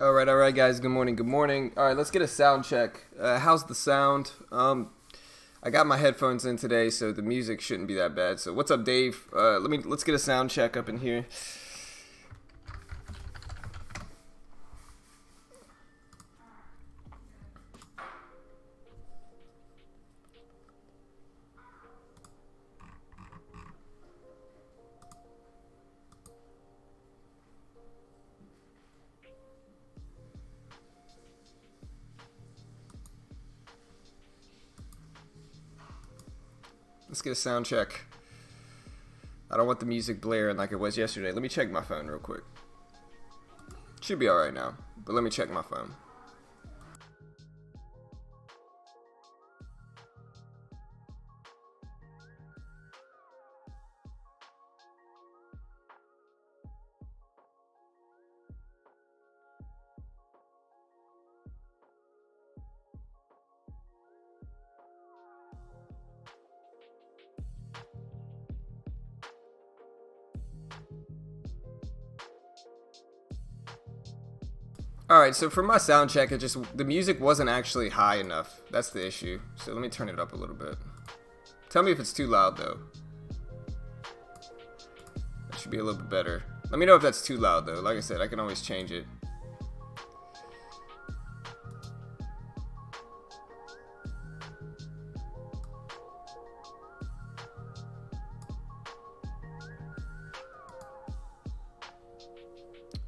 All right, guys. Good morning. Good morning. All right, let's get a sound check. How's the sound? I got my headphones in today, so the music shouldn't be that bad. So, what's up, Dave? Let's get a sound check up in here. Let's get a sound check. I don't want the music blaring like it was yesterday. Let me check my phone real quick. Should be all right now, but let me check my phone. All right, so for my sound check, the music wasn't actually high enough. That's the issue. So let me turn it up a little bit. Tell me if it's too loud though. That should be a little bit better. Let me know if that's too loud though. Like I said, I can always change it.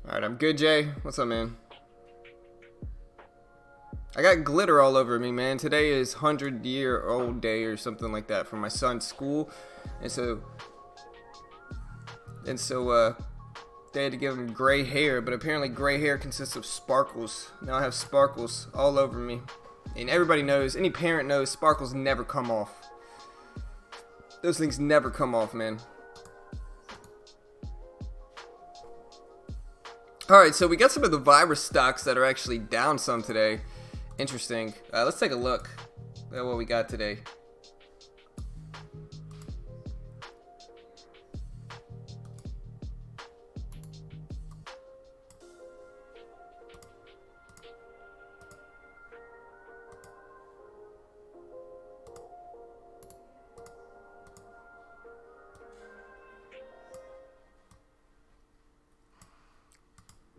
All right, I'm good, Jay. What's up, man? I got glitter all over me, man. Today is 100-year-old day or something like that for my son's school, and so they had to give him gray hair. But apparently, gray hair consists of sparkles. Now I have sparkles all over me, and everybody knows. Any parent knows sparkles never come off. Those things never come off, man. All right, so we got some of the virus stocks that are actually down some today. Interesting. Let's take a look at what we got today.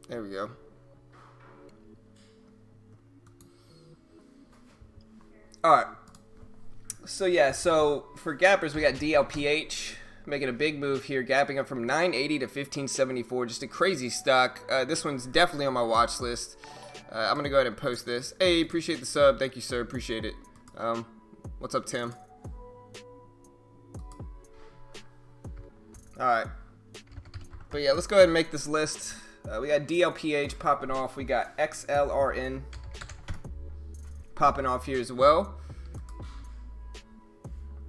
There we go. Alright. So for gappers, we got DLPH making a big move here, gapping up from 980 to 1574. Just a crazy stock. This one's definitely on my watch list. I'm going to go ahead and post this. Hey, appreciate the sub. Thank you, sir. Appreciate it. What's up, Tim? Alright. But yeah, let's go ahead and make this list. We got DLPH popping off. We got XLRN popping off here as well.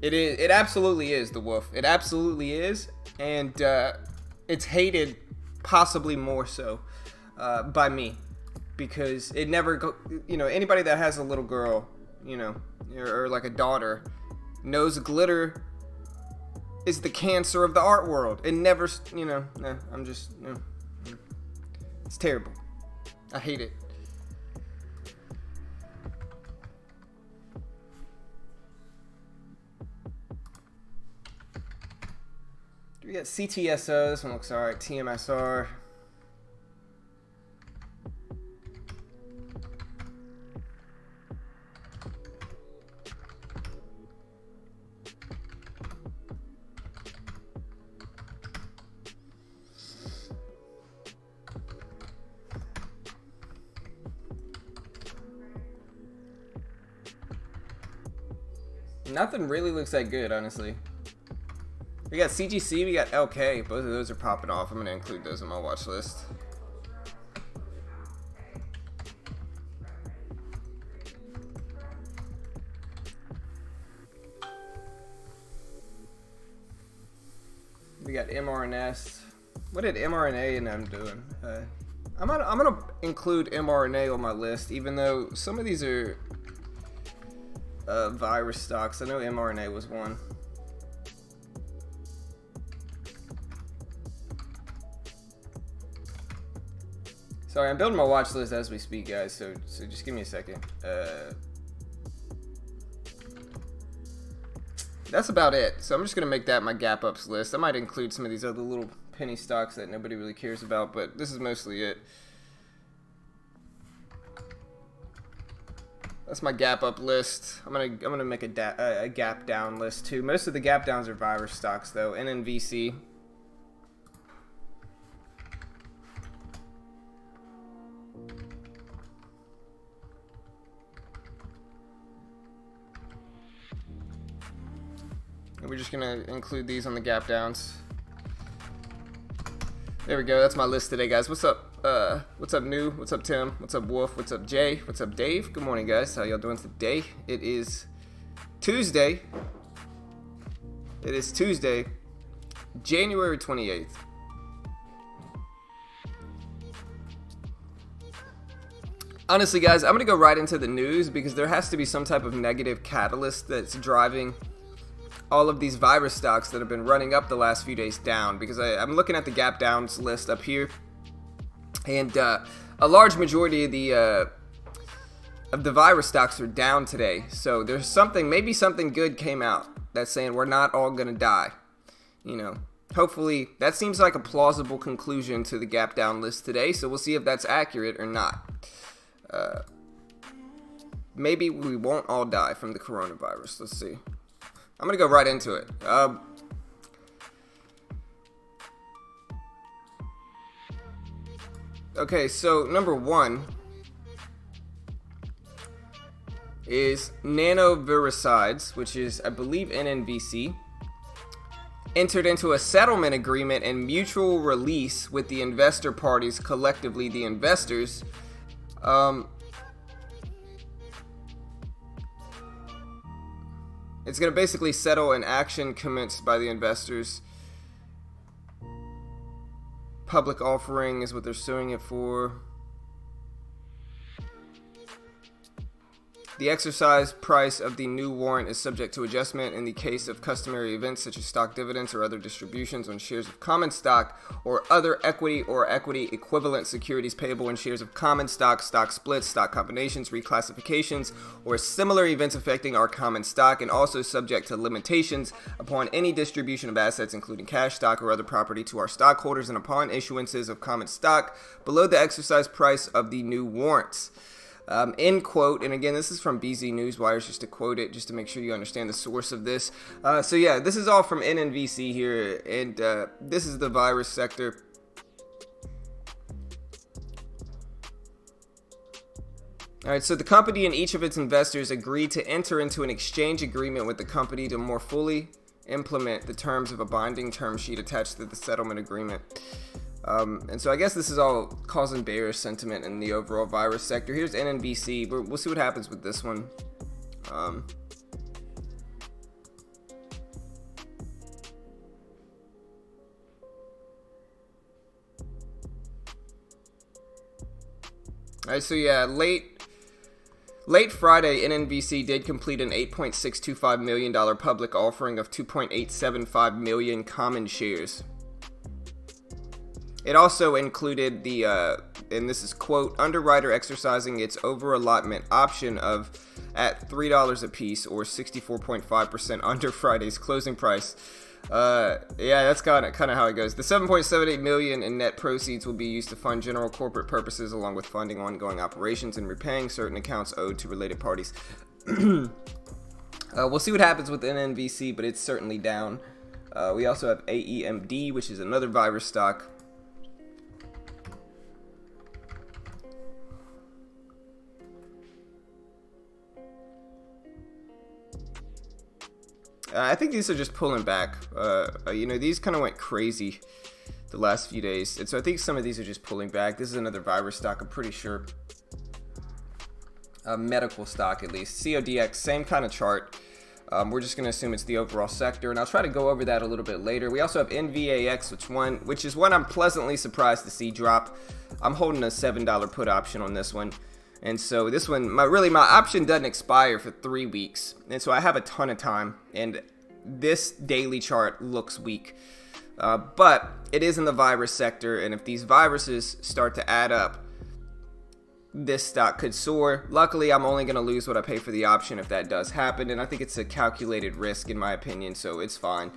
It absolutely is the wolf. It absolutely is, and it's hated possibly more so by me, because it never anybody that has a little girl, or like a daughter, knows glitter is the cancer of the art world. It never, it's terrible. I hate it. We got CTSO. This one looks alright. TMSR. Nothing really looks that good, honestly. We got CGC, we got LK. Both of those are popping off. I'm going to include those in my watch list. We got mRNS. What did mRNA and them doing? I'm gonna include mRNA on my list, even though some of these are virus stocks. I know mRNA was one. So Sorry, I'm building my watch list as we speak, guys, so just give me a second. That's about it. So I'm just going to make that my gap ups list. I might include some of these other little penny stocks that nobody really cares about, but this is mostly it. That's my gap up list. I'm gonna make a gap down list too. Most of the gap downs are virus stocks though. NNVC. And we're just gonna include these on the gap downs. There we go. That's my list today, guys. What's up? What's up, New? What's up, Tim? What's up, Wolf? What's up, Jay? What's up, Dave? Good morning, guys. How y'all doing today? It is Tuesday. It is Tuesday, January 28th. Honestly, guys, I'm gonna go right into the news because there has to be some type of negative catalyst that's driving all of these virus stocks that have been running up the last few days down, because I'm looking at the gap downs list up here, and a large majority of the virus stocks are down today. So there's something, maybe something good came out that's saying we're not all gonna die. You know, hopefully that seems like a plausible conclusion to the gap down list today. So we'll see if that's accurate or not. Maybe we won't all die from the coronavirus. Let's see. I'm going to go right into it. Okay, so number one is nanoviricides, which is, I believe, NNVC, entered into a settlement agreement and mutual release with the investor parties, collectively the investors. It's going to basically settle an action commenced by the investors. Public offering is what they're suing it for. The exercise price of the new warrant is subject to adjustment in the case of customary events such as stock dividends or other distributions on shares of common stock or other equity or equity equivalent securities payable in shares of common stock, stock splits, stock combinations, reclassifications, or similar events affecting our common stock, and also subject to limitations upon any distribution of assets, including cash, stock, or other property to our stockholders and upon issuances of common stock below the exercise price of the new warrants. End quote. And again, this is from BZ Newswires, just to quote it, just to make sure you understand the source of this. So yeah, this is all from NNVC here, and this is the virus sector. All right, so the company and each of its investors agreed to enter into an exchange agreement with the company to more fully implement the terms of a binding term sheet attached to the settlement agreement. And so I guess this is all causing bearish sentiment in the overall virus sector. Here's NNVC. We'll see what happens with this one. All right, so yeah, late Friday, NNVC did complete an $8.625 million public offering of 2.875 million common shares. It also included the, and this is quote, underwriter exercising its over-allotment option of at $3 a piece or 64.5% under Friday's closing price. Yeah, that's kind of how it goes. The $7.78 million in net proceeds will be used to fund general corporate purposes, along with funding ongoing operations and repaying certain accounts owed to related parties. We'll see what happens with NNVC, but it's certainly down. We also have AEMD, which is another virus stock. I think these are just pulling back. You know, these kind of went crazy the last few days. And so I think some of these are just pulling back. This is another virus stock, I'm pretty sure. Medical stock, at least. CODX, same kind of chart. We're just going to assume it's the overall sector. And I'll try to go over that a little bit later. We also have NVAX, which is one I'm pleasantly surprised to see drop. I'm holding a $7 put option on this one. And so this one, my option doesn't expire for 3 weeks. And so I have a ton of time. And this daily chart looks weak. But it is in the virus sector. And if these viruses start to add up, this stock could soar. Luckily, I'm only going to lose what I pay for the option if that does happen, and I think it's a calculated risk in my opinion, so it's fine.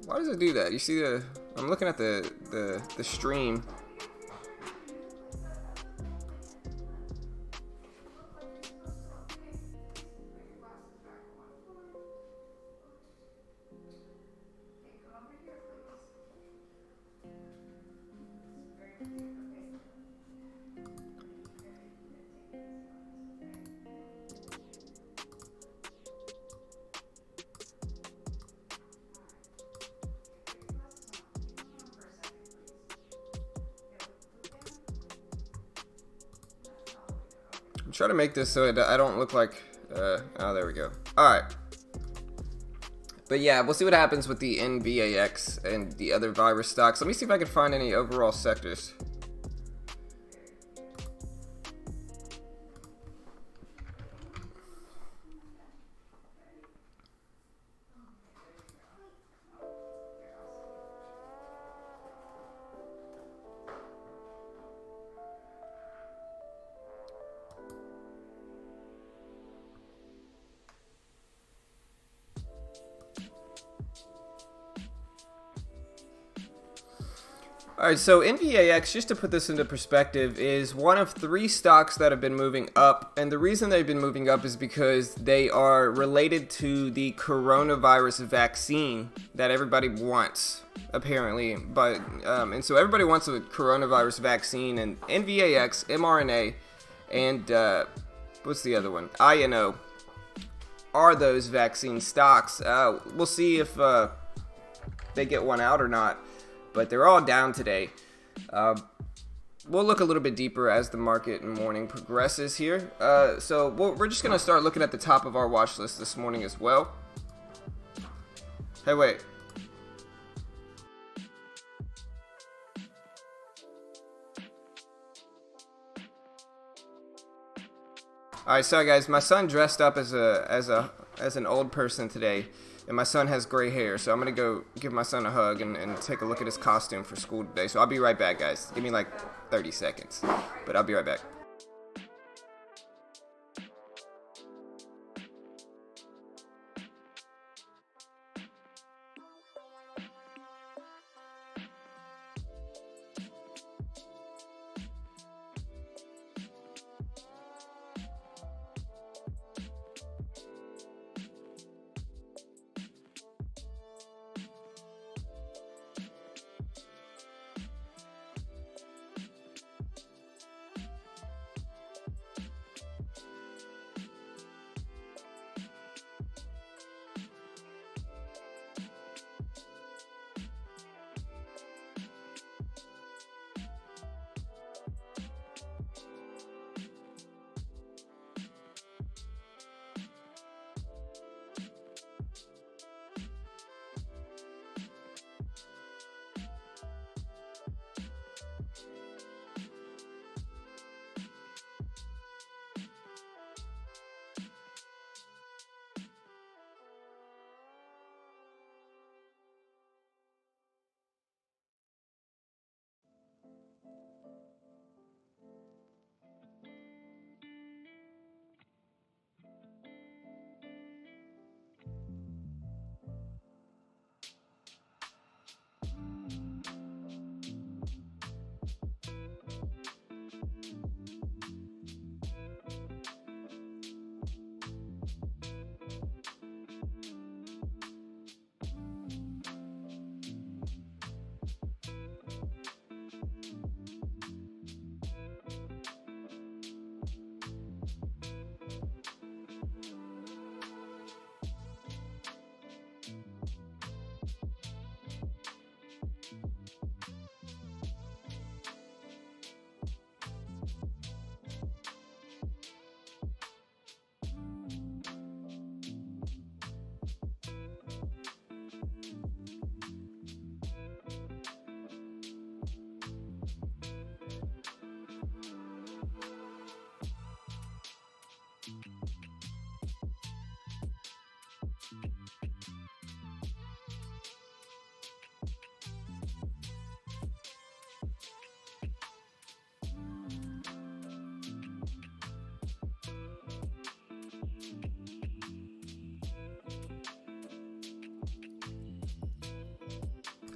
Why does it do that? You see I'm looking at the stream. Try to make this so I don't look like oh, there we go. Alright, but yeah, we'll see what happens with the NVAX and the other virus stocks. Let me see if I can find any overall sectors. Alright, so NVAX, just to put this into perspective, is one of 3 stocks that have been moving up, and the reason they've been moving up is because they are related to the coronavirus vaccine that everybody wants, apparently. But and so everybody wants a coronavirus vaccine, and NVAX, mRNA, and what's the other one? INO are those vaccine stocks. We'll see if they get one out or not. But they're all down today. We'll look a little bit deeper as the market and morning progresses here. So we're just going to start looking at the top of our watch list this morning as well. Hey, wait. Alright, sorry guys, my son dressed up as an old person today. And my son has gray hair, so I'm going to go give my son a hug and take a look at his costume for school today. So I'll be right back, guys. Give me like 30 seconds, but I'll be right back.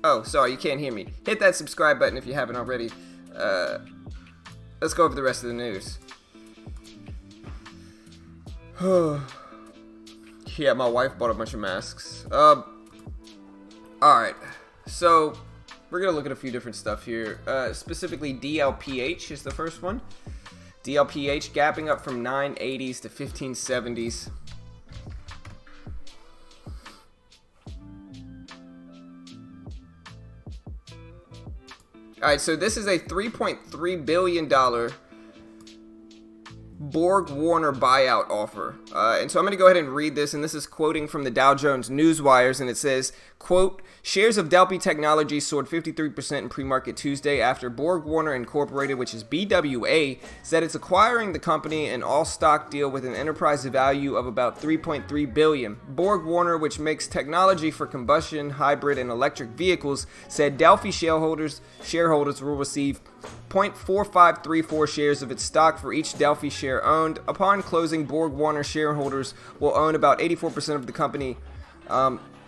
Oh, sorry, you can't hear me. Hit that subscribe button if you haven't already. Let's go over the rest of the news. Yeah, my wife bought a bunch of masks. Alright, so we're going to look at a few different stuff here. Specifically, DLPH is the first one. DLPH gapping up from 980s to 1570s. Alright, so this is a $3.3 billion Borg Warner buyout offer. And so I'm going to go ahead and read this, and this is quoting from the Dow Jones Newswires, and it says, quote, shares of Delphi Technologies soared 53% in pre-market Tuesday after Borg Warner Incorporated, which is BWA, said it's acquiring the company an all-stock deal with an enterprise value of about $3.3 billion. Borg Warner, which makes technology for combustion, hybrid, and electric vehicles, said Delphi shareholders will receive 0.4534 shares of its stock for each Delphi share owned. Upon closing, Borg Warner shareholders will own about 84% of the company,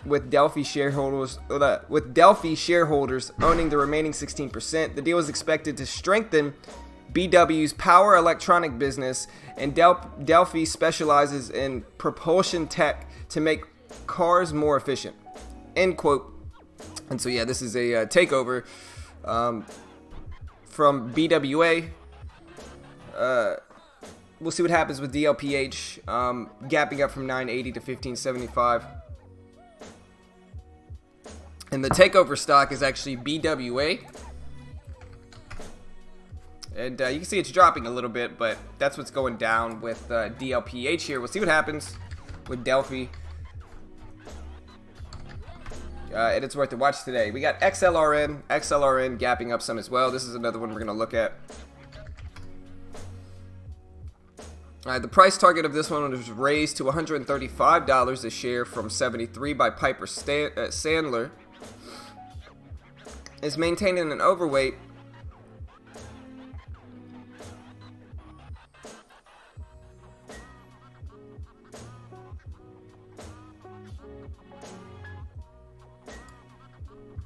with Delphi shareholders owning the remaining 16%. The deal is expected to strengthen BW's power electronic business, and Delphi specializes in propulsion tech to make cars more efficient. End quote. And so yeah, this is a takeover from BWA. We'll see what happens with DLPH, gapping up from 980 to 1575. And the takeover stock is actually BWA. And you can see it's dropping a little bit, but that's what's going down with DLPH here. We'll see what happens with Delphi. And it's worth to watch today. We got XLRN gapping up some as well. This is another one we're going to look at. The price target of this one was raised to $135 a share from $73 by Piper Sandler. Is maintaining an overweight.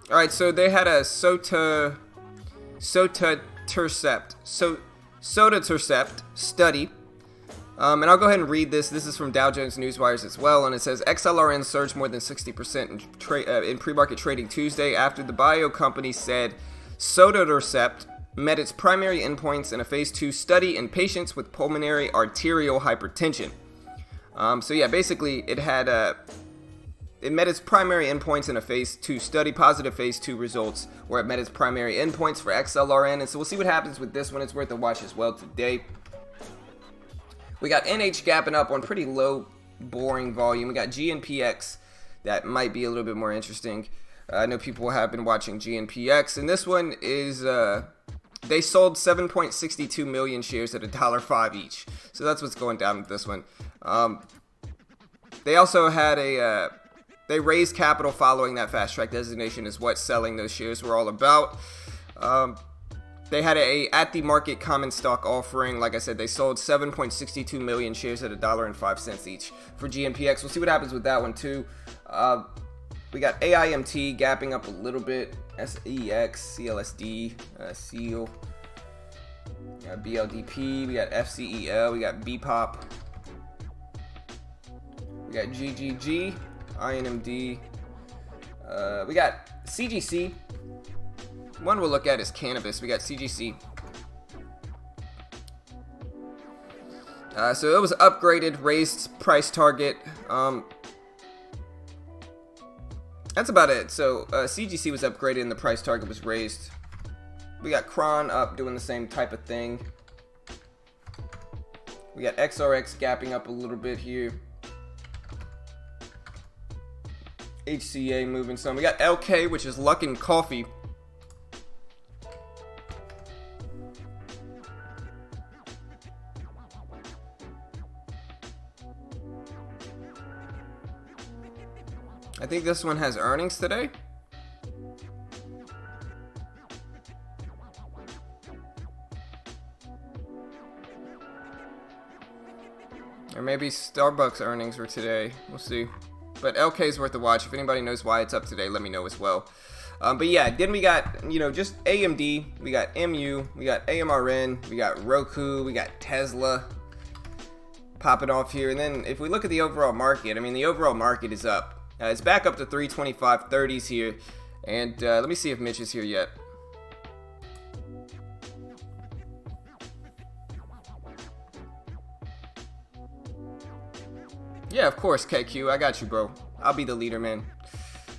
Alright, so they had a sotatercept study. And I'll go ahead and read this. This is from Dow Jones Newswires as well, and it says XLRN surged more than 60% in pre-market trading Tuesday after the bio company said sotatercept met its primary endpoints in a phase 2 study in patients with pulmonary arterial hypertension. So yeah, basically it met its primary endpoints in a phase 2 study, positive phase 2 results, where it met its primary endpoints for XLRN, and so we'll see what happens with this one. It's worth a watch as well today. We got NH gapping up on pretty low, boring volume. We got GNPX that might be a little bit more interesting. I know people have been watching GNPX, and this one is, they sold 7.62 million shares at $1.05 each. So that's what's going down with this one. They also had they raised capital following that fast track designation is what selling those shares were all about. They had a at-the-market common stock offering. Like I said, they sold 7.62 million shares at $1.05 each for GNPX. We'll see what happens with that one, too. We got AIMT gapping up a little bit. SEX, CLSD, SEAL, BLDP. We got FCEL. We got BPOP. We got GGG, INMD. We got CGC. One we'll look at is cannabis. We got CGC. So it was upgraded, raised price target. That's about it. So CGC was upgraded and the price target was raised. We got Cron up doing the same type of thing. We got XRX gapping up a little bit here. HCA moving some. We got LK, which is Luckin Coffee. I think this one has earnings today. Or maybe Starbucks earnings were today. We'll see. But LK is worth a watch. If anybody knows why it's up today, let me know as well. But yeah, then we got, just AMD, we got MU, we got AMRN, we got Roku, we got Tesla popping off here. And then if we look at the overall market, I mean, the overall market is up. It's back up to 325.30s here. And let me see if Mitch is here yet. Yeah, of course, KQ. I got you, bro. I'll be the leader, man.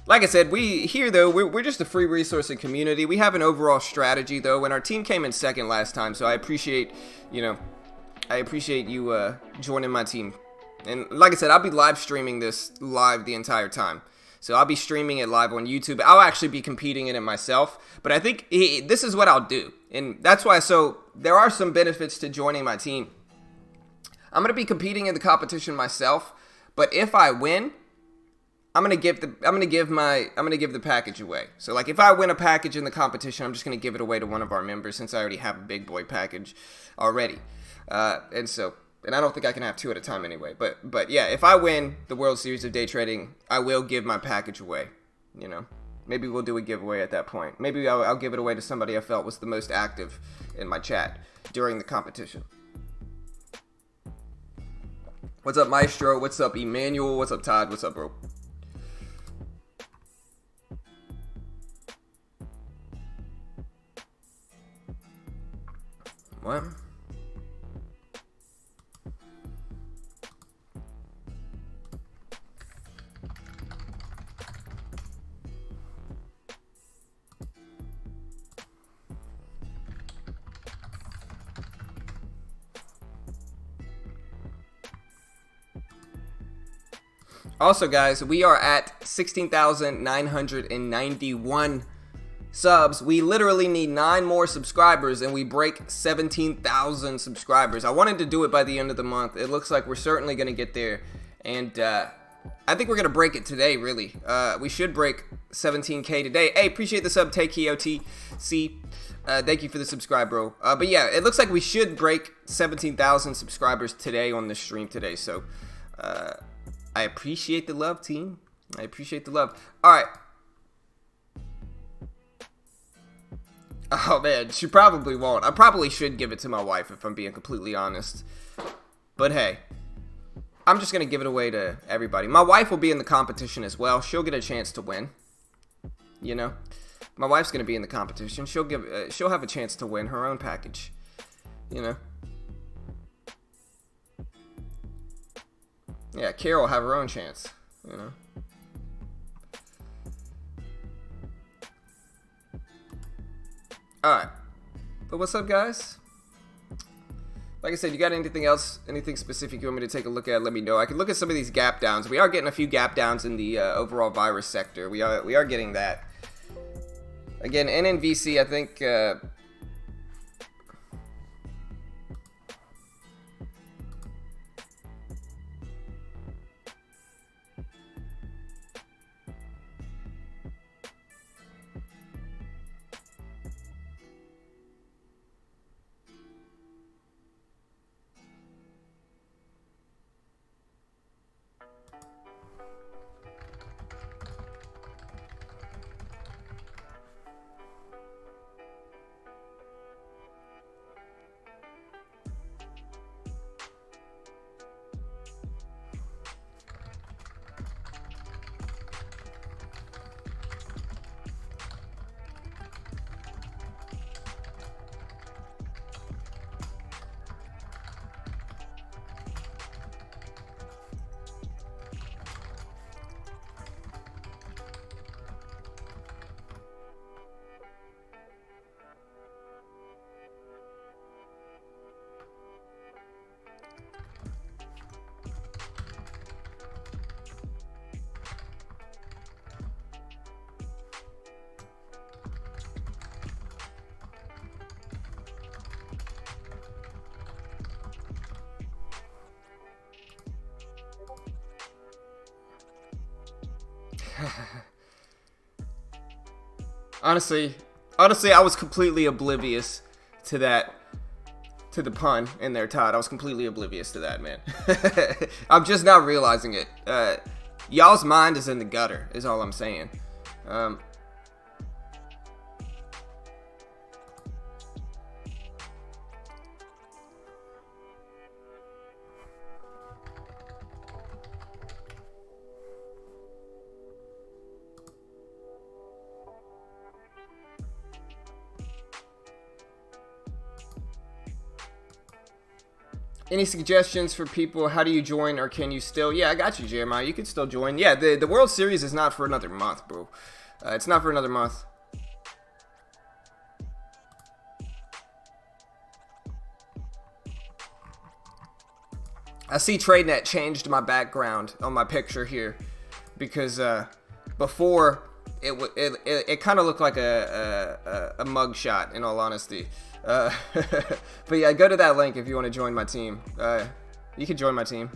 Like I said, we're just a free resource and community. We have an overall strategy, though, and our team came in second last time, so I appreciate you joining my team. And like I said, I'll be live streaming this live the entire time. So I'll be streaming it live on YouTube. I'll actually be competing in it myself, but I think this is what I'll do. And that's why, so there are some benefits to joining my team. I'm going to be competing in the competition myself, but if I win, I'm gonna give the package away. So like if I win a package in the competition, I'm just gonna give it away to one of our members since I already have a big boy package already. And I don't think I can have two at a time anyway. But yeah, if I win the World Series of Day Trading, I will give my package away. Maybe we'll do a giveaway at that point. Maybe I'll give it away to somebody I felt was the most active in my chat during the competition. What's up, Maestro? What's up, Emmanuel? What's up, Todd? What's up, bro? What? Also, guys, we are at 16,991 subs. We literally need 9 more subscribers and we break 17,000 subscribers. I wanted to do it by the end of the month. It looks like we're certainly going to get there. And I think we're going to break it today, really. We should break 17K today. Hey, appreciate the sub, TakeOTC. Thank you for the subscribe, bro. But yeah, it looks like we should break 17,000 subscribers today on the stream today. So I appreciate the love, team. I appreciate the love. All right. Oh, man. She probably won't. I probably should give it to my wife if I'm being completely honest. But hey, I'm just going to give it away to everybody. My wife will be in the competition as well. She'll get a chance to win. My wife's going to be in the competition. She'll have a chance to win her own package. Yeah, Carol will have her own chance, Alright. But what's up, guys? Like I said, you got anything else, anything specific you want me to take a look at, let me know. I can look at some of these gap downs. We are getting a few gap downs in the overall virus sector. We are getting that. Again, NNVC, I think... Honestly, I was completely oblivious to that, to the pun in there, Todd. I was completely oblivious to that, man. I'm just now realizing it. Y'all's mind is in the gutter, is all I'm saying. Any suggestions for people? How do you join, or can you still? Yeah, I got you, Jeremiah. You can still join. Yeah, the World Series is not for another month, bro. It's not for another month. I see TradeNet changed my background on my picture here because before it kind of looked like a mug shot, in all honesty. But yeah, go to that link if you want to join my team. You can join my team.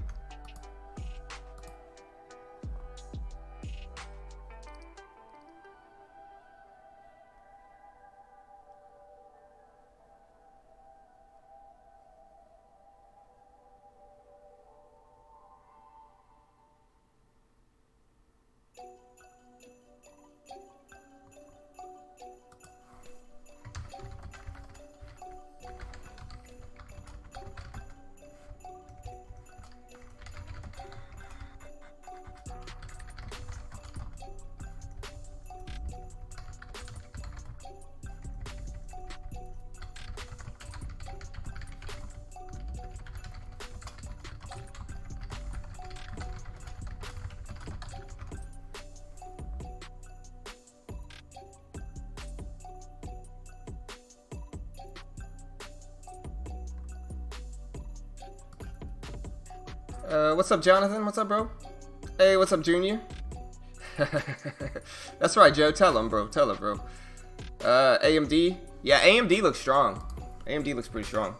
What's up, Jonathan? What's up, bro? Hey, what's up, Junior? That's right, Joe. Tell him, bro. Tell him, bro. AMD. Yeah, AMD looks strong. AMD looks pretty strong.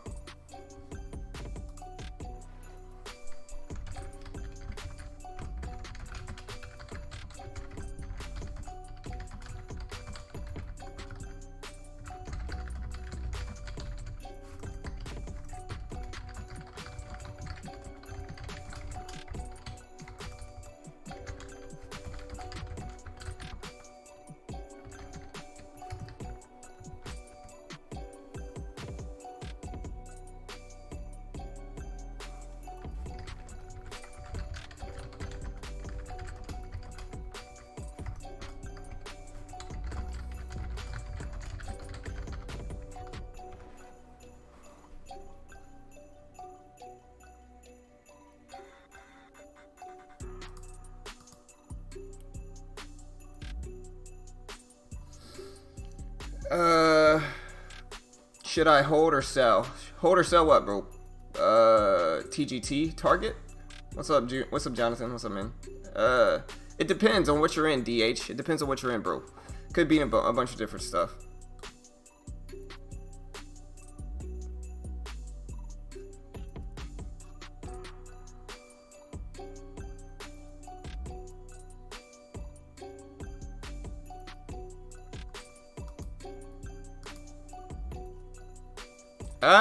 Should I hold or sell? Hold or sell what, bro? TGT target? What's up, Jonathan? What's up, man? It depends on what you're in, DH. It depends on what you're in, bro. Could be in a bunch of different stuff.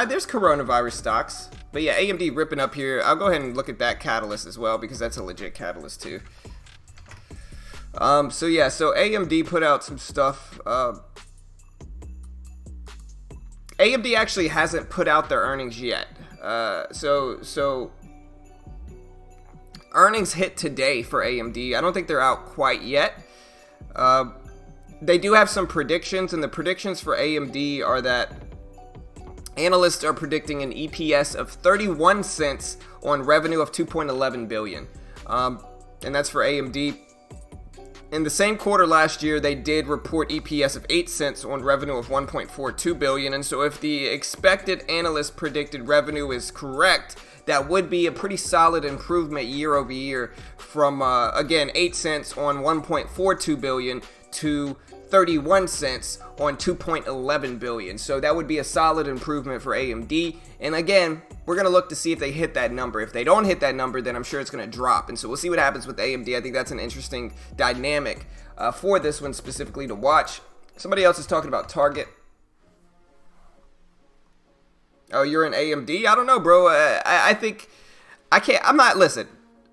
There's coronavirus stocks. But yeah, AMD ripping up here. I'll go ahead and look at that catalyst as well because that's a legit catalyst too. So yeah, so AMD put out some stuff. AMD actually hasn't put out their earnings yet. So earnings hit today for AMD. I don't think they're out quite yet. They do have some predictions, and the predictions for AMD are that analysts are predicting an EPS of 31 cents on revenue of 2.11 billion. And that's for AMD. In the same quarter last year, they did report EPS of 8 cents on revenue of 1.42 billion. And so if the expected analyst predicted revenue is correct, that would be a pretty solid improvement year over year from, again, 8 cents on 1.42 billion to 31 cents on 2.11 billion. So that would be a solid improvement for AMD. And again, we're going to look to see if they hit that number. If they don't hit that number, then I'm sure it's going to drop. And so we'll see what happens with AMD. I think that's an interesting dynamic for this one specifically to watch. Somebody else is talking about Target. Oh, you're in AMD? I don't know, bro. I think I'm not, listen.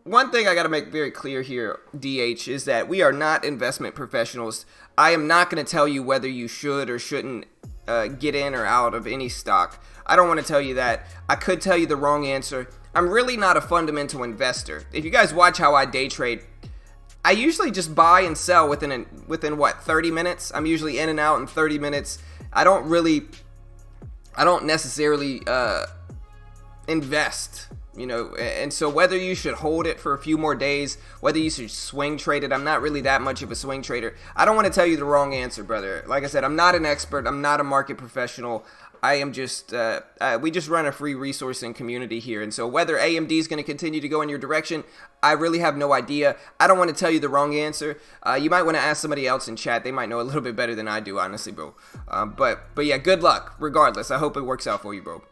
One thing I got to make very clear here, DH, is that we are not investment professionals. I am not going to tell you whether you should or shouldn't get in or out of any stock. I don't want to tell you that. I could tell you the wrong answer. I'm really not a fundamental investor. If you guys watch how I day trade, I usually just buy and sell within what, 30 minutes? I'm usually in and out in 30 minutes. I don't necessarily invest. And so whether you should hold it for a few more days, whether you should swing trade it, I'm not really that much of a swing trader. I don't want to tell you the wrong answer, brother. Like I said, I'm not an expert. I'm not a market professional. I am just, we just run a free resourcing community here. And so whether AMD is going to continue to go in your direction, I really have no idea. I don't want to tell you the wrong answer. You might want to ask somebody else in chat. They might know a little bit better than I do, honestly, bro. But yeah, good luck regardless. I hope it works out for you, bro.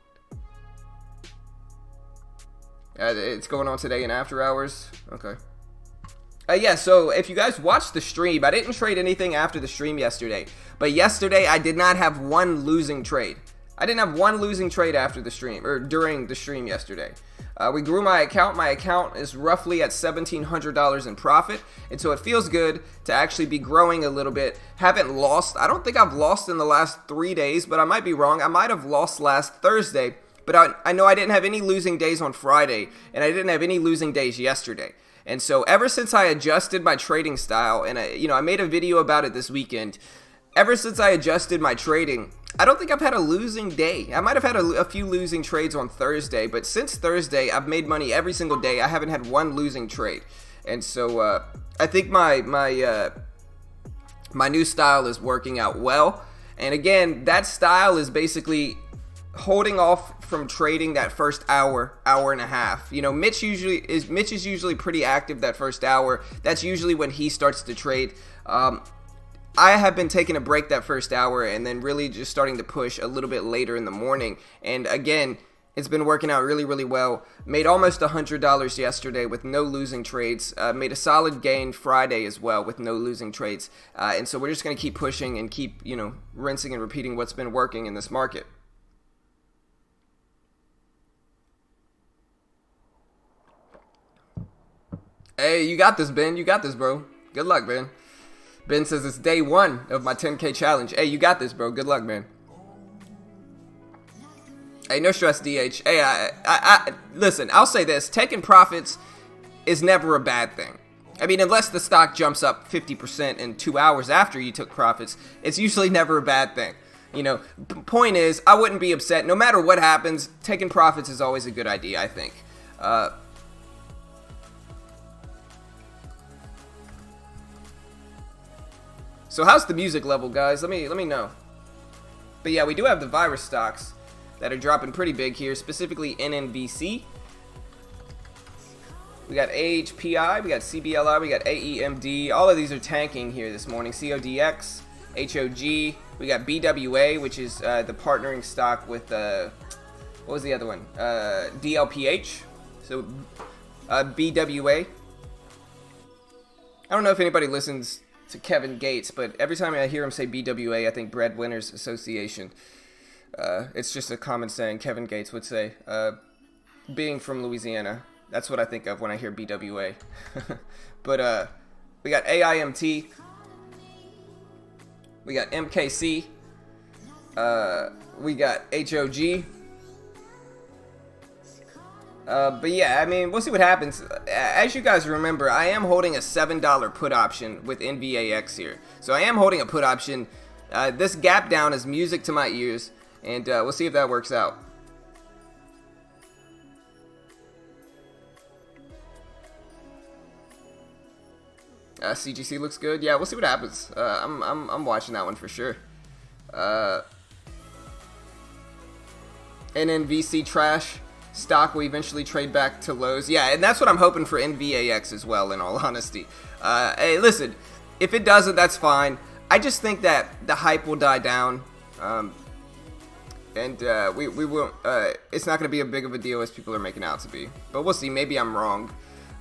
It's going on today in after hours. Okay. Yeah, so if you guys watched the stream, I didn't trade anything after the stream yesterday. But yesterday, I did not have one losing trade. I didn't have one losing trade after the stream, or during the stream yesterday. We grew my account. My account is roughly at $1,700 in profit. And so it feels good to actually be growing a little bit. Haven't lost. I don't think I've lost in the last 3 days, but I might be wrong. I might have lost last Thursday. But I know I didn't have any losing days on Friday, and I didn't have any losing days yesterday. And so ever since I adjusted my trading style, and I made a video about it this weekend, ever since I adjusted my trading, I don't think I've had a losing day. I might have had a few losing trades on Thursday, but since Thursday, I've made money every single day. I haven't had one losing trade. And so I think my new style is working out well. And again, that style is basically holding off from trading that first hour and a half. Mitch is usually pretty active that first hour. That's usually when he starts to trade. I have been taking a break that first hour and then really just starting to push a little bit later in the morning. And again, it's been working out really, really well. Made almost $100 yesterday with no losing trades. Made a solid gain Friday as well with no losing trades. And so we're just going to keep pushing and keep, rinsing and repeating what's been working in this market. Hey, you got this, Ben. You got this, bro. Good luck, Ben. Ben says it's day 1 of my 10K challenge. Hey, you got this, bro. Good luck, man. Hey, no stress, DH. Hey, I listen, I'll say this. Taking profits is never a bad thing. I mean, unless the stock jumps up 50% in 2 hours after you took profits, it's usually never a bad thing. Point is, I wouldn't be upset. No matter what happens, taking profits is always a good idea, I think. So how's the music level, guys? Let me know. But yeah, we do have the virus stocks that are dropping pretty big here, specifically NNVC. We got AHPI, we got CBLI, we got AEMD. All of these are tanking here this morning. CODX, HOG. We got BWA, which is the partnering stock with, what was the other one? DLPH. So BWA. I don't know if anybody listens to Kevin Gates, but every time I hear him say BWA, I think Breadwinners Association. It's just a common saying Kevin Gates would say. Being from Louisiana, that's what I think of when I hear BWA. But we got AIMT, we got MKC, we got HOG. But yeah, I mean, we'll see what happens. As you guys remember, I am holding a $7 put option with NVAX here. So I am holding a put option. This gap down is music to my ears, and we'll see if that works out. CGC looks good. Yeah, we'll see what happens. I'm watching that one for sure. NNVC trash. Stock will eventually trade back to lows. Yeah, and that's what I'm hoping for NVAX as well, in all honesty. Hey, listen, if it doesn't, that's fine. I just think that the hype will die down. And we won't, it's not going to be as big of a deal as people are making out to be. But we'll see. Maybe I'm wrong.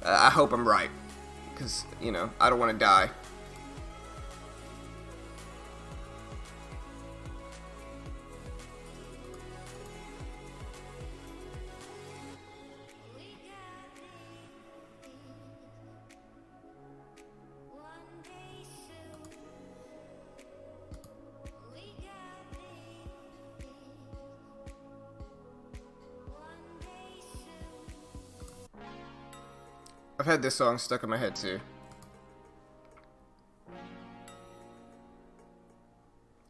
I hope I'm right. Because, I don't want to die. I've had this song stuck in my head too.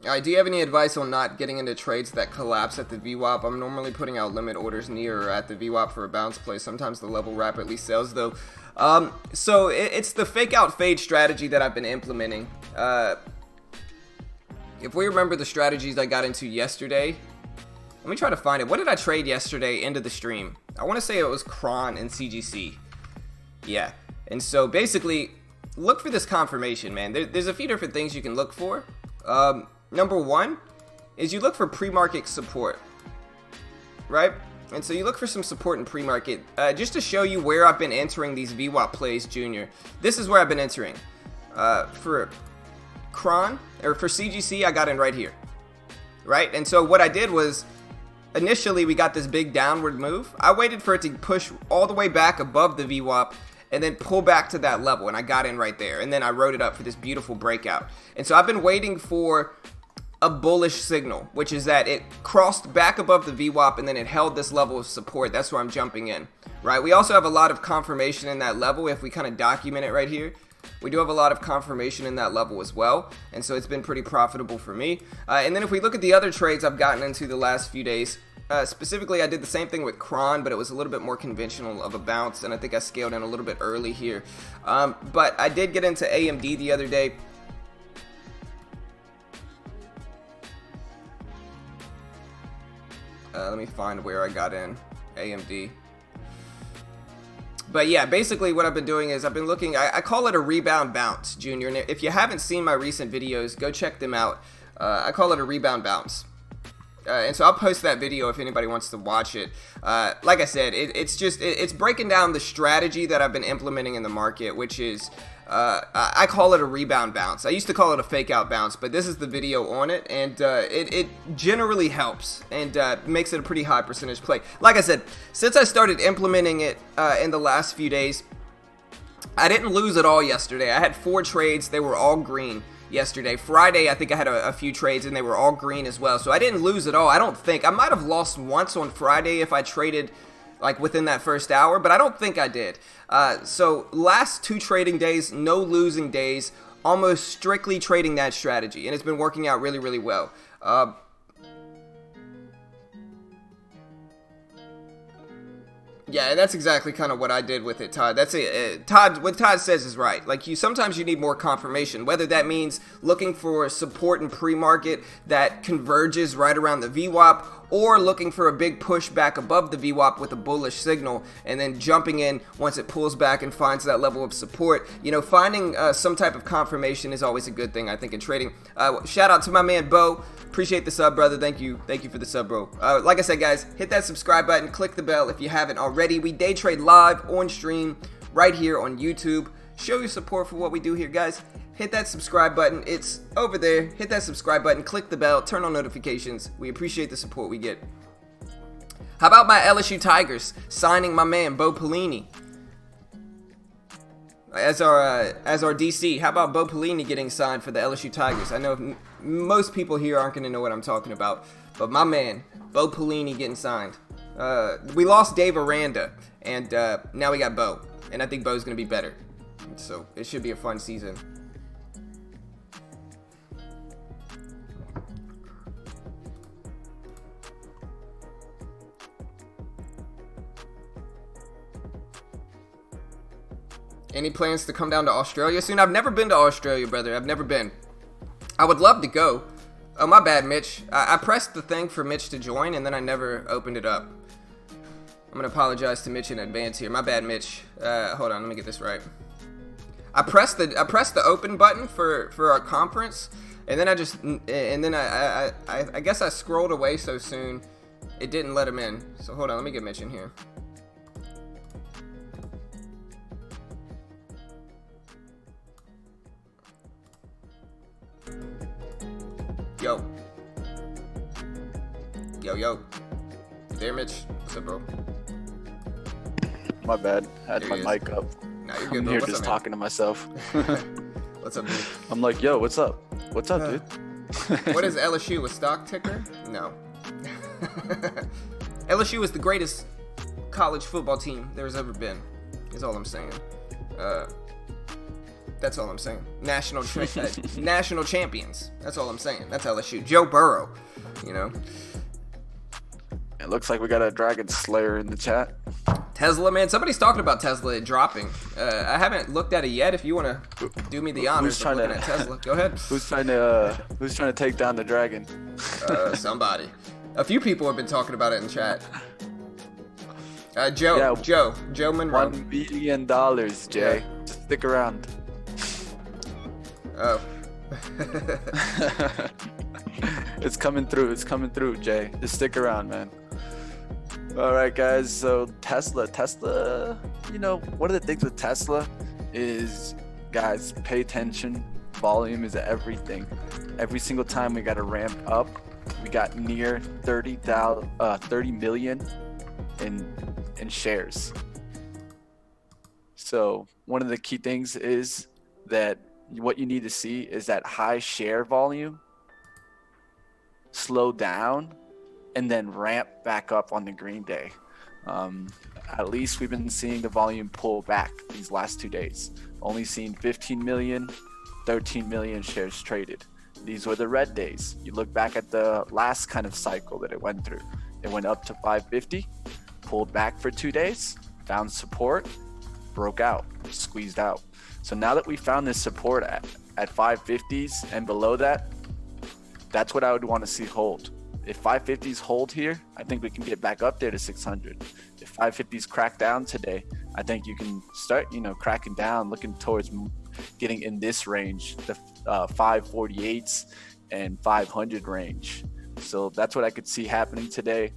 Do you have any advice on not getting into trades that collapse at the VWAP? I'm normally putting out limit orders near or at the VWAP for a bounce play. Sometimes the level rapidly sells, though. So it's the fake out fade strategy that I've been implementing. If we remember the strategies I got into yesterday, let me try to find it. What did I trade yesterday into the stream? I want to say it was Kron and CGC. Yeah. And so basically, look for this confirmation, man. There's a few different things you can look for. Number one is you look for pre-market support, right? And so you look for some support in pre-market. Just to show you where I've been entering these VWAP plays, Junior. This is where I've been entering. For Kron, or for CGC, I got in right here, right? And so what I did was, initially we got this big downward move. I waited for it to push all the way back above the VWAP and then pull back to that level, and I got in right there. And then I wrote it up for this beautiful breakout. And so I've been waiting for a bullish signal, which is that it crossed back above the VWAP and then it held this level of support. That's where I'm jumping in, right? We also have a lot of confirmation in that level. If we kind of document it right here, we do have a lot of confirmation in that level as well, and so it's been pretty profitable for me. And then if we look at the other trades I've gotten into the last few days, specifically I did the same thing with Kron, but it was a little bit more conventional of a bounce, and I think I scaled in a little bit early here. But I did get into AMD the other day. Let me find where I got in AMD. But yeah, basically what I've been doing is I've been looking, I call it a rebound bounce, Junior. And if you haven't seen my recent videos, go check them out. I call it a rebound bounce. And so I'll post that video if anybody wants to watch it. Like I said, it's breaking down the strategy that I've been implementing in the market, which is, I call it a rebound bounce. I used to call it a fake out bounce, but this is the video on it, and it generally helps and makes it a pretty high percentage play. Like I said, since I started implementing it in the last few days, I didn't lose at all yesterday. I had 4 trades. They were all green yesterday. Friday, I think I had a few trades, and they were all green as well. So I didn't lose at all. I don't think. I might have lost once on Friday if I traded like within that first hour, but I don't think I did. So last 2 trading days, no losing days, almost strictly trading that strategy, and it's been working out really, really well. Yeah, and that's exactly kind of what I did with it, Todd. That's it. Todd, what Todd says is right. Like, sometimes you need more confirmation, whether that means looking for support in pre-market that converges right around the VWAP, or looking for a big push back above the VWAP with a bullish signal, and then jumping in once it pulls back and finds that level of support. You know, finding some type of confirmation is always a good thing, I think, in trading. Shout out to my man Bo. Appreciate the sub, brother. Thank you for the sub, bro. Like I said, guys, hit that subscribe button, click the bell if you haven't already. We day trade live on stream right here on YouTube. Show your support for what we do here, guys. Hit that subscribe button. It's over there. Hit that subscribe button, click the bell, turn on notifications. We appreciate the support we get. How about my LSU Tigers signing my man Bo Pelini as our DC? How about Bo Pelini getting signed for the LSU Tigers? I know most people here aren't going to know what I'm talking about, but my man Bo Pelini getting signed. We lost Dave Aranda, and now we got Bo, and I think Bo's going to be better. So it should be a fun season. Any plans to come down to Australia soon? I've never been to Australia, brother. I've never been. I would love to go. Oh, my bad, Mitch. I pressed the thing for Mitch to join, and then I never opened it up. I'm going to apologize to Mitch in advance here. My bad, Mitch. Hold on, let me get this right. I pressed the open button for our conference, and then I guess I scrolled away so soon, it didn't let him in. So hold on, let me get Mitch in here. Yo. Yo. You there, Mitch? What's up, bro? My bad. I had my mic up. Nah, you're good, I'm bro. here What's just up, man? talking to myself. What's up, dude? I'm like, yo, what's up? What's up, dude? What is LSU? A stock ticker? No. LSU is the greatest college football team there's ever been, is all I'm saying. That's all I'm saying. National champions. That's all I'm saying. That's LSU. Joe Burrow. You know. It looks like we got a Dragon Slayer in the chat. Tesla, man. Somebody's talking about Tesla dropping. I haven't looked at it yet. If you want to do me the honors of looking at Tesla, go ahead. Who's trying to take down the dragon? Somebody. A few people have been talking about it in chat. Joe Monroe. $1 billion, Jay. Yeah. Just stick around. Oh. It's coming through, Jay. Just stick around, man. All right, guys. So Tesla, you know, one of the things with Tesla is, guys, pay attention. Volume is everything. Every single time we got to ramp up. We got near 30 million in shares. So one of the key things is that what you need to see is that high share volume slow down and then ramp back up on the green day. At least we've been seeing the volume pull back these last 2 days. Only seen 15 million, 13 million shares traded. These were the red days. You look back at the last kind of cycle that it went through. It went up to 550, pulled back for 2 days, found support, broke out, squeezed out. So now that we found this support at 550s and below that, that's what I would want to see hold. If 550s hold here, I think we can get back up there to 600. If 550s crack down today, I think you can start, cracking down, looking towards getting in this range, the 548s and 500 range. So that's what I could see happening today.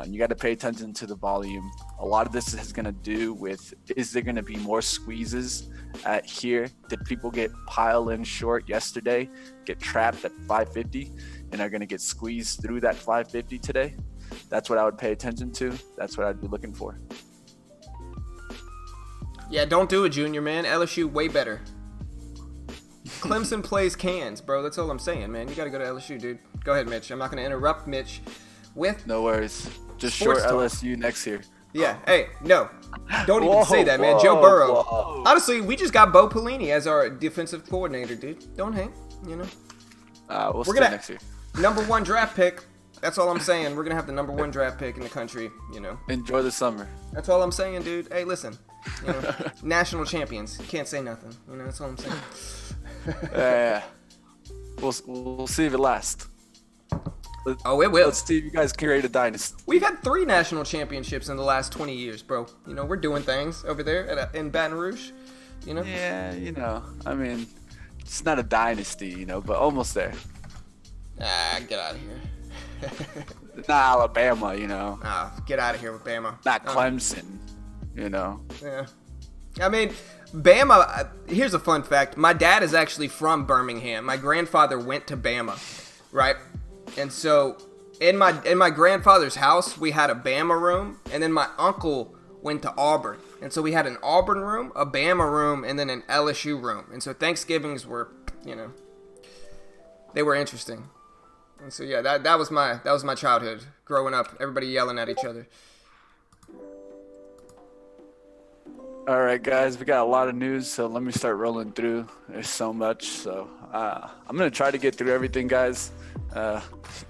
You got to pay attention to the volume. A lot of this is going to do with, is there going to be more squeezes at here? Did people get piled in short yesterday, get trapped at 550 and are going to get squeezed through that 550 today? That's what I would pay attention to. That's what I'd be looking for. Yeah, don't do it, Junior, man. LSU way better. Clemson plays cans, bro. That's all I'm saying, man. You got to go to LSU, dude. Go ahead, Mitch. I'm not going to interrupt Mitch with... No worries. Just short talk. LSU next year. Yeah. Hey, no. Don't even say that, man. Joe Burrow. Whoa. Honestly, we just got Bo Pelini as our defensive coordinator, dude. Don't hang, We'll see next year. Number 1 draft pick. That's all I'm saying. We're going to have the number 1 draft pick in the country, Enjoy the summer. That's all I'm saying, dude. Hey, listen. National champions. You can't say nothing. That's all I'm saying. Yeah. We'll see if it lasts. It will. Let's see if you guys create a dynasty. We've had 3 national championships in the last 20 years, bro. We're doing things over there in Baton Rouge. Yeah, I mean, it's not a dynasty, but almost there. Get out of here. Not Alabama, Get out of here with Bama. Not Clemson, Yeah. I mean, Bama, here's a fun fact. My dad is actually from Birmingham. My grandfather went to Bama, right? And so in my grandfather's house, we had a Bama room, and then my uncle went to Auburn. And so we had an Auburn room, a Bama room, and then an LSU room. And so Thanksgivings were, they were interesting. And so yeah, that was my childhood growing up. Everybody yelling at each other. All right, guys, we got a lot of news, so let me start rolling through. There's so much, so I'm gonna try to get through everything, guys.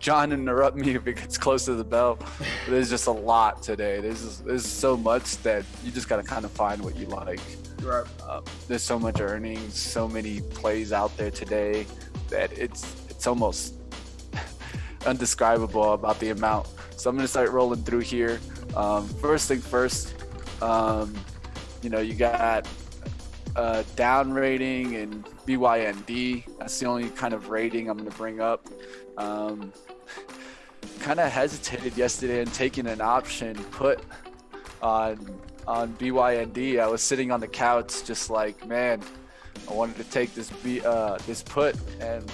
John, interrupt me if it gets close to the bell. But there's just a lot today. There's so much that you just gotta kind of find what you like. Right. There's so much earnings, so many plays out there today that it's almost undescribable about the amount. So I'm gonna start rolling through here. First thing first. You got down rating and BYND. That's the only kind of rating I'm going to bring up. Kind of hesitated yesterday in taking an option put on BYND. I was sitting on the couch just like, man, I wanted to take this put, and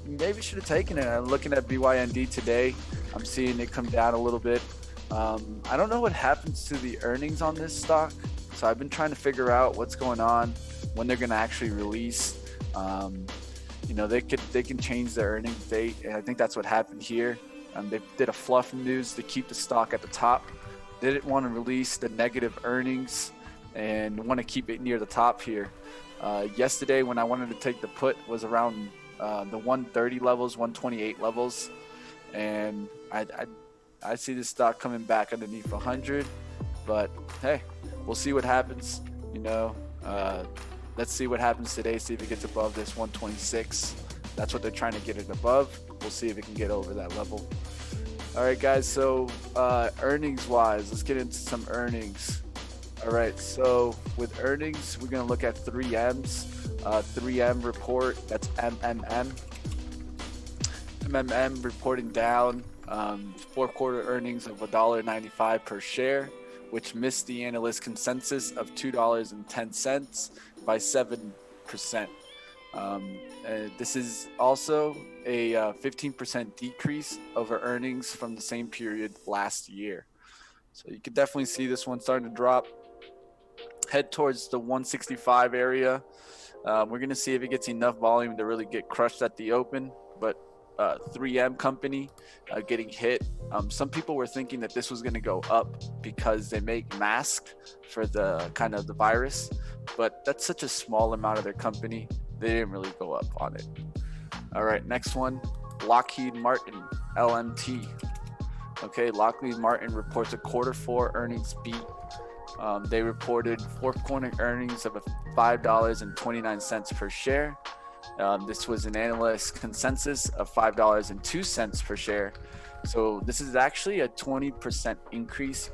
maybe should have taken it. I'm looking at BYND today. I'm seeing it come down a little bit. I don't know what happens to the earnings on this stock. So I've been trying to figure out what's going on, when they're going to actually release. They can change their earnings date, and I think that's what happened here. They did a fluff news to keep the stock at the top. They didn't want to release the negative earnings and want to keep it near the top here. Yesterday, when I wanted to take the put, was around the 130 levels, 128 levels, and I see this stock coming back underneath 100. But hey, we'll see what happens. You know, let's see what happens today. See if it gets above this 126. That's what they're trying to get it above. We'll see if it can get over that level. All right, guys. So earnings wise, let's get into some earnings. All right. So with earnings, we're gonna look at 3M's. 3M report. That's MMM. MMM reporting down fourth quarter earnings of $1.95 per share, which missed the analyst consensus of $2.10 by 7%. This is also a 15% decrease over earnings from the same period last year. So you can definitely see this one starting to drop, head towards the 165 area. We're going to see if it gets enough volume to really get crushed at the open, but 3M company getting hit. Some people were thinking that this was going to go up because they make masks for the kind of the virus, but that's such a small amount of their company. They didn't really go up on it. All right, next one, Lockheed Martin, LMT. Okay, Lockheed Martin reports a quarter four earnings beat. They reported fourth quarter earnings of $5.29 per share. This was an analyst consensus of $5.02 per share. So this is actually a 20% increase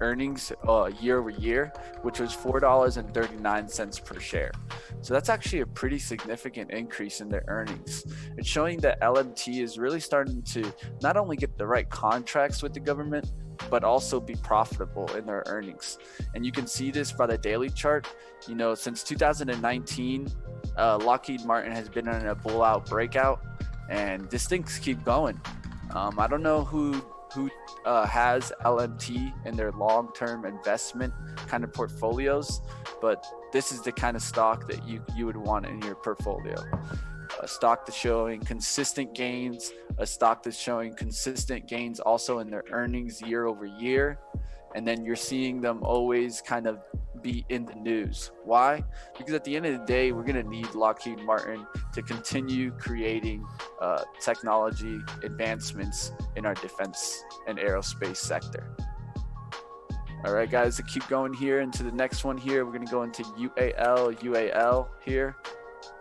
earnings year over year, which was $4.39 per share. So that's actually a pretty significant increase in their earnings. It's showing that LMT is really starting to not only get the right contracts with the government, but also be profitable in their earnings. And you can see this by the daily chart. You know, since 2019, Lockheed Martin has been on a bull-out breakout, and these things keep going. I don't know who has LMT in their long-term investment kind of portfolios, but this is the kind of stock that you would want in your portfolio. A stock that's showing consistent gains, a stock that's showing consistent gains also in their earnings year over year. And then you're seeing them always kind of be in the news. Why? Because at the end of the day, we're going to need Lockheed Martin to continue creating technology advancements in our defense and aerospace sector. All right, guys, to keep going here into the next one here, we're going to go into UAL here.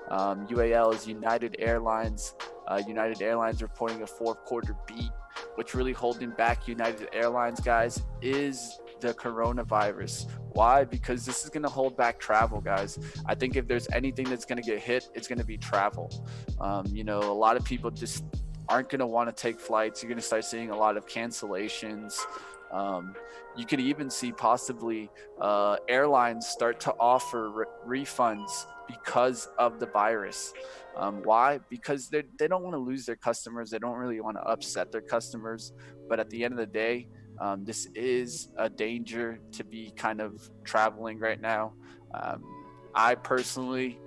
UAL is United Airlines. United Airlines reporting a fourth quarter beat. What's really holding back United Airlines, guys, is the coronavirus. Why? Because this is going to hold back travel, guys. I think if there's anything that's going to get hit, it's going to be travel. You know, a lot of people just aren't going to want to take flights. You're going to start seeing a lot of cancellations. You could even see possibly airlines start to offer refunds because of the virus. Why? Because they don't want to lose their customers. They don't really want to upset their customers. But at the end of the day, this is a danger to be kind of traveling right now. I personally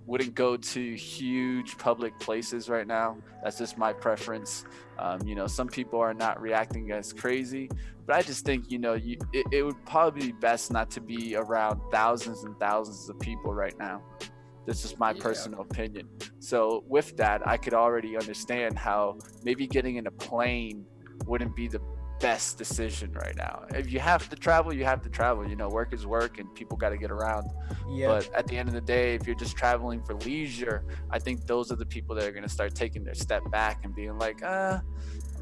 wouldn't go to huge public places right now. That's just my preference. You know, some people are not reacting as crazy, but I just think, you know, it would probably be best not to be around thousands and thousands of people right now. This is my personal opinion. So with that, I could already understand how maybe getting in a plane wouldn't be the best decision right now. If you have to travel, you have to travel. You know, work is work and people got to get around. Yeah. But at the end of the day, if you're just traveling for leisure, I think those are the people that are going to start taking their step back and being like, I'm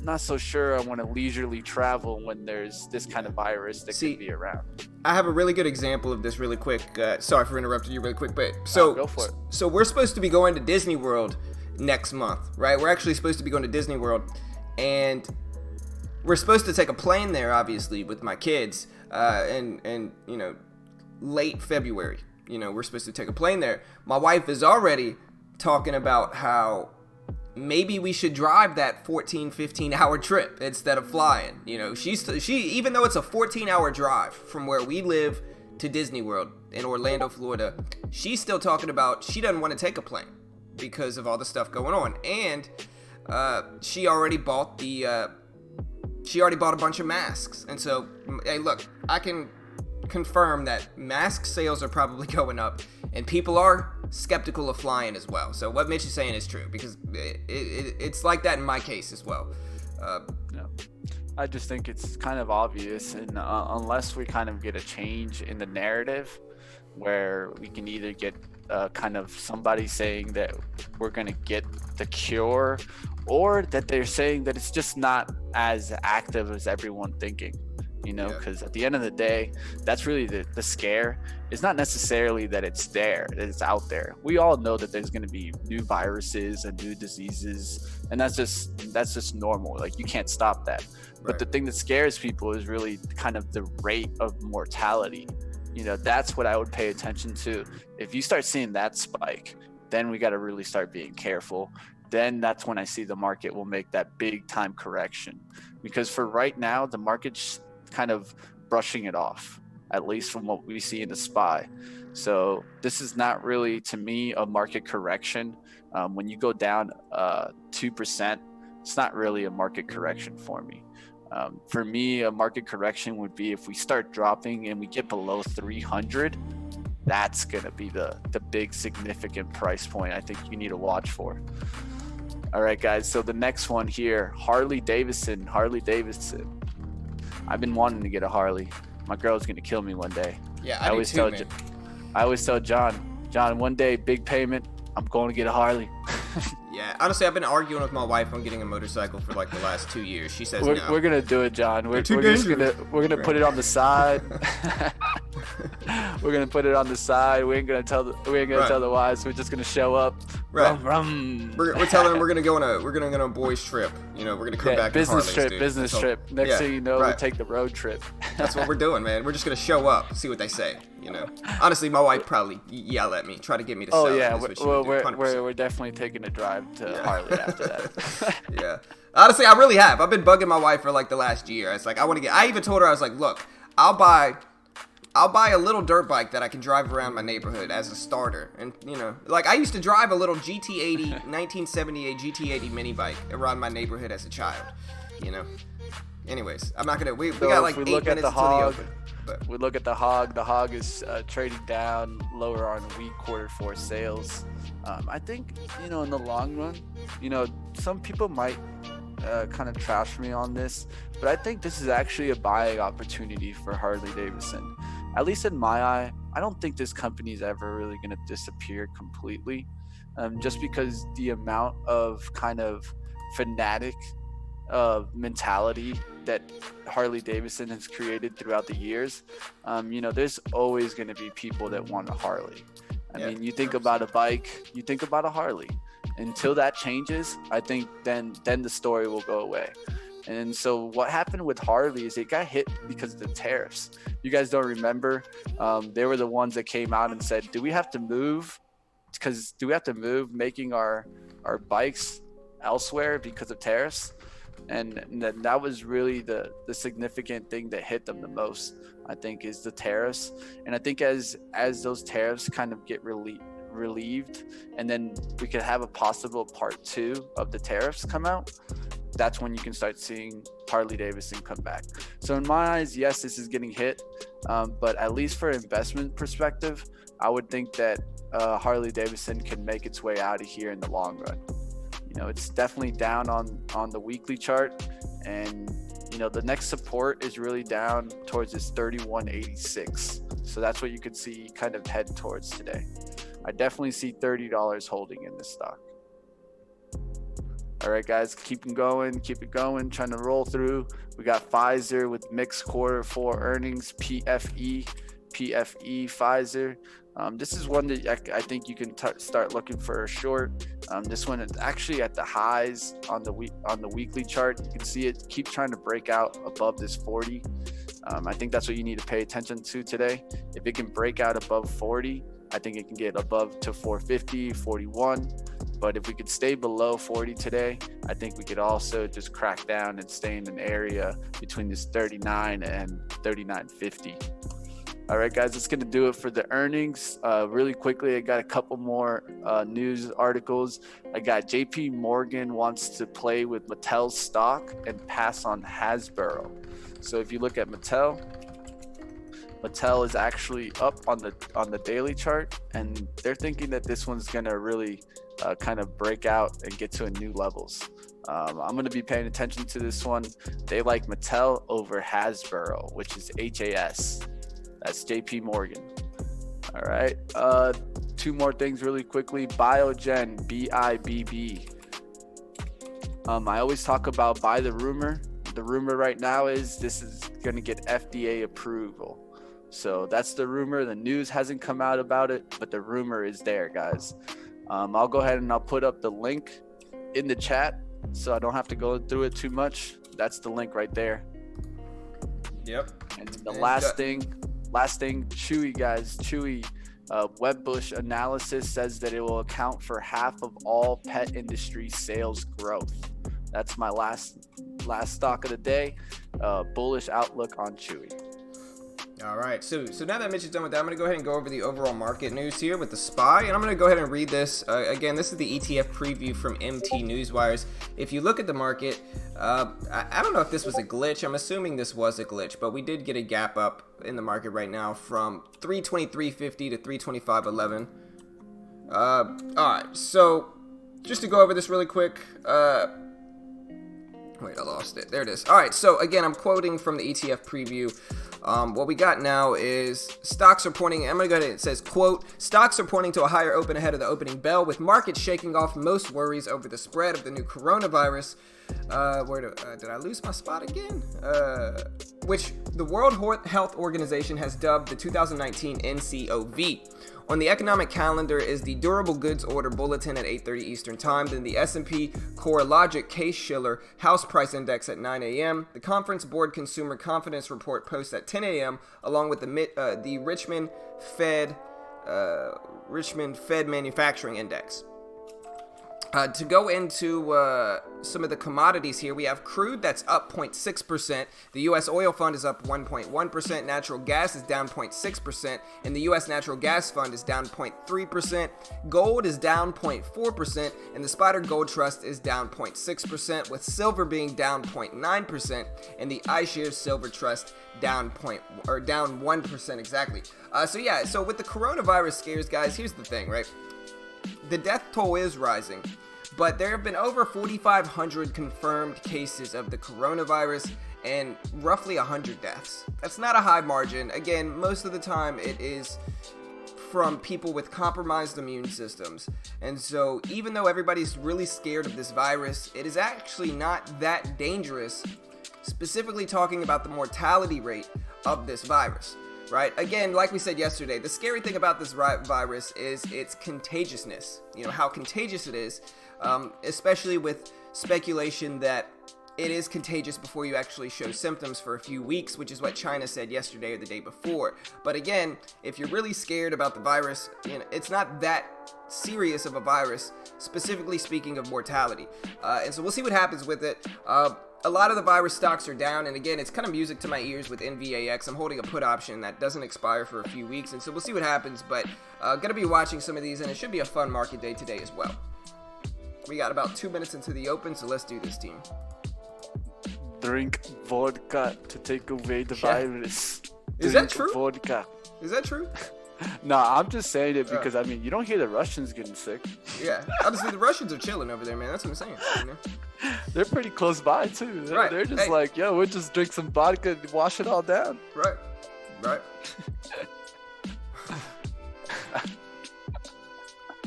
not so sure I want to leisurely travel when there's this kind of virus that could be around. I have a really good example of this really quick. Sorry for interrupting you really quick, but go for it. So we're supposed to be going to Disney World next month, right? We're actually supposed to be going to Disney World, and we're supposed to take a plane there, obviously, with my kids, and you know, late February. You know, we're supposed to take a plane there. My wife is already talking about how maybe we should drive that 15-hour trip instead of flying. You know, she even though it's a 14-hour drive from where we live to Disney World in Orlando, Florida, she's still talking about she doesn't want to take a plane because of all the stuff going on. And she already bought a bunch of masks. And so, hey, look, I can confirm that mask sales are probably going up, and people are skeptical of flying as well. So what Mitch is saying is true, because it's like that in my case as well. Yeah. I just think it's kind of obvious, and unless we kind of get a change in the narrative where we can either get kind of somebody saying that we're going to get the cure, or that they're saying that it's just not as active as everyone thinking, because at the end of the day, that's really the scare. It's not necessarily that it's there, that it's out there. We all know that there's going to be new viruses and new diseases, and that's just normal. Like, you can't stop that. Right. But the thing that scares people is really kind of the rate of mortality. That's what I would pay attention to. If you start seeing that spike, then we got to really start being careful. Then that's when I see the market will make that big time correction. Because for right now, the market's kind of brushing it off, at least from what we see in the SPY. So this is not really, to me, a market correction. When you go down 2%, it's not really a market correction for me. For me, a market correction would be if we start dropping and we get below 300. That's going to be the big significant price point I think you need to watch for. All right, guys. So the next one here, Harley Davidson. I've been wanting to get a Harley. My girl's going to kill me one day. Yeah, I always tell John, one day, big payment, I'm going to get a Harley. Yeah, honestly, I've been arguing with my wife on getting a motorcycle for like the last 2 years. She says no. We're gonna do it, John. We're gonna put it on the side. We're gonna put it on the side. We ain't gonna tell the wives. We're just gonna show up. Right. Rum, rum. We're telling them we're gonna go on a boys trip. We're gonna come back. Business trip. Next thing you know, we take the road trip. That's what we're doing, man. We're just gonna show up, see what they say. Honestly, my wife probably yell at me, try to get me to sell. Oh yeah, we're definitely taking a drive to Harley after that. Yeah. Honestly, I really have. I've been bugging my wife for like the last year. It's like I even told her, I was like, look, I'll buy a little dirt bike that I can drive around my neighborhood as a starter. And like I used to drive a little GT80 1978 GT80 mini bike around my neighborhood as a child. Anyways, I'm not gonna. We got like 8 minutes until the open. We look at the hog. The hog is trading down lower on week Q4 sales. I think in the long run, some people might kind of trash me on this, but I think this is actually a buying opportunity for Harley Davidson. At least in my eye, I don't think this company is ever really going to disappear completely, just because the amount of kind of fanatic mentality that Harley Davidson has created throughout the years. There's always going to be people that want a Harley. I mean, you think about a bike, you think about a Harley. Until that changes, I think then the story will go away. And so what happened with Harley is it got hit because of the tariffs. You guys don't remember? They were the ones that came out and said, do we have to move making our bikes elsewhere because of tariffs? And that was really the significant thing that hit them the most, I think, is the tariffs. And I think as those tariffs kind of get relieved, and then we could have a possible part 2 of the tariffs come out, that's when you can start seeing Harley Davidson come back. So in my eyes, yes, this is getting hit, but at least for investment perspective, I would think that Harley Davidson can make its way out of here in the long run. It's definitely down on the weekly chart, and the next support is really down towards this 31.86. So that's what you could see kind of head towards today. I definitely see $30 holding in this stock. All right, guys, keep it going, trying to roll through. We got Pfizer with mixed Q4 earnings, PFE Pfizer. This is one that I think you can start looking for a short. This one is actually at the highs on the weekly chart. You can see it keep trying to break out above this 40. I think that's what you need to pay attention to today. If it can break out above 40, I think it can get above to 450, 41. But if we could stay below 40 today, I think we could also just crack down and stay in an area between this 39 and 39.50. All right, guys, that's going to do it for the earnings. Really quickly, I got a couple more news articles. I got JP Morgan wants to play with Mattel's stock and pass on Hasbro. So if you look at Mattel, Mattel is actually up on the daily chart, and they're thinking that this one's gonna really kind of break out and get to a new levels. I'm gonna be paying attention to this one. They like Mattel over Hasbro, which is HAS. That's JP Morgan. All right. Two more things really quickly. Biogen, BIBB. I always talk about buy the rumor. The rumor right now is this is going to get FDA approval. So that's the rumor. The news hasn't come out about it, but the rumor is there, guys. I'll go ahead and I'll put up the link in the chat so I don't have to go through it too much. That's the link right there. Yep. And the last thing, Chewy, guys. Chewy, Webbush analysis says that it will account for half of all pet industry sales growth. That's my last stock of the day. Bullish outlook on Chewy. All right, so now that Mitch is done with that, I'm going to go ahead and go over the overall market news here with the SPY, and I'm going to go ahead and read this. Again, this is the ETF preview from MT Newswires. If you look at the market, I don't know if this was a glitch. I'm assuming this was a glitch, but we did get a gap up in the market right now from 323.50 to 325.11. All right, so just to go over this really quick. Wait, I lost it. There it is. All right, so again, I'm quoting from the ETF preview. What we got now is stocks are pointing, I'm going to go ahead, it says, quote, stocks are pointing to a higher open ahead of the opening bell, with markets shaking off most worries over the spread of the new coronavirus. Did I lose my spot again? Which the World Health Organization has dubbed the 2019 NCOV. On the economic calendar is the Durable Goods Order Bulletin at 8:30 Eastern Time, then the S&P Core Logic Case-Shiller House Price Index at 9 a.m., the Conference Board Consumer Confidence Report posts at 10 a.m., along with the Richmond Fed Manufacturing Index. To go into some of the commodities here, we have crude that's up 0.6%. The U.S. oil fund is up 1.1%. Natural gas is down 0.6%. And the U.S. natural gas fund is down 0.3%. Gold is down 0.4%. And the Spider Gold Trust is down 0.6%, with silver being down 0.9%. And the iShares Silver Trust down 1% exactly. So with the coronavirus scares, guys, here's the thing, right? The death toll is rising, but there have been over 4,500 confirmed cases of the coronavirus and roughly 100 deaths. That's not a high margin. Again, most of the time it is from people with compromised immune systems. And so even though everybody's really scared of this virus, it is actually not that dangerous, specifically talking about the mortality rate of this virus. Right? Again, like we said yesterday, the scary thing about this virus is its contagiousness. You know, how contagious it is, especially with speculation that it is contagious before you actually show symptoms for a few weeks, which is what China said yesterday or the day before. But again, if you're really scared about the virus, you know, it's not that serious of a virus, specifically speaking of mortality. And so we'll see what happens with it. A lot of the virus stocks are down, and again, it's kind of music to my ears with NVAX. I'm holding a put option that doesn't expire for a few weeks, and so we'll see what happens, but gonna be watching some of these, and it should be a fun market day today as well. We got about 2 minutes into the open, so let's do this, team. Drink vodka to take away the virus. Is that true? Vodka. Is that true? No, I'm just saying it because, I mean, you don't hear the Russians getting sick. Yeah, honestly, the Russians are chilling over there, man. That's what I'm saying. You know? They're pretty close by, too. They're just like, yo, we'll just drink some vodka and wash it all down. Right.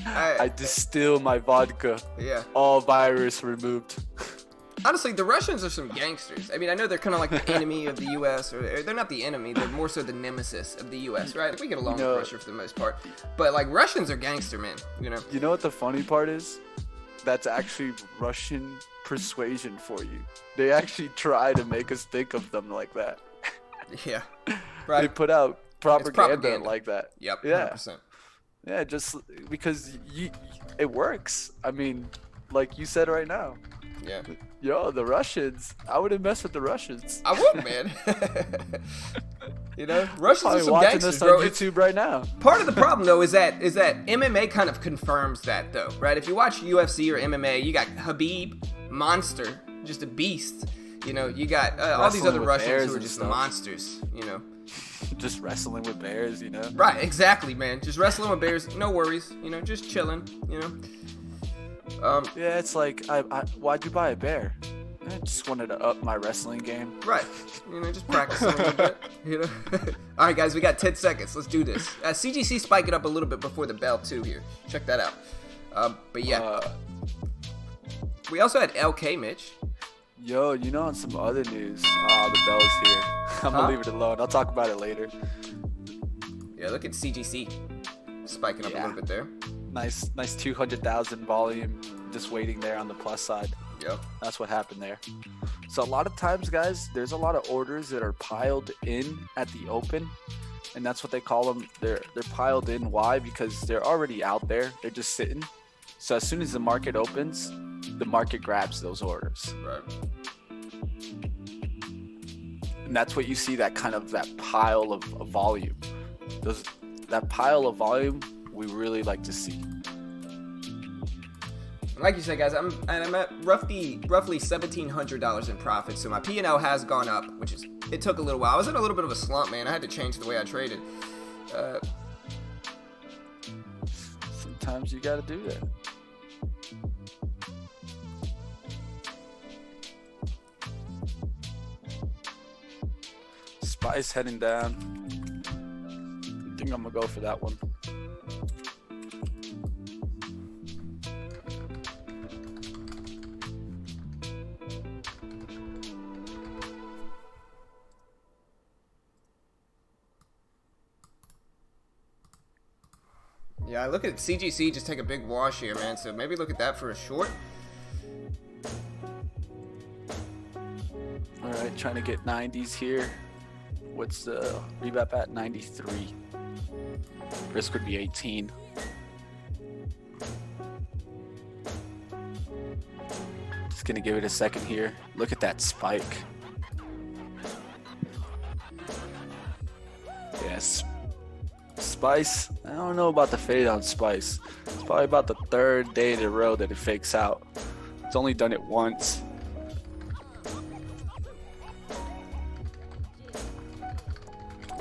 I distill my vodka. Yeah. All virus removed. Honestly, the Russians are some gangsters. I mean, I know they're kind of like the enemy of the U.S., or they're not the enemy, they're more so the nemesis of the U.S., right? We get along with Russia for the most part. But, like, Russians are gangster, man, you know? You know what the funny part is? That's actually Russian persuasion for you. They actually try to make us think of them like that. Yeah, right. They put out propaganda like that. Yep, yeah. 100%. Yeah, just because it works. I mean, like you said right now. Yeah. Yo, the Russians. I wouldn't mess with the Russians. I would, man. You know, Russians are some watching gangsters, this on bro. YouTube right now. Part of the problem, though, is that MMA kind of confirms that, though, right? If you watch UFC or MMA, you got Khabib, monster, just a beast. You know, you got all these other Russians who are just monsters. You know, Just wrestling with bears, you know? Right, exactly, man. Just wrestling with bears, no worries. You know, just chilling. You know. Yeah, it's like, why'd you buy a bear? I just wanted to up my wrestling game. Right. You know, just practicing a little bit. You know. All right, guys, we got 10 seconds. Let's do this. CGC spike it up a little bit before the bell too. Here, check that out. But yeah, we also had LK Mitch. Yo, you know, on some other news, the bell's here. I'm gonna leave it alone. I'll talk about it later. Yeah, look at CGC spiking up a little bit there. Nice 200,000 volume, just waiting there on the plus side. Yep. That's what happened there. So a lot of times, guys, there's a lot of orders that are piled in at the open, and that's what they call them. They're piled in. Why? Because they're already out there. They're just sitting. So as soon as the market opens, the market grabs those orders. Right. And that's what you see, that pile of volume. That pile of volume we really like to see. Like you said, guys, I'm at roughly $1,700 in profit. So my P&L has gone up, it took a little while. I was in a little bit of a slump, man. I had to change the way I traded. Sometimes you got to do that. Spice heading down. I think I'm gonna go for that one. Yeah, I look at CGC just take a big wash here, man. So maybe look at that for a short. All right, trying to get 90s here. What's the revap at? 93. Risk would be 18. Just gonna give it a second here. Look at that spike. Yes. Spice, I don't know about the fade on Spice. It's probably about the third day in a row that it fakes out. It's only done it once.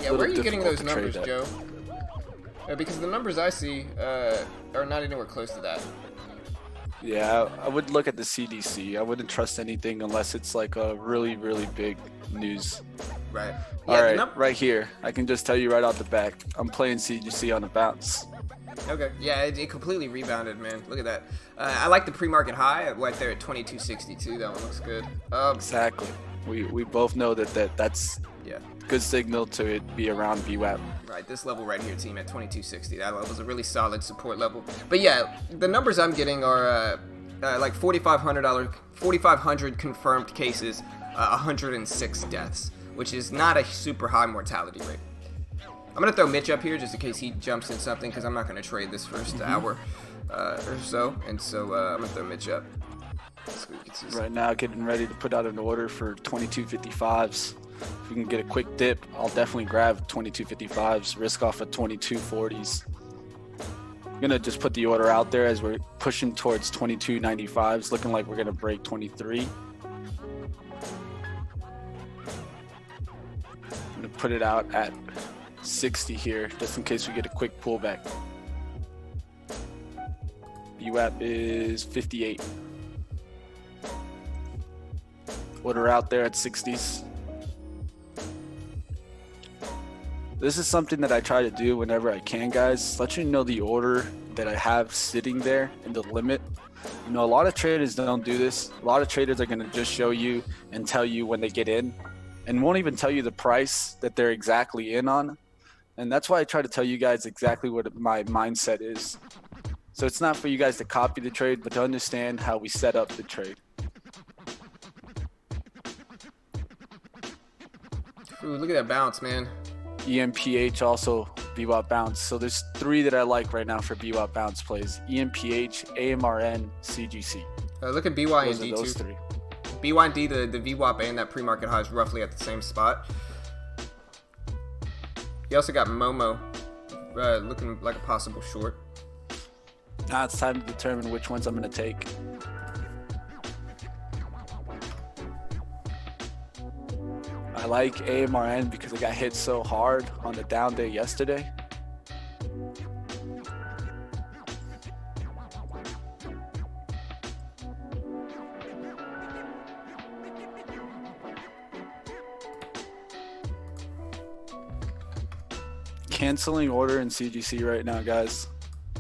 Yeah, where are you getting those numbers, Joe? Because the numbers I see are not anywhere close to that. Yeah, I would look at the CDC. I wouldn't trust anything unless it's like a really, really big news. Right. Yeah, all right, right here. I can just tell you right off the back. I'm playing CGC on a bounce. Okay. Yeah, it completely rebounded, man. Look at that. I like the pre-market high right there at 22.62. That one looks good. Exactly. We both know that's good signal to it be around VWAP. Right, this level right here, team, at 22.60. That level is a really solid support level. But yeah, the numbers I'm getting are like $4,500 confirmed cases, 106 deaths, which is not a super high mortality rate. I'm going to throw Mitch up here just in case he jumps in something, because I'm not going to trade this first hour or so. And so I'm going to throw Mitch up. So right now, getting ready to put out an order for 22.55s. If we can get a quick dip, I'll definitely grab 22.55s, risk off of 22.40s. I'm going to just put the order out there as we're pushing towards 22.95s, looking like we're going to break 23. I'm going to put it out at 60 here, just in case we get a quick pullback. VWAP is 58. Order out there at 60s. This is something that I try to do whenever I can, guys. Let you know the order that I have sitting there in the limit. You know, a lot of traders don't do this. A lot of traders are going to just show you and tell you when they get in and won't even tell you the price that they're exactly in on. And that's why I try to tell you guys exactly what my mindset is. So it's not for you guys to copy the trade, but to understand how we set up the trade. Ooh, look at that bounce, man. EMPH also VWAP bounce. So there's three that I like right now for VWAP bounce plays: EMPH, AMRN, CGC. Look at BYND those too. Those three. BYND, the VWAP and that pre-market high is roughly at the same spot. You also got Momo looking like a possible short. Now it's time to determine which ones I'm going to take. I like AMRN because it got hit so hard on the down day yesterday. Canceling order in CGC right now, guys.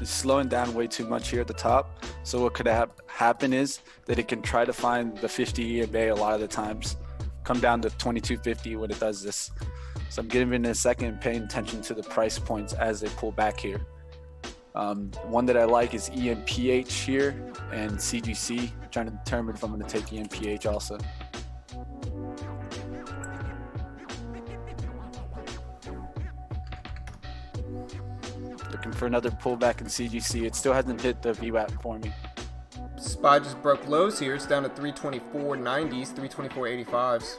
It's slowing down way too much here at the top. So what could happen is that it can try to find the 50 EMA a lot of the times. Come down to 2250 when it does this. So I'm giving it a second, paying attention to the price points as they pull back here. One that I like is EMPH here and CGC. I'm trying to determine if I'm going to take EMPH also. Looking for another pullback in CGC. It still hasn't hit the VWAP for me. SPY just broke lows here. It's down to 324.90s, 324.85s.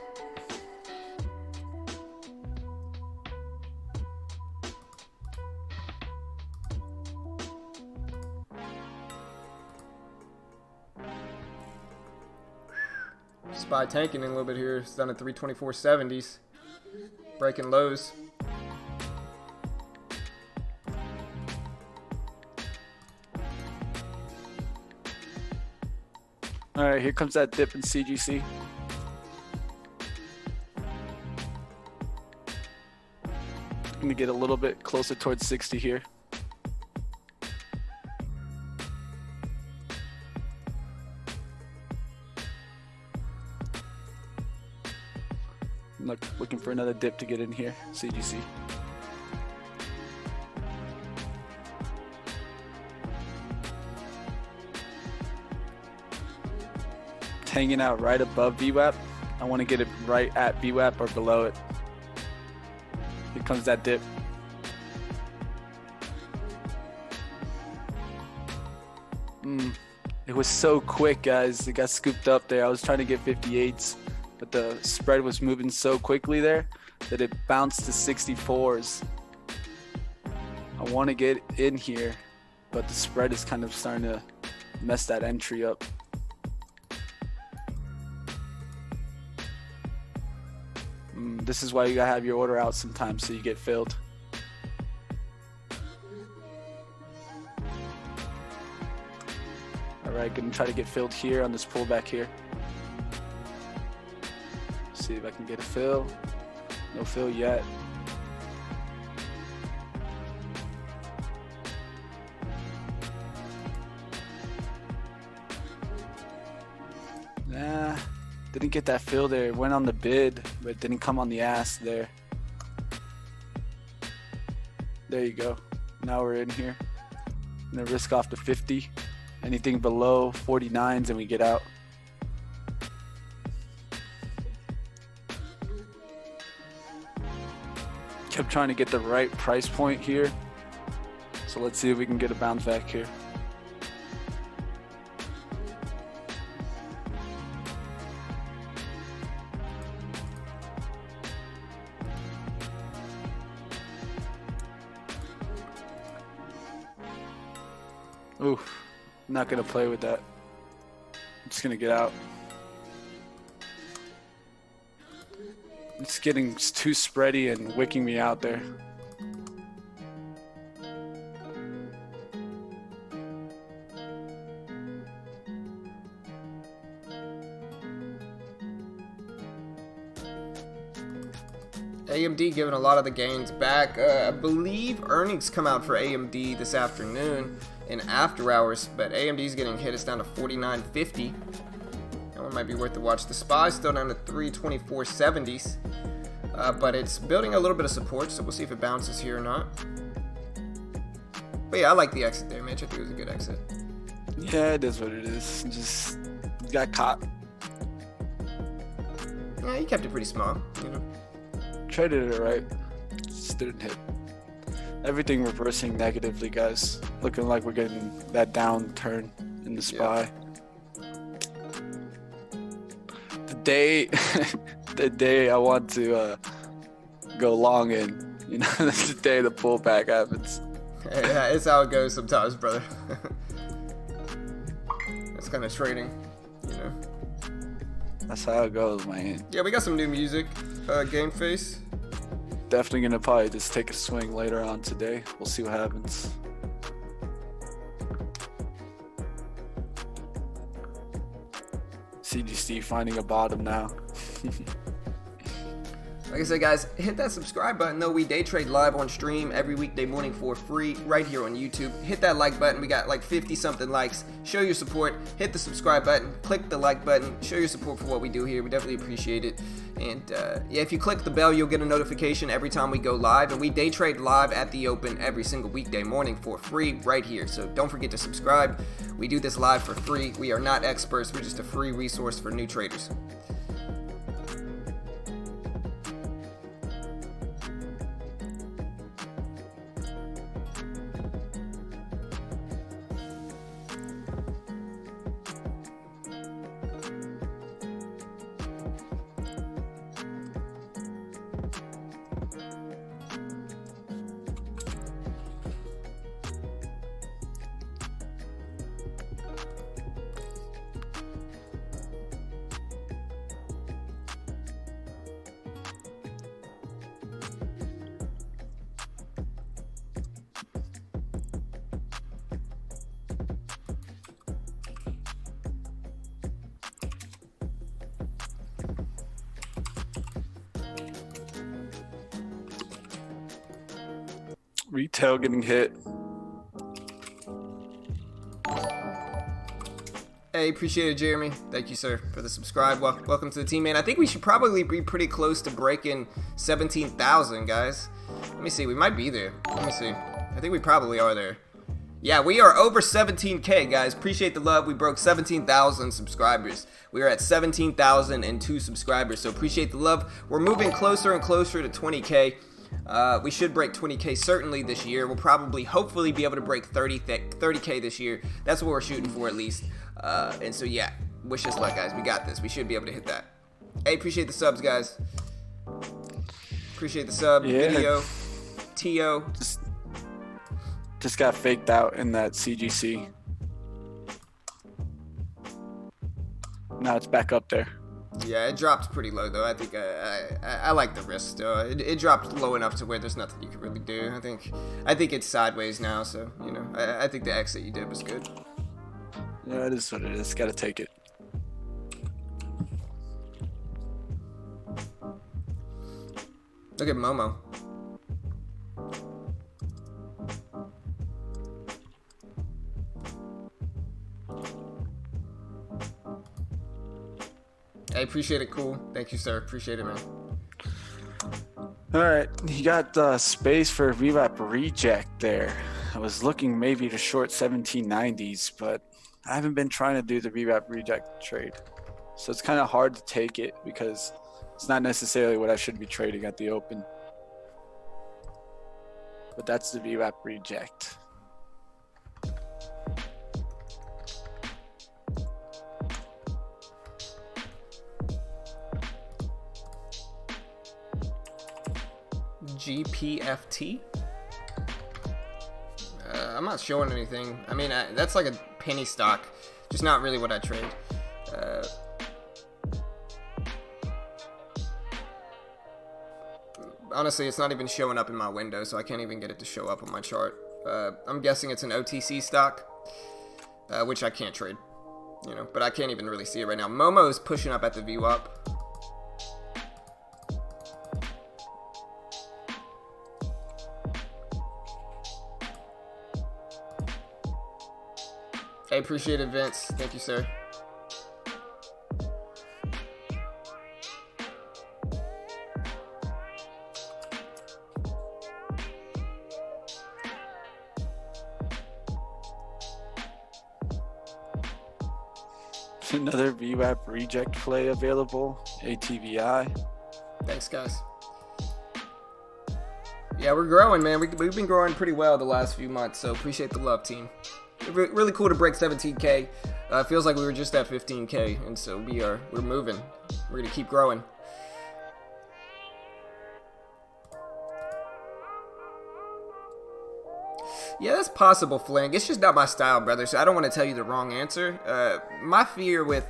SPY tanking in a little bit here. It's down to 324.70s. Breaking lows. All right, here comes that dip in CGC. I'm gonna get a little bit closer towards 60 here. I'm looking for another dip to get in here, CGC. Hanging out right above VWAP. I want to get it right at VWAP or below it. Here comes that dip. It was so quick, guys. It got scooped up there. I was trying to get 58s, but the spread was moving so quickly there that it bounced to 64s. I want to get in here, but the spread is kind of starting to mess that entry up. This is why you gotta have your order out sometimes so you get filled. All right, gonna try to get filled here on this pullback here. See if I can get a fill. No fill yet. Nah. Didn't get that fill there. It went on the bid, but didn't come on the ask there. There you go. Now we're in here. I'm gonna risk off to 50. Anything below 49s and we get out. Kept trying to get the right price point here. So let's see if we can get a bounce back here. Ooh, I'm not gonna play with that. I'm just gonna get out. It's getting too spready and wicking me out there. AMD giving a lot of the gains back. I believe earnings come out for AMD this afternoon in after hours, but AMD's getting hit. It's down to 49.50. That one might be worth the watch. The SPY's still down to 324.70s, but it's building a little bit of support, so we'll see if it bounces here or not. But yeah, I like the exit there, Mitch. I think it was a good exit. Yeah, it is what it is. Just got caught. Yeah, you kept it pretty small, you know. Traded it right, just didn't hit. Everything reversing negatively, guys. Looking like we're getting that downturn in the SPY. Yeah. The day I want to go long in, you know, that's the day the pullback happens. Yeah, it's how it goes sometimes, brother. That's kind of trading, you know. That's how it goes, man. Yeah, we got some new music. Game Face. Definitely gonna probably just take a swing later on today. We'll see what happens. CGC finding a bottom now. Like I said, guys, hit that subscribe button, though. We day trade live on stream every weekday morning for free right here on YouTube. Hit that like button. We got like 50-something likes. Show your support. Hit the subscribe button. Click the like button. Show your support for what we do here. We definitely appreciate it. And yeah, if you click the bell, you'll get a notification every time we go live. And we day trade live at the open every single weekday morning for free right here. So don't forget to subscribe. We do this live for free. We are not experts. We're just a free resource for new traders. Retail getting hit. Hey, appreciate it, Jeremy. Thank you, sir, for the subscribe. Welcome to the team, man. I think we should probably be pretty close to breaking 17,000, guys. Let me see. We might be there. Let me see. I think we probably are there. Yeah, we are over 17K, guys. Appreciate the love. We broke 17,000 subscribers. We are at 17,002 subscribers, so appreciate the love. We're moving closer and closer to 20K. We should break 20K certainly this year. We'll probably, hopefully, be able to break 30K this year. That's what we're shooting for at least. And so, yeah, wish us luck, guys. We got this. We should be able to hit that. Hey, appreciate the subs, guys. Appreciate the sub. Yeah. Video. T.O. Just got faked out in that CGC. Now it's back up there. Yeah, it dropped pretty low though. I think I like the risk still. It dropped low enough to where there's nothing you can really do. I think it's sideways now, so you know I think the exit you did was good. Yeah, it is what it is. Got to take it. Look at Momo. I appreciate it. Cool. Thank you, sir. Appreciate it, man. All right, you got space for a rewrap reject there. I was looking maybe to short 1790s, but I haven't been trying to do the rewrap reject trade. So it's kind of hard to take it because it's not necessarily what I should be trading at the open. But that's the rewrap reject. GPFT? I'm not showing anything. I mean, that's like a penny stock. Just not really what I trade. Honestly, it's not even showing up in my window, so I can't even get it to show up on my chart. I'm guessing it's an OTC stock, which I can't trade. You know, but I can't even really see it right now. Momo is pushing up at the VWAP. I appreciate it, Vince. Thank you, sir. Another VWAP reject play available. ATVI. Thanks, guys. Yeah, we're growing, man. We've been growing pretty well the last few months, so appreciate the love, team. Really cool to break 17K. Feels like we were just at 15K, and so we're moving. We're gonna keep growing. Yeah, that's possible, Fling. It's just not my style, brother. So I don't want to tell you the wrong answer. My fear with,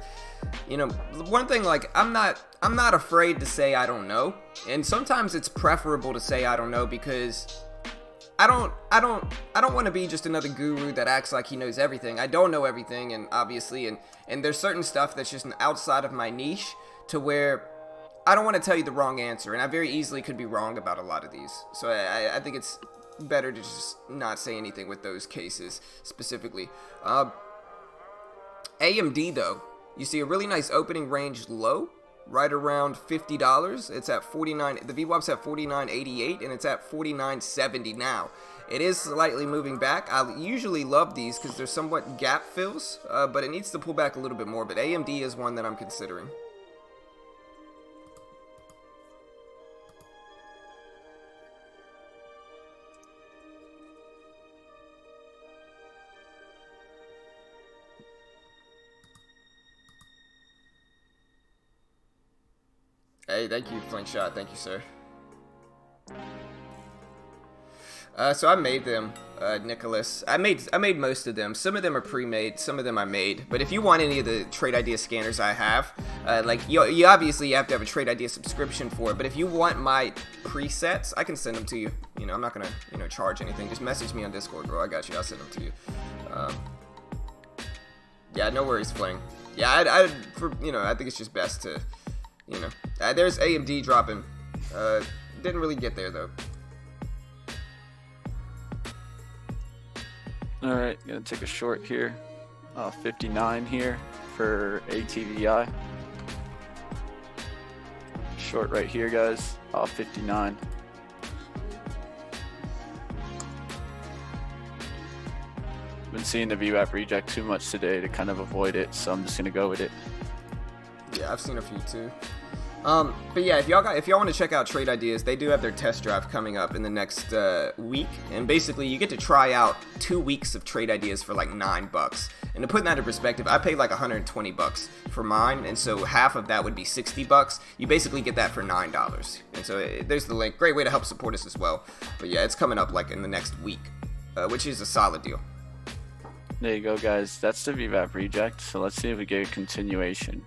one thing, like, I'm not afraid to say I don't know, and sometimes it's preferable to say I don't know because I don't want to be just another guru that acts like he knows everything. I don't know everything, and obviously, and there's certain stuff that's just outside of my niche to where I don't want to tell you the wrong answer, and I very easily could be wrong about a lot of these. So I think it's better to just not say anything with those cases specifically. AMD though, you see a really nice opening range low, right around $50. It's at 49. The VWAP's at 49.88, and it's at 49.70 now. It is slightly moving back. I usually love these because they're somewhat gap fills, but it needs to pull back a little bit more. But AMD is one that I'm considering. Hey, thank you, Flink Shot. Thank you, sir. So I made them, Nicholas. I made most of them. Some of them are pre-made. Some of them I made. But if you want any of the trade idea scanners I have, like you obviously have to have a trade idea subscription for it. But if you want my presets, I can send them to you. I'm not gonna charge anything. Just message me on Discord, bro. I got you. I'll send them to you. Yeah, no worries, Fling. Yeah, I think it's just best to. There's AMD dropping. Didn't really get there though. All right, gonna take a short here. 59 here for ATVI. Short right here, guys. 59. Been seeing the VWAP reject too much today to kind of avoid it, so I'm just gonna go with it. Yeah, I've seen a few too. But yeah, if y'all want to check out Trade Ideas, they do have their test drive coming up in the next week, and basically you get to try out 2 weeks of Trade Ideas for like $9. And to put that in perspective, I paid like $120 for mine, and so half of that would be $60. You basically get that for $9, and so there's the link. Great way to help support us as well. But yeah, it's coming up like in the next week, which is a solid deal. There you go, guys. That's the VWAP reject. So let's see if we get a continuation.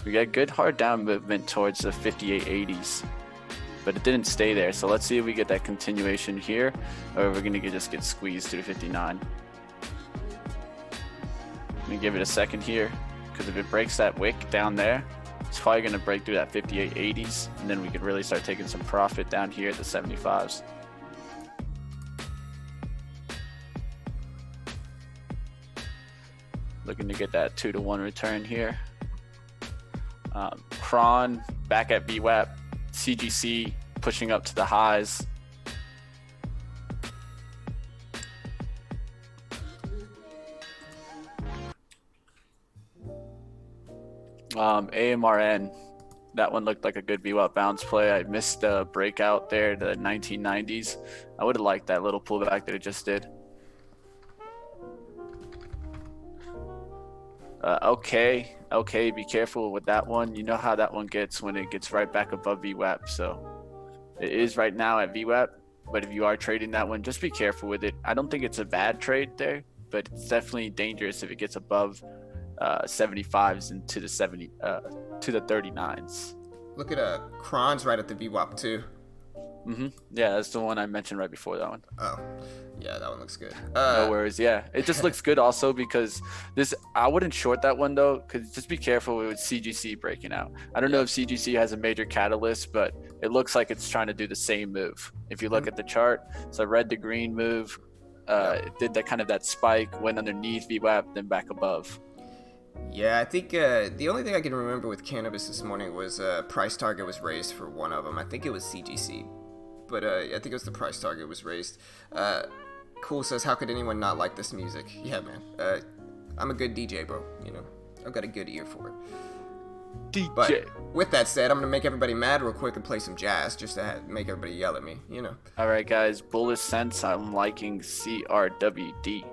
We got good hard down movement towards the 58.80s, but it didn't stay there. So let's see if we get that continuation here, or we're gonna just get squeezed to the 59. I'm gonna give it a second here, because if it breaks that wick down there, it's probably gonna break through that 58.80s, and then we could really start taking some profit down here at the 75s. Looking to get that 2-to-1 return here. Cron back at VWAP, CGC pushing up to the highs. AMRN, that one looked like a good VWAP bounce play. I missed the breakout there to the 1990s. I would have liked that little pullback that it just did. Okay, be careful with that one. You know how that one gets when it gets right back above VWAP. So it is right now at VWAP, but if you are trading that one, just be careful with it. I don't think it's a bad trade there, but it's definitely dangerous if it gets above 75s and to the 39s. Look at Kron's right at the VWAP too. Yeah, that's the one I mentioned right before that one. Oh, yeah, that one looks good. No worries. Yeah, it just looks good also because I wouldn't short that one though, because just be careful with CGC breaking out. I don't know if CGC has a major catalyst, but it looks like it's trying to do the same move. If you look at the chart, it's a red to green move. It did that kind of that spike, went underneath VWAP, then back above. Yeah, I think the only thing I can remember with cannabis this morning was price target was raised for one of them. I think it was CGC. But I think it was the price target was raised. Cool says, how could anyone not like this music? Yeah, man. I'm a good DJ, bro. I've got a good ear for it. DJ. But with that said, I'm going to make everybody mad real quick and play some jazz just to make everybody yell at me, All right, guys. Bullish sense. I'm liking CRWD.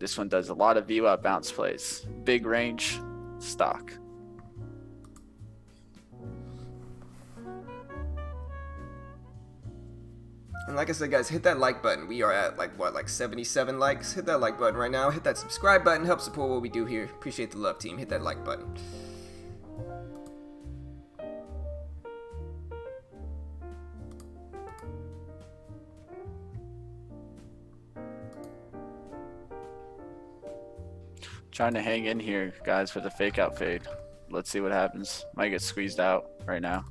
This one does a lot of VWAP bounce plays. Big range stock. And like I said, guys, hit that like button. We are at like 77 likes. Hit that like button right now. Hit that subscribe button. Help support what we do here. Appreciate the love, team. Hit that like button. Trying to hang in here, guys, for the fake out fade. Let's see what happens. Might get squeezed out right now.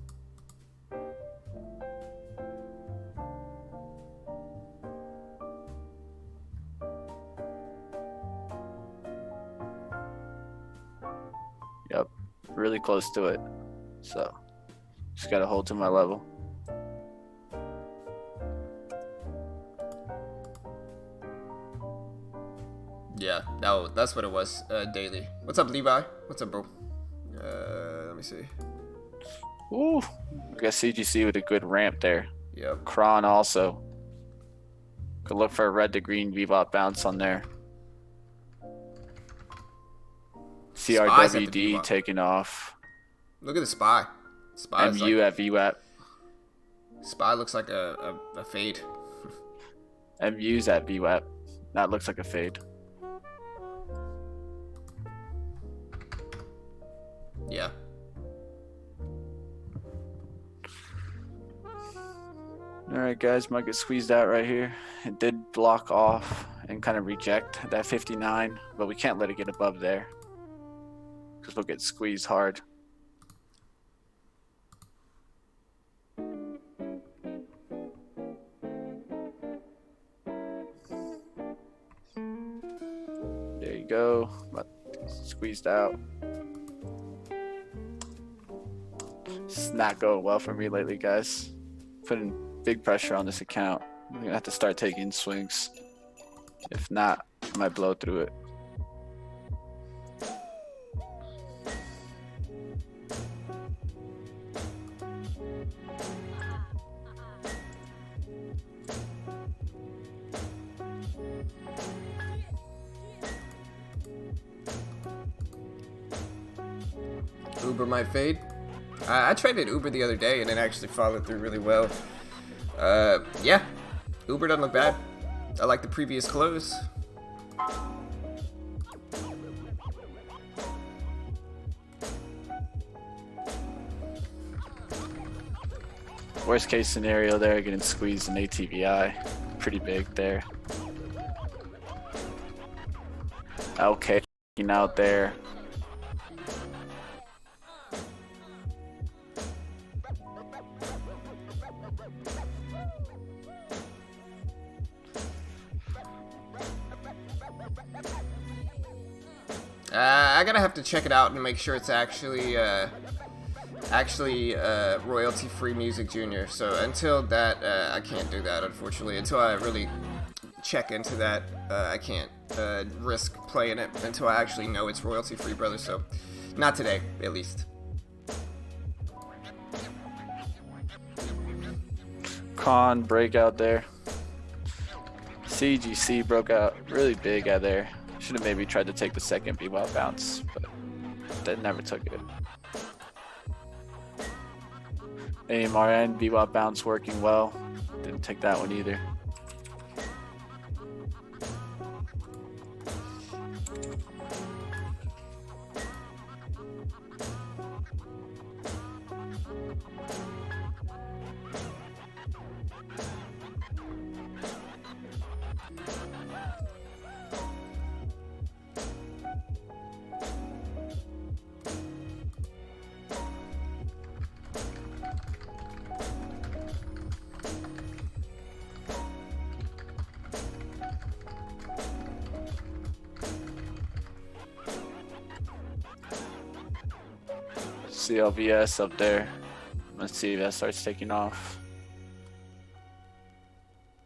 Yep, really close to it. So just gotta hold to my level. Yeah, that's what it was. Daily. What's up, Levi? What's up, bro? Let me see. Ooh, I got CGC with a good ramp there. Yep. Kron also. Could look for a red to green VBOT bounce on there. CRWD taking off. Look at the SPY. SPY MU like, at VWAP. SPY looks like a fade. MU's at VWAP. That looks like a fade. Yeah. Alright guys, might get squeezed out right here. It did block off and kind of reject that 59, but we can't let it get above there because we'll get squeezed hard. There you go. But squeezed out. It's not going well for me lately, guys. Putting big pressure on this account. I'm gonna have to start taking swings. If not, I might blow through it. Uber might fade. I traded Uber the other day and it actually followed through really well. Yeah, Uber doesn't look bad. I like the previous close. Worst case scenario there, getting squeezed in ATVI. Pretty big there. Okay, out there. I gotta have to check it out and make sure it's actually royalty-free music, Junior. So until that, I can't do that, unfortunately. Until I really check into that, I can't risk playing it until I actually know it's royalty-free, brother. So not today, at least. Con breakout there. CGC broke out really big out there. Should have maybe tried to take the second VWAP bounce, but that never took it. AMRN VWAP bounce working well. Didn't take that one either. CLVS up there. Let's see if that starts taking off.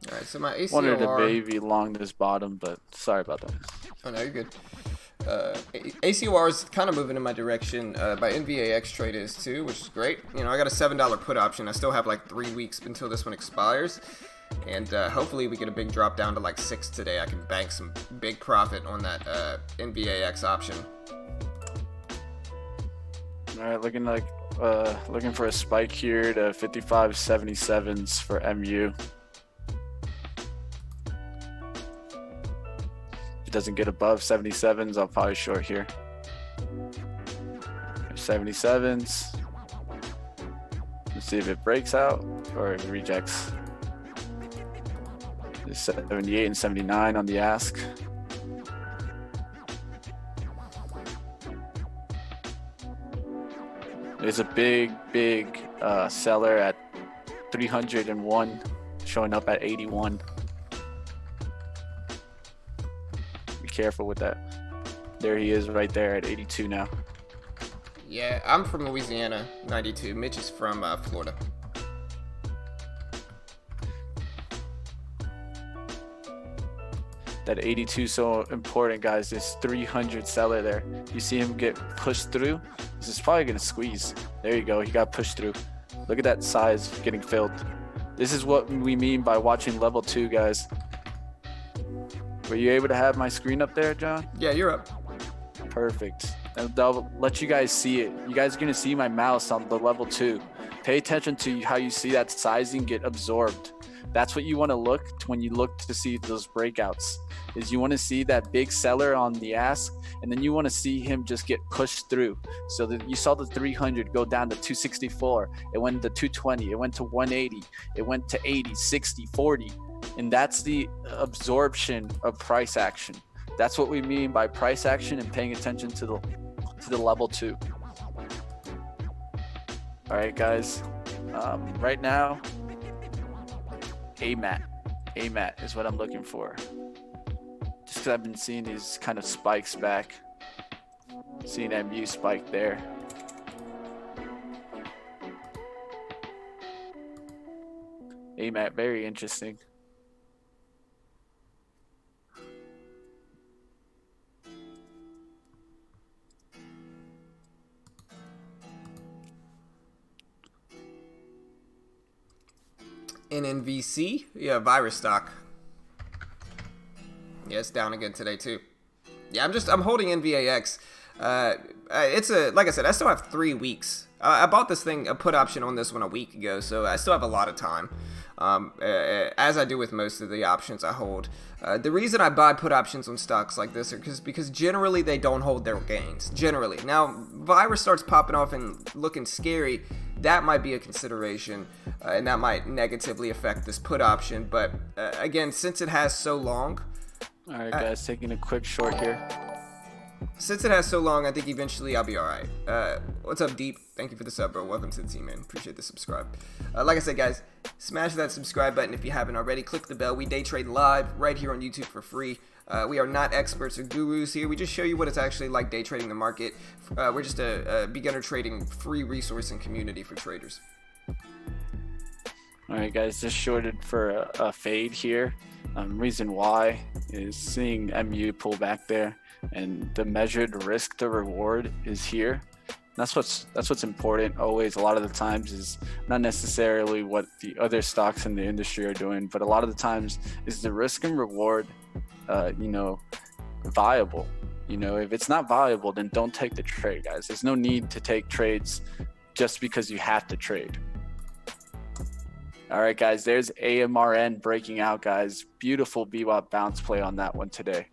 Alright, so my ACOR... Wanted to baby along this bottom, but sorry about that. Oh, no, you're good. ACOR is kind of moving in my direction. My NVAX trade is too, which is great. You know, I got a $7 put option. I still have like 3 weeks until this one expires. And hopefully we get a big drop down to like 6 today. I can bank some big profit on that NVAX option. All right, looking for a spike here to 55.77s for MU. doesn't get above 77s, I'll probably short here. 77s. Let's see if it breaks out or it rejects. There's 78 and 79 on the ask. There's a big seller at 301 showing up at 81. Be careful with that. There he is right there at 82 now. Yeah, I'm from Louisiana, 92. Mitch is from Florida. That 82 so important, guys. This 300 seller there. You see him get pushed through? This is probably going to squeeze. There you go. He got pushed through. Look at that size getting filled. This is what we mean by watching level 2, guys. Were you able to have my screen up there, John? Yeah, you're up. Perfect. And they'll let you guys see it. You guys are going to see my mouse on the level 2. Pay attention to how you see that sizing get absorbed. That's what you want to look when you look to see those breakouts. Is you want to see that big seller on the ask, and then you want to see him just get pushed through. So that you saw the 300 go down to 264. It went to 220. It went to 180. It went to 80, 60, 40. And that's the absorption of price action. That's what we mean by price action and paying attention to the level 2. All right, guys. Right now, AMAT is what I'm looking for. Just because I've been seeing these kind of spikes back. Seeing MU spike there. AMAT, very interesting. NNVC, yeah, virus stock. Yeah, it's down again today too. Yeah, I'm holding NVAX. It's like I said, I still have 3 weeks. I bought this thing, a put option on this one a week ago, so I still have a lot of time. As I do with most of the options I hold. The reason I buy put options on stocks like this is because generally they don't hold their gains. Generally. Now, virus starts popping off and looking scary. That might be a consideration, and that might negatively affect this put option. But again, since it has so long. All right, guys, taking a quick short here. Since it has so long, I think eventually I'll be all right. What's up, Deep? Thank you for the sub, bro. Welcome to the team, man. Appreciate the subscribe. Like I said, guys, smash that subscribe button if you haven't already. Click the bell. We day trade live right here on YouTube for free. We are not experts or gurus here. We just show you what it's actually like day trading the market. We're just a beginner trading free resource and community for traders. All right, guys, just shorted for a fade here. Reason why is seeing MU pull back there, and the measured risk to reward is here. That's what's important always. A lot of the times is not necessarily what the other stocks in the industry are doing, but a lot of the times is the risk and reward, viable. If it's not viable, then don't take the trade, guys. There's no need to take trades just because you have to trade. All right, guys, there's AMRN breaking out, guys. Beautiful VWAP bounce play on that one today.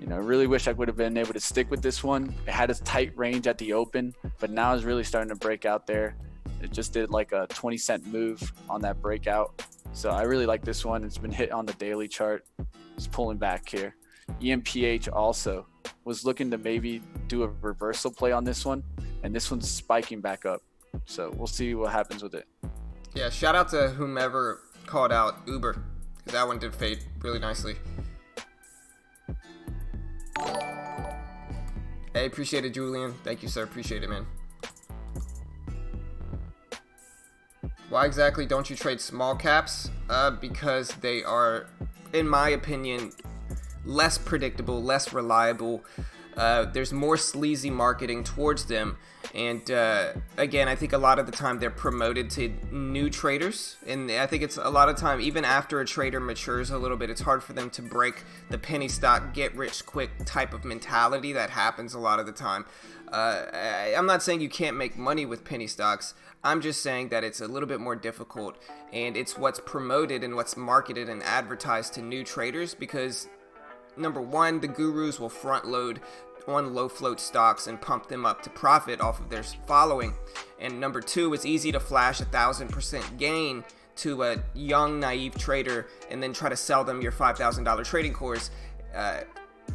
I really wish I would have been able to stick with this one. It had a tight range at the open, but now it's really starting to break out there. It just did like a 20-cent move on that breakout. So I really like this one. It's been hit on the daily chart. It's pulling back here. EMPH also was looking to maybe do a reversal play on this one, and this one's spiking back up. So we'll see what happens with it. Yeah, shout out to whomever called out Uber, because that one did fade really nicely. Hey, appreciate it, Julian. Thank you, sir. Appreciate it, man. Why exactly don't you trade small caps? Because they are, in my opinion, less predictable, less reliable. There's more sleazy marketing towards them. And again, I think a lot of the time they're promoted to new traders. And I think it's a lot of time, even after a trader matures a little bit, it's hard for them to break the penny stock, get rich quick type of mentality that happens a lot of the time. I'm not saying you can't make money with penny stocks. I'm just saying that it's a little bit more difficult. And it's what's promoted and what's marketed and advertised to new traders, because number one, the gurus will front load on low float stocks and pump them up to profit off of their following. And number two, it's easy to flash 1,000% gain to a young, naive trader and then try to sell them your $5,000 trading course.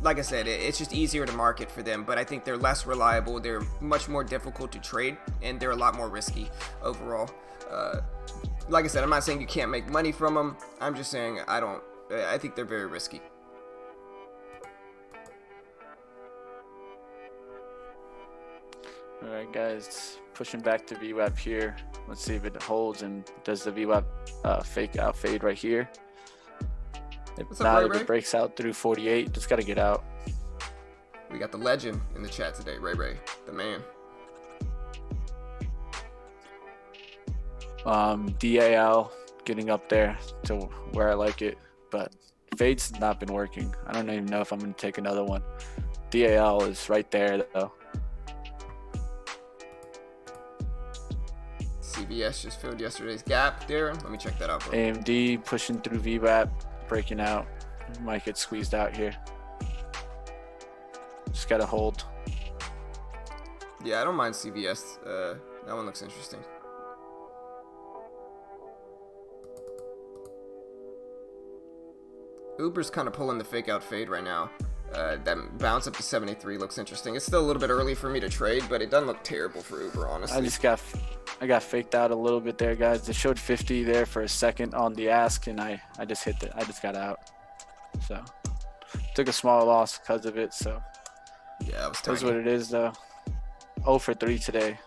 Like I said, it's just easier to market for them, but I think they're less reliable, they're much more difficult to trade, and they're a lot more risky overall. Like I said, I'm not saying you can't make money from them, I'm just saying I think they're very risky. Alright guys, pushing back to VWAP here. Let's see if it holds and does the VWAP fake out fade right here. If not, if it breaks out through 48, just gotta get out. We got the legend in the chat today, Ray, the man. DAL getting up there to where I like it, but fade's not been working. I don't even know if I'm gonna take another one. DAL is right there though. CVS just filled yesterday's gap there. Let me check that out, bro. AMD pushing through VWAP, breaking out. Might get squeezed out here. Just gotta hold. Yeah, I don't mind CVS. That one looks interesting. Uber's kind of pulling the fake out fade right now. That bounce up to 73 looks interesting. It's still a little bit early for me to trade, but it doesn't look terrible for Uber, honestly. I got faked out a little bit there, guys. They showed 50 there for a second on the ask, and I just hit it. I just got out. So took a small loss because of it. So yeah, it was that's what it is, though. 0 for 3 today.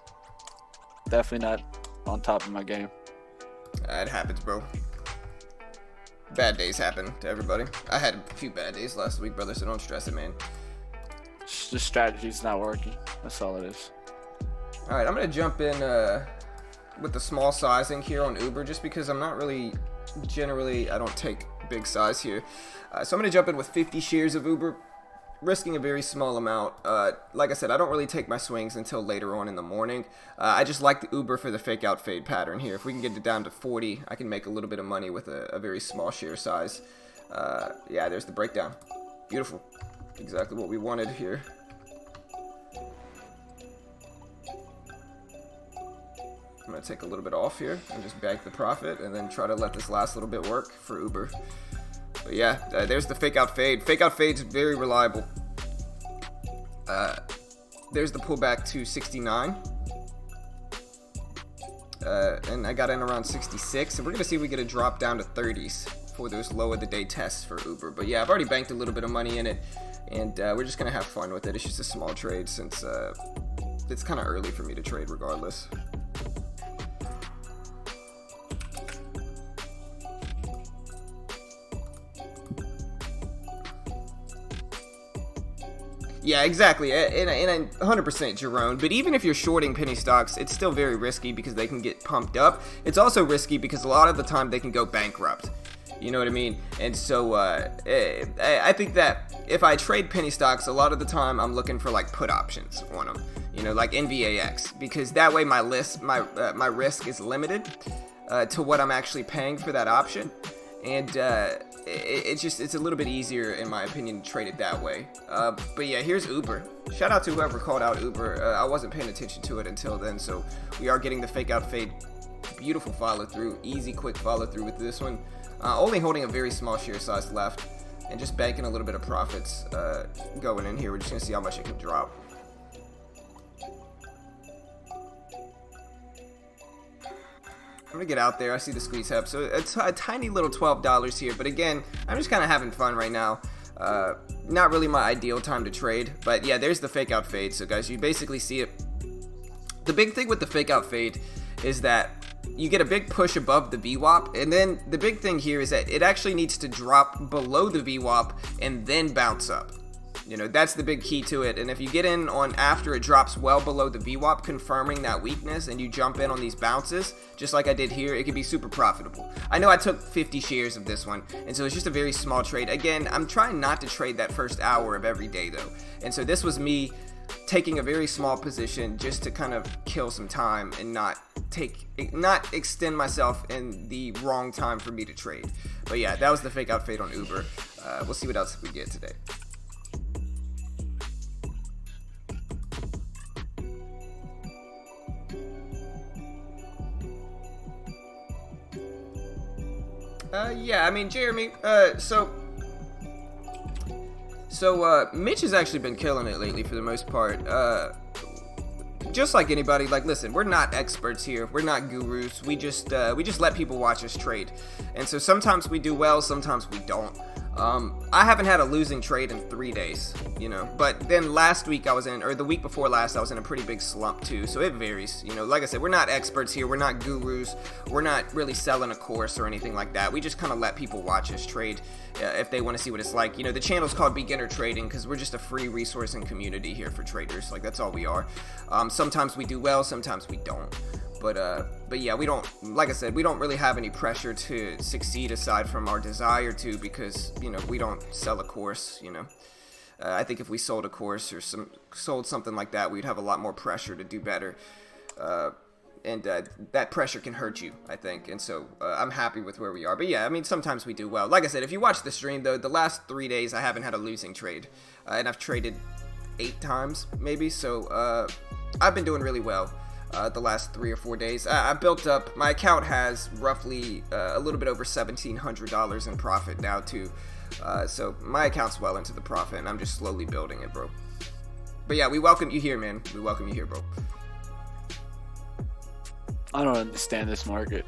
Definitely not on top of my game. It happens, bro. Bad days happen to everybody. I had a few bad days last week, brother, so don't stress it, man. The strategy's not working. That's all it is. All right, I'm going to jump in with the small sizing here on Uber just because I'm not really, generally, I don't take big size here. So I'm going to jump in with 50 shares of Uber, risking a very small amount. Like I said, I don't really take my swings until later on in the morning. I just like the Uber for the fake out fade pattern here. If we can get it down to 40, I can make a little bit of money with a very small share size. Yeah, there's the breakdown. Beautiful. Exactly what we wanted here. I'm going to take a little bit off here and just bank the profit and then try to let this last little bit work for Uber. But yeah, there's the fake out fade. Fake out fade's very reliable. There's the pullback to 69. And I got in around 66. So we're going to see if we get a drop down to 30s for those low of the day tests for Uber. But yeah, I've already banked a little bit of money in it. And we're just going to have fun with it. It's just a small trade since it's kind of early for me to trade regardless. Yeah, exactly, and 100% Jerome. But even if you're shorting penny stocks, it's still very risky because they can get pumped up. It's also risky because a lot of the time they can go bankrupt. You know what I mean? And so I think that if I trade penny stocks, a lot of the time I'm looking for like put options on them. You know, like NVAX, because that way my risk is limited to what I'm actually paying for that option, and it's a little bit easier in my opinion to trade it that way. But yeah, here's Uber. Shout out to whoever called out Uber. I wasn't paying attention to it until then, so we are getting the fake out fade. Beautiful follow through, easy quick follow through with this one. Only holding a very small share size left and just banking a little bit of profits going in here. We're just gonna see how much it can drop. I'm gonna get out there. I see the squeeze up, so it's a tiny little $12 here, but again, I'm just kind of having fun right now. Not really my ideal time to trade, but yeah, there's the fake out fade. So guys, you basically see it. The big thing with the fake out fade is that you get a big push above the VWAP, and then the big thing here is that it actually needs to drop below the VWAP and then bounce up. You know, that's the big key to it. And if you get in on after it drops well below the VWAP, confirming that weakness, and you jump in on these bounces, just like I did here, it can be super profitable. I know I took 50 shares of this one, and so it's just a very small trade. Again, I'm trying not to trade that first hour of every day, though. And so this was me taking a very small position just to kind of kill some time and not extend myself in the wrong time for me to trade. But yeah, that was the fake out fade on Uber. We'll see what else we get today. Yeah, I mean, Jeremy, so Mitch has actually been killing it lately for the most part. Just like anybody, like, listen, we're not experts here. We're not gurus. We just let people watch us trade. And so sometimes we do well, sometimes we don't. I haven't had a losing trade in 3 days, you know, but then last week or the week before last, I was in a pretty big slump too. So it varies, you know, like I said, we're not experts here. We're not gurus. We're not really selling a course or anything like that. We just kind of let people watch us trade if they want to see what it's like. You know, the channel's called Beginner Trading because we're just a free resource and community here for traders. Like, that's all we are. Sometimes we do well, sometimes we don't. But yeah, we don't, like I said, we don't really have any pressure to succeed aside from our desire to, because, you know, we don't sell a course, you know. I think if we sold a course or sold something like that, we'd have a lot more pressure to do better. And that pressure can hurt you, I think. And so I'm happy with where we are. But yeah, I mean, sometimes we do well. Like I said, if you watch the stream, though, the last 3 days I haven't had a losing trade. And I've traded 8 times, maybe. So I've been doing really well. The last 3 or 4 days. I built up, my account has roughly a little bit over $1,700 in profit now too. So my account's well into the profit and I'm just slowly building it, bro. But yeah, we welcome you here, man. We welcome you here, bro. I don't understand this market.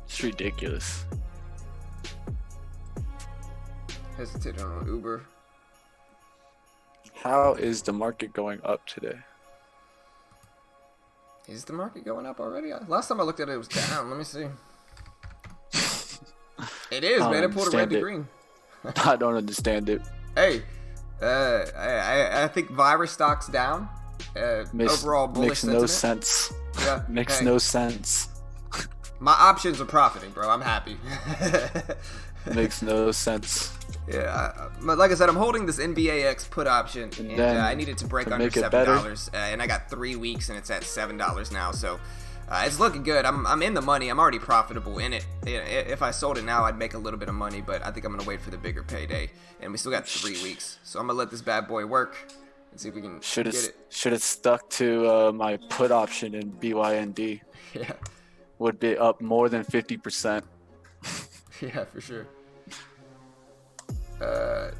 It's ridiculous. Hesitated on Uber. How is the market going up today? Is the market going up already? Last time I looked at it, it was down. Let me see. It is, man. It pulled a red to green. I don't understand it. Hey, I think virus stocks down. Overall bullish sentiment. Makes no sense. Yeah, makes no sense. My options are profiting, bro. I'm happy. Makes no sense. Yeah, but like I said, I'm holding this NBAX put option, and I needed to break under $7, and I got 3 weeks, and it's at $7 now. So it's looking good. I'm in the money. I'm already profitable in it. If I sold it now, I'd make a little bit of money, but I think I'm gonna wait for the bigger payday, and we still got 3 weeks. So I'm gonna let this bad boy work and see if we can get it. Should have stuck to my put option in BYND. Yeah, would be up more than 50%. Yeah, for sure.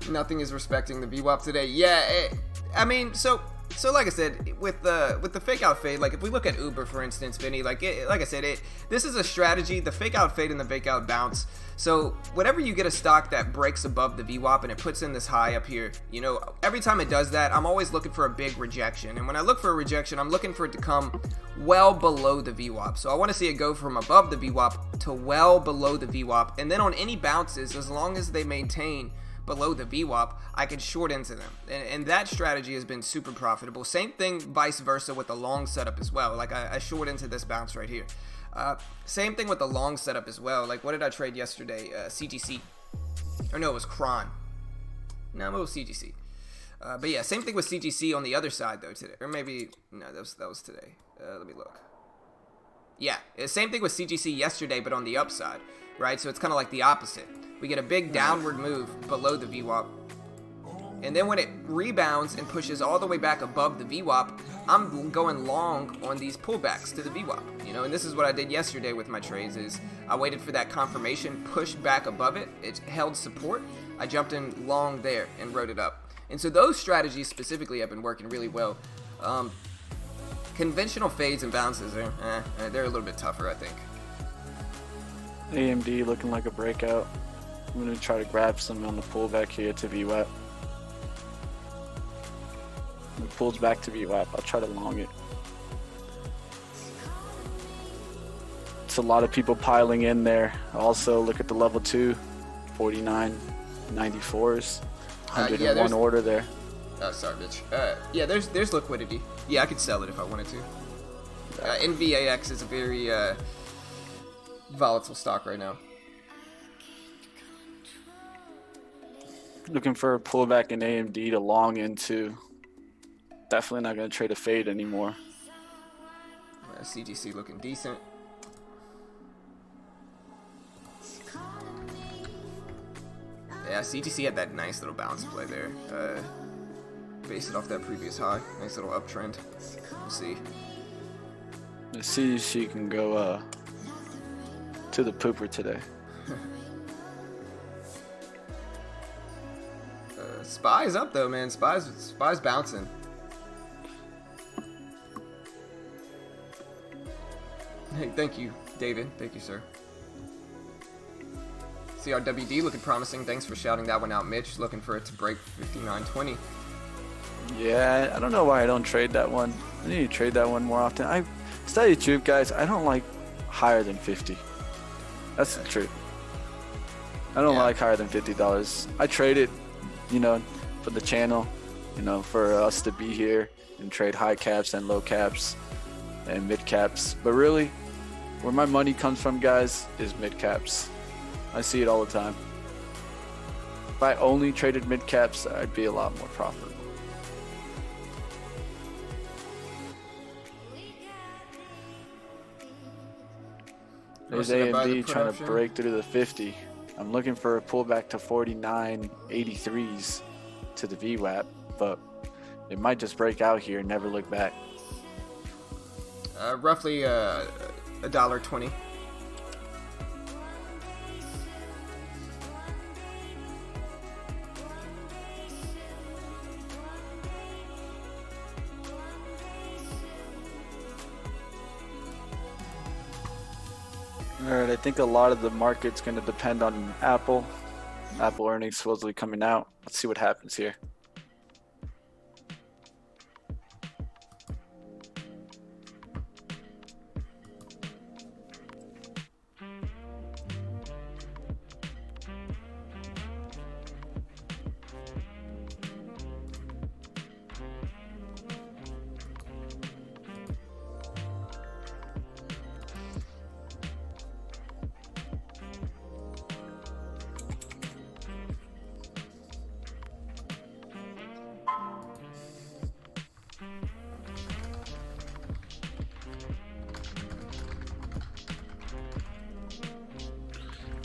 Nothing is respecting the VWAP today. Yeah, I mean, so like I said, with the fake out fade, like if we look at Uber for instance, Vinny, like I said, this is a strategy, the fake out fade and the fake out bounce. So whenever you get a stock that breaks above the VWAP and it puts in this high up here, you know, every time it does that, I'm always looking for a big rejection. And when I look for a rejection, I'm looking for it to come well below the VWAP. So I want to see it go from above the VWAP to well below the VWAP. And then on any bounces, as long as they maintain below the VWAP, I can short into them. And that strategy has been super profitable. Same thing vice versa with the long setup as well. Like I short into this bounce right here. Same thing with the long setup as well. Like what did I trade yesterday? CGC. Or no, it was Cron. No, it was CGC. But yeah, same thing with CGC on the other side though today. Or maybe, no, that was today. Let me look. Yeah, same thing with CGC yesterday, but on the upside, right? So it's kind of like the opposite. We get a big downward move below the VWAP. And then when it rebounds and pushes all the way back above the VWAP, I'm going long on these pullbacks to the VWAP. You know, and this is what I did yesterday with my trades is I waited for that confirmation, pushed back above it, it held support, I jumped in long there and rode it up. And so those strategies specifically have been working really well. Conventional fades and bounces, they're a little bit tougher, I think. AMD looking like a breakout. I'm going to try to grab some on the pullback here to VWAP. It pulls back to VWAP. I'll try to long it. It's a lot of people piling in there. Also, look at the level 2, 49.94s. 101 order there. Oh, sorry, bitch. Yeah, there's liquidity. Yeah, I could sell it if I wanted to. NVAX is a very volatile stock right now. Looking for a pullback in AMD to long into. Definitely not going to trade a fade anymore. CGC looking decent. Yeah, CGC had that nice little bounce play there. Based it off that previous high. Nice little uptrend. We'll see. Let's see if she can go to the pooper today. Spy's up though, man. Spy's bouncing. Hey, thank you, David. Thank you, sir. CRWD looking promising. Thanks for shouting that one out, Mitch. Looking for it to break 59.20. Yeah, I don't know why I don't trade that one. I need to trade that one more often. To tell you the truth, guys, I don't like higher than 50. That's the truth. I don't like higher than $50. I trade it, for the channel, for us to be here and trade high caps and low caps and mid caps. But really, where my money comes from, guys, is mid caps. I see it all the time. If I only traded mid caps, I'd be a lot more profitable. There's AMD trying to break through the 50. I'm looking for a pullback to 49.83s to the VWAP, but it might just break out here and never look back. Roughly $1.20. Alright, I think a lot of the market's going to depend on Apple. Apple earnings supposedly coming out. Let's see what happens here.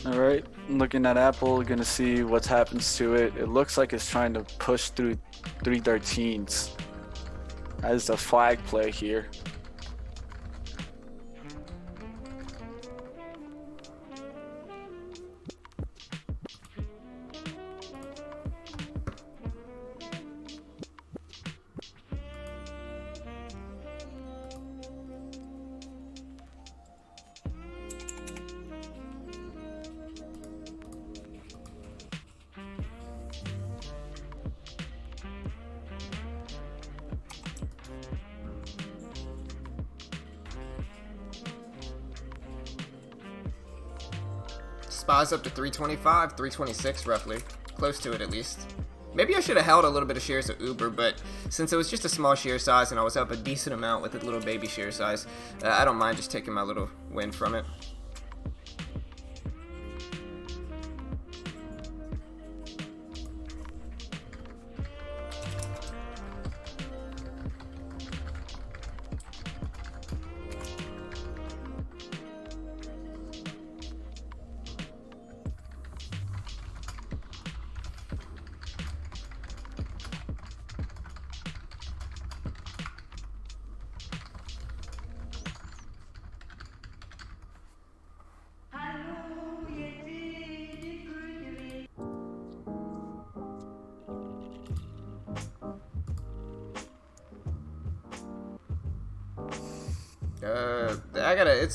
All right, looking at Apple, gonna see what happens to it. It looks like it's trying to push through 313s as a flag play here. SPY's up to 325, 326 roughly. Close to it at least. Maybe I should have held a little bit of shares of Uber, but since it was just a small share size and I was up a decent amount with a little baby share size, I don't mind just taking my little win from it.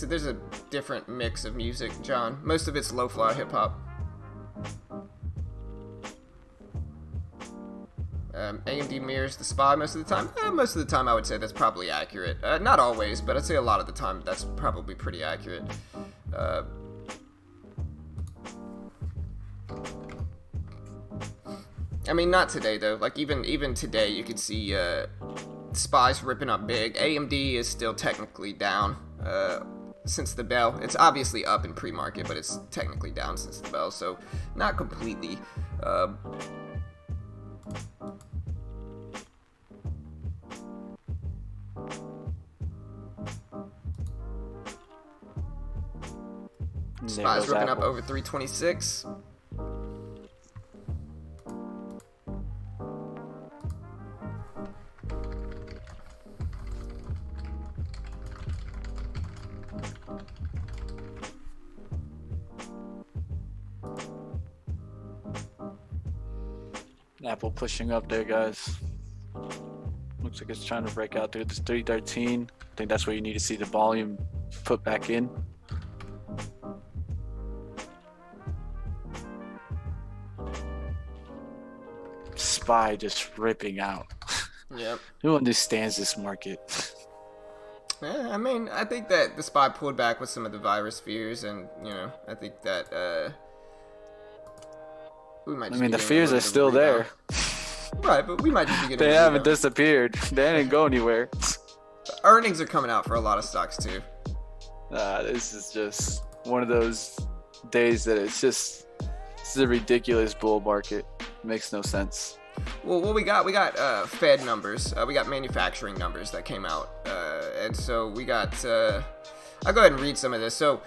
There's a different mix of music, John. Most of it's low-fly hip-hop. AMD mirrors the SPY most of the time. Most of the time I would say that's probably accurate. Not always, but I'd say a lot of the time that's probably pretty accurate. I mean, not today though. Like even today, you could see SPY's ripping up big. AMD is still technically down since the bell. It's obviously up in pre-market, but it's technically down since the bell, so not completely SPY's ripping up over 326. Apple pushing up there, guys. Looks like it's trying to break out through this 313. I think that's where you need to see the volume put back in. SPY just ripping out. Yep. Who understands this market? Yeah, I mean, I think that the SPY pulled back with some of the virus fears, and I think that we might. The fears are still there. Right, but we might just be getting. They haven't disappeared. They didn't go anywhere. Earnings are coming out for a lot of stocks too. This is just one of those days that this is a ridiculous bull market. It makes no sense. Well, what we got Fed numbers. We got manufacturing numbers that came out, and so we got. I'll go ahead and read some of this. So.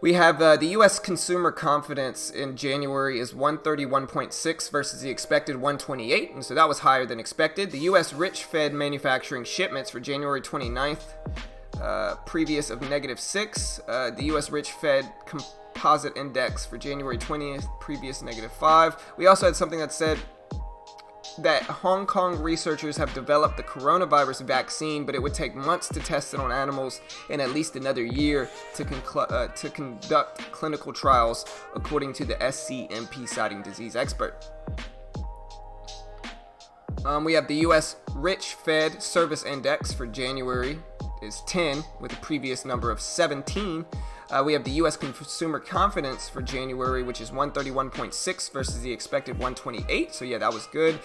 We have the U.S. consumer confidence in January is 131.6 versus the expected 128, and so that was higher than expected. The U.S. rich Fed manufacturing shipments for January 29th, previous of -6. The U.S. rich Fed composite index for January 20th, previous -5. We also had something that said that Hong Kong researchers have developed the coronavirus vaccine, but it would take months to test it on animals and at least another year to conduct clinical trials, according to the SCMP citing disease expert. We have the U.S. Rich Fed Service Index for January is 10, with a previous number of 17. We have the U.S. Consumer Confidence for January, which is 131.6 versus the expected 128. So yeah, that was good.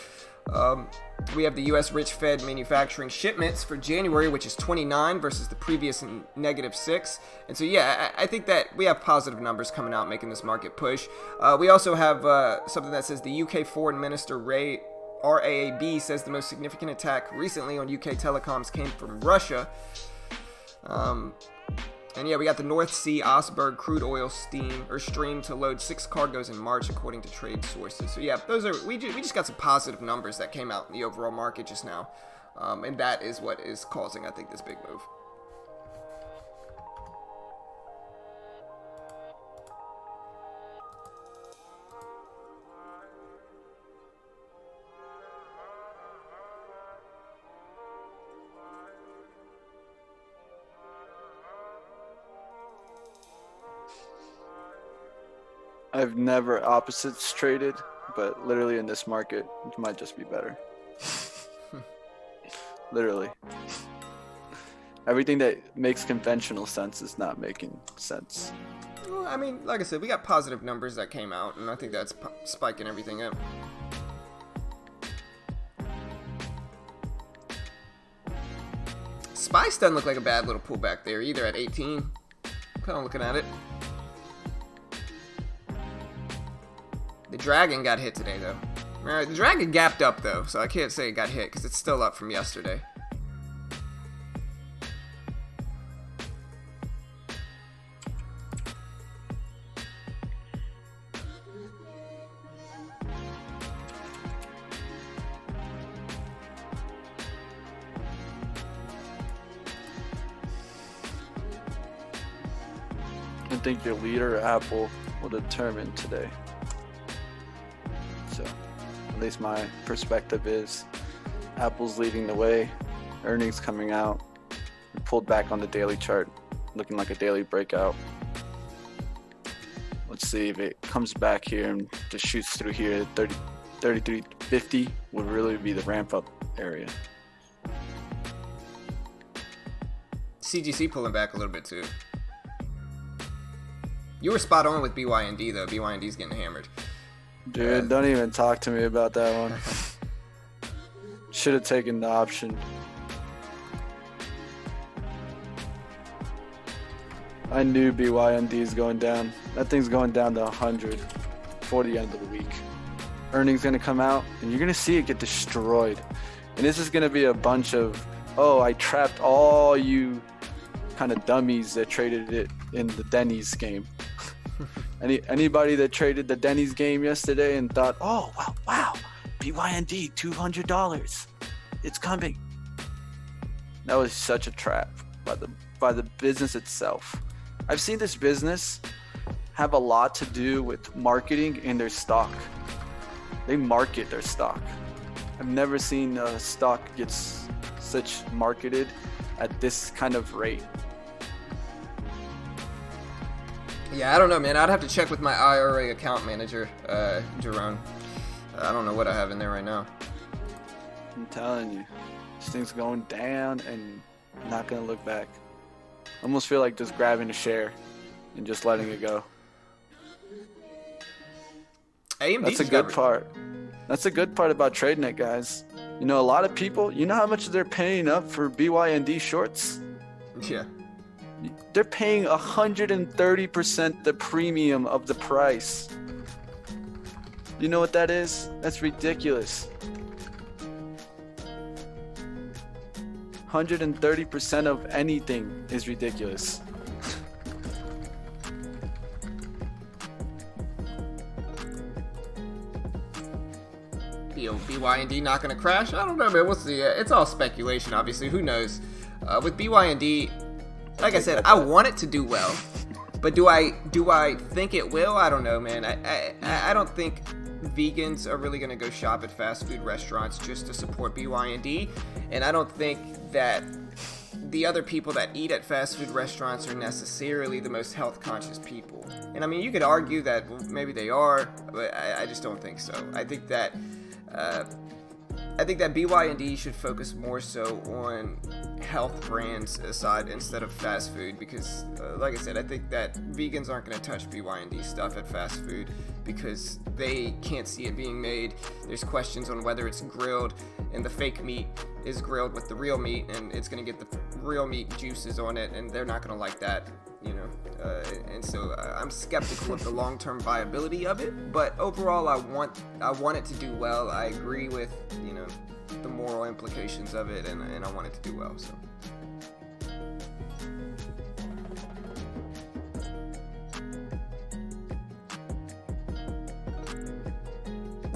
We have the U.S. Rich Fed Manufacturing Shipments for January, which is 29 versus the previous -6. And so yeah, I think that we have positive numbers coming out, making this market push. We also have something that says the UK Foreign Minister RAAB says the most significant attack recently on UK telecoms came from Russia. And yeah, we got the North Sea Osberg crude oil stream to load 6 cargoes in March, according to trade sources. So yeah, we just got some positive numbers that came out in the overall market just now, and that is what is causing, I think, this big move. I've never opposites traded, but literally in this market, it might just be better. Literally. Everything that makes conventional sense is not making sense. Well, I mean, like I said, we got positive numbers that came out, and I think that's spiking everything up. Spice doesn't look like a bad little pullback there either at 18. Kind of looking at it. The Dragon got hit today, though. The Dragon gapped up, though, so I can't say it got hit because it's still up from yesterday. I think your leader, Apple, will determine today. So, at least my perspective is Apple's leading the way, earnings coming out, pulled back on the daily chart, looking like a daily breakout. Let's see if it comes back here and just shoots through here. 33.50 would really be the ramp up area. CGC pulling back a little bit too. You were spot on with BYND though. BYND's getting hammered. Dude, don't even talk to me about that one. Should have taken the option. I knew BYND is going down. That thing's going down to 100 for the end of the week. Earnings going to come out, and you're going to see it get destroyed. And this is going to be a bunch of, oh, I trapped all you kind of dummies that traded it in the Denny's game. Anybody that traded the Denny's game yesterday and thought, oh wow, BYND $200, it's coming. That was such a trap by the business itself. I've seen this business have a lot to do with marketing in their stock. They market their stock. I've never seen a stock get such marketed at this kind of rate. Yeah, I don't know, man. I'd have to check with my IRA account manager, Jerome. I don't know what I have in there right now. I'm telling you, this thing's going down and not gonna look back. I almost feel like just grabbing a share and just letting it go. That's a good part. That's a good part about trading it, guys. You know, a lot of people, you know how much they're paying up for BYND shorts? Yeah. They're paying 130% the premium of the price. You know what that is? That's ridiculous. 130% of anything is ridiculous. BYND not going to crash? I don't know, man. We'll see. It's all speculation, obviously. Who knows? With BYND, like I said, I want it to do well. But do I think it will? I don't know, man. I don't think vegans are really going to go shop at fast food restaurants just to support BYND. And I don't think that the other people that eat at fast food restaurants are necessarily the most health conscious people. And I mean, you could argue that maybe they are, but I just don't think so. I think that BYND should focus more so on health brands aside instead of fast food because, like I said, I think that vegans aren't going to touch BYND stuff at fast food because they can't see it being made. There's questions on whether it's grilled and the fake meat is grilled with the real meat and it's going to get the real meat juices on it and they're not going to like that, you know. And so I'm skeptical of the long-term viability of it, but overall I want it to do well. I agree with, you know, the moral implications of it and I want it to do well. So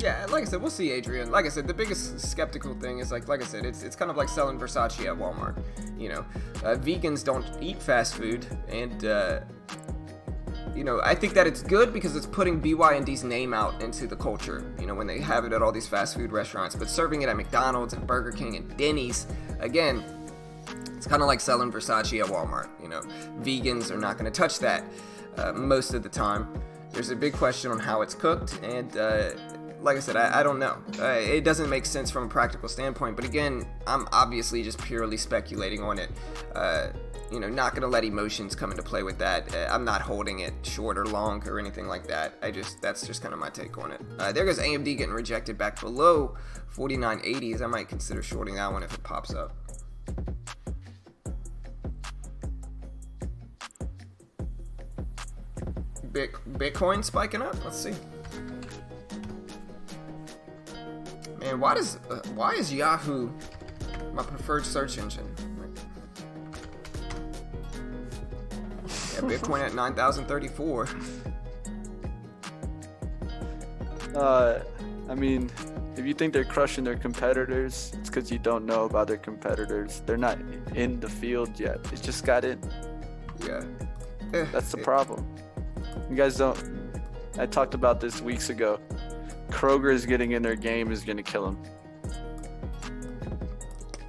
yeah, like I said, we'll see, Adrian. Like I said, the biggest skeptical thing is like I said, it's kind of like selling Versace at Walmart. You know, vegans don't eat fast food, and you know, I think that it's good because it's putting BYND's name out into the culture. You know, when they have it at all these fast food restaurants, but serving it at McDonald's and Burger King and Denny's, again, it's kind of like selling Versace at Walmart. You know, vegans are not going to touch that most of the time. There's a big question on how it's cooked, and like I said, I don't know. It doesn't make sense from a practical standpoint, but again, I'm obviously just purely speculating on it. You know, not going to let emotions come into play with that. I'm not holding it short or long or anything like that. That's just kind of my take on it. There goes AMD getting rejected back below 49.80s. I might consider shorting that one if it pops up. Bitcoin spiking up? Let's see. Man, why is Yahoo my preferred search engine? Yeah, Bitcoin at 9,034. I mean, if you think they're crushing their competitors, it's because you don't know about their competitors. They're not in the field yet. It just got in. Yeah. That's the problem. You guys don't. I talked about this weeks ago. Kroger is getting in their game is going to kill them.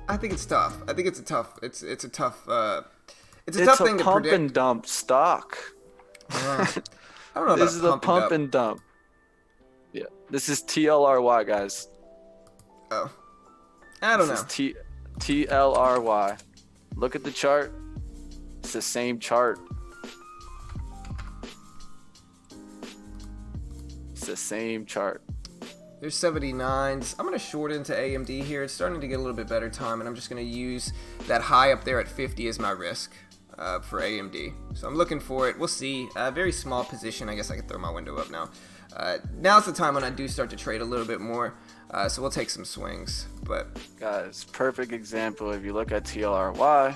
I think it's tough. I think it's a tough thing to predict. It's a pump and dump stock. I don't know about this is a pump and dump. Yeah, this is TLRY, guys. Oh, I don't know. This is TLRY. Look at the chart. It's the same chart. It's the same chart. There's 79s. I'm going to short into AMD here. It's starting to get a little bit better time, and I'm just going to use that high up there at 50 as my risk for AMD. So I'm looking for it. We'll see. Very small position. I guess I can throw my window up now. Now's the time when I do start to trade a little bit more. So we'll take some swings. But guys, perfect example. If you look at TLRY,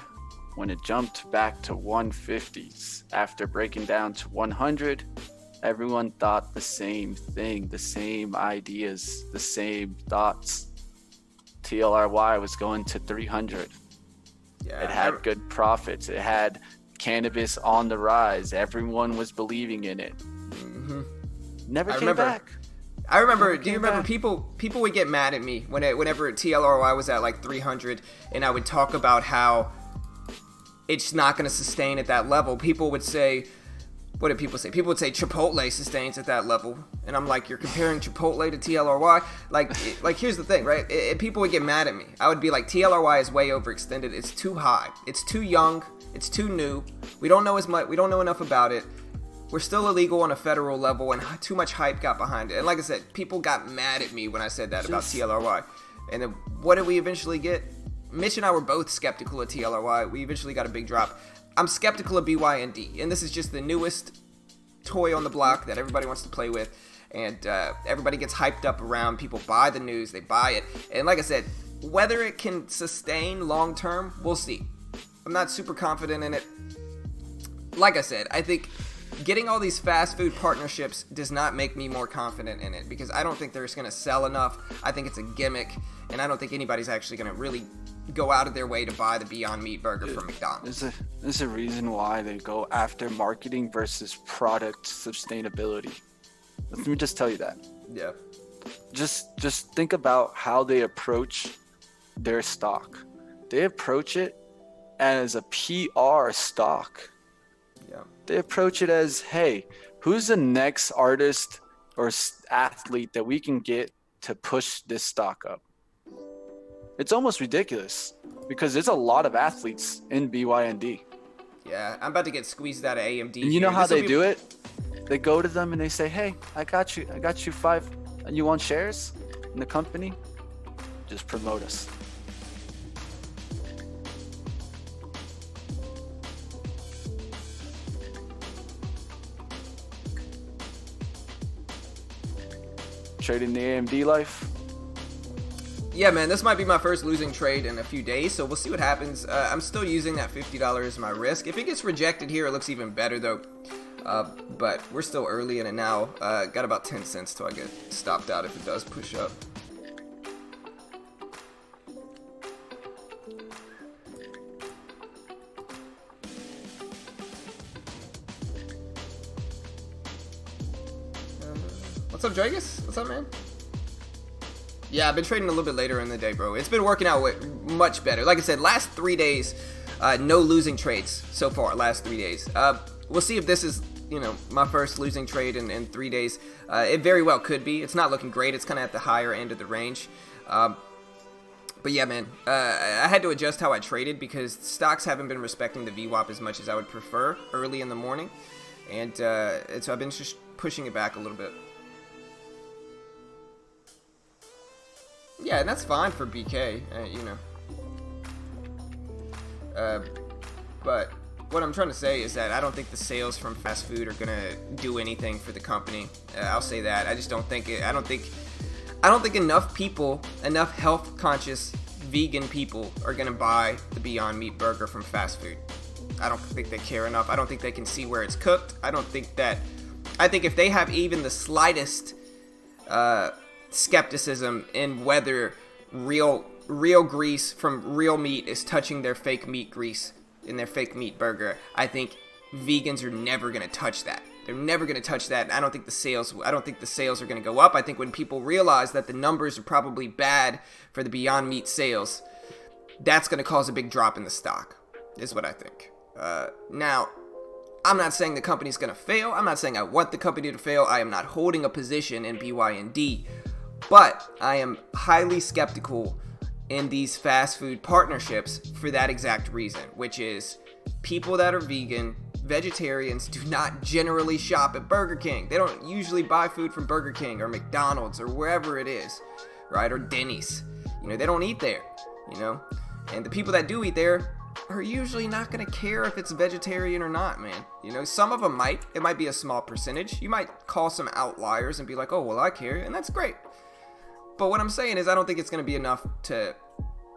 when it jumped back to 150s after breaking down to 100, everyone thought the same thing, the same ideas, the same thoughts. TLRY was going to 300. Yeah, it had good profits. It had cannabis on the rise. Everyone was believing in it. Mm-hmm. Never came back. I remember. Do you remember people would get mad at me whenever TLRY was at like 300, and I would talk about how it's not going to sustain at that level. People would say, what did people say? People would say Chipotle sustains at that level, and I'm like, you're comparing Chipotle to TLRY? Like here's the thing, right? People would get mad at me. I would be like, TLRY is way overextended. It's too high. It's too young. It's too new. We don't know as much. We don't know enough about it. We're still illegal on a federal level, and too much hype got behind it. And like I said, people got mad at me when I said that about TLRY. And then what did we eventually get? Mitch and I were both skeptical of TLRY. We eventually got a big drop. I'm skeptical of BYND, and this is just the newest toy on the block that everybody wants to play with, and everybody gets hyped up around. People buy the news, they buy it, and like I said, whether it can sustain long term, we'll see. I'm not super confident in it. Like I said, I think getting all these fast food partnerships does not make me more confident in it, because I don't think they're just going to sell enough. I think it's a gimmick, and I don't think anybody's actually going to really go out of their way to buy the Beyond Meat burger from McDonald's. There's a reason why they go after marketing versus product sustainability. Let me just tell you that. Yeah. Just think about how they approach their stock. They approach it as a PR stock. Yeah. They approach it as, hey, who's the next artist or athlete that we can get to push this stock up? It's almost ridiculous because there's a lot of athletes in BYND. Yeah, I'm about to get squeezed out of AMD. And you know how they do it? They go to them and they say, hey, I got you 5, you want shares in the company? Just promote us. Trading the AMD life. Yeah, man, this might be my first losing trade in a few days, so we'll see what happens. I'm still using that $50 as my risk. If it gets rejected here, it looks even better, though. But we're still early in it now. Got about 10 cents till I get stopped out if it does push up. What's up, Dragus? What's up, man? Yeah, I've been trading a little bit later in the day, bro. It's been working out much better. Like I said, last 3 days, no losing trades so far, last 3 days. We'll see if this is, my first losing trade in 3 days. It very well could be. It's not looking great. It's kind of at the higher end of the range. But yeah, man, I had to adjust how I traded because stocks haven't been respecting the VWAP as much as I would prefer early in the morning. And so I've been just pushing it back a little bit. Yeah, and that's fine for BK, But what I'm trying to say is that I don't think the sales from fast food are gonna do anything for the company. I'll say that. I just don't think it. I don't think enough people, enough health-conscious vegan people, are gonna buy the Beyond Meat burger from fast food. I don't think they care enough. I don't think they can see where it's cooked. I think if they have even the slightest skepticism in whether real grease from real meat is touching their fake meat grease in their fake meat burger, I think vegans are never going to touch that. They're never going to touch that. I don't think the sales are going to go up. I think when people realize that the numbers are probably bad for the Beyond Meat sales, that's going to cause a big drop in the stock, is what I think. Now, I'm not saying the company's going to fail. I'm not saying I want the company to fail. I am not holding a position in BYND. But I am highly skeptical in these fast food partnerships for that exact reason, which is people that are vegetarians do not generally shop at Burger King. They don't usually buy food from Burger King or McDonald's or wherever it is, right? Or Denny's. They don't eat there, And the people that do eat there are usually not going to care if it's vegetarian or not, man. Some of them might. It might be a small percentage. You might call some outliers and be like, oh, well, I care, and that's great. But what I'm saying is I don't think it's going to be enough to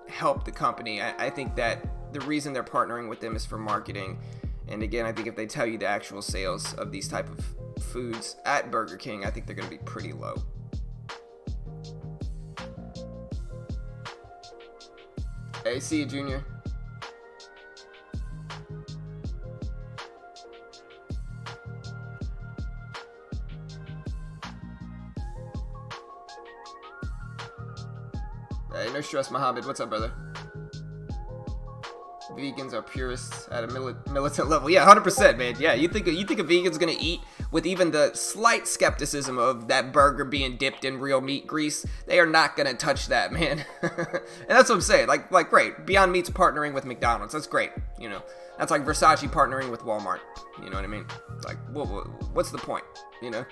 help the company. I think that the reason they're partnering with them is for marketing. And again, I think if they tell you the actual sales of these type of foods at Burger King, I think they're going to be pretty low. Hey, see you, Junior. Hey, no stress, Mohammed. What's up, brother? Vegans are purists at a militant level. Yeah, 100%, man. Yeah, you think a vegan's gonna eat with even the slight skepticism of that burger being dipped in real meat grease? They are not gonna touch that, man. And that's what I'm saying. Like, great. Beyond Meat's partnering with McDonald's. That's great. You know, that's like Versace partnering with Walmart. You know what I mean? Like, what's the point? You know.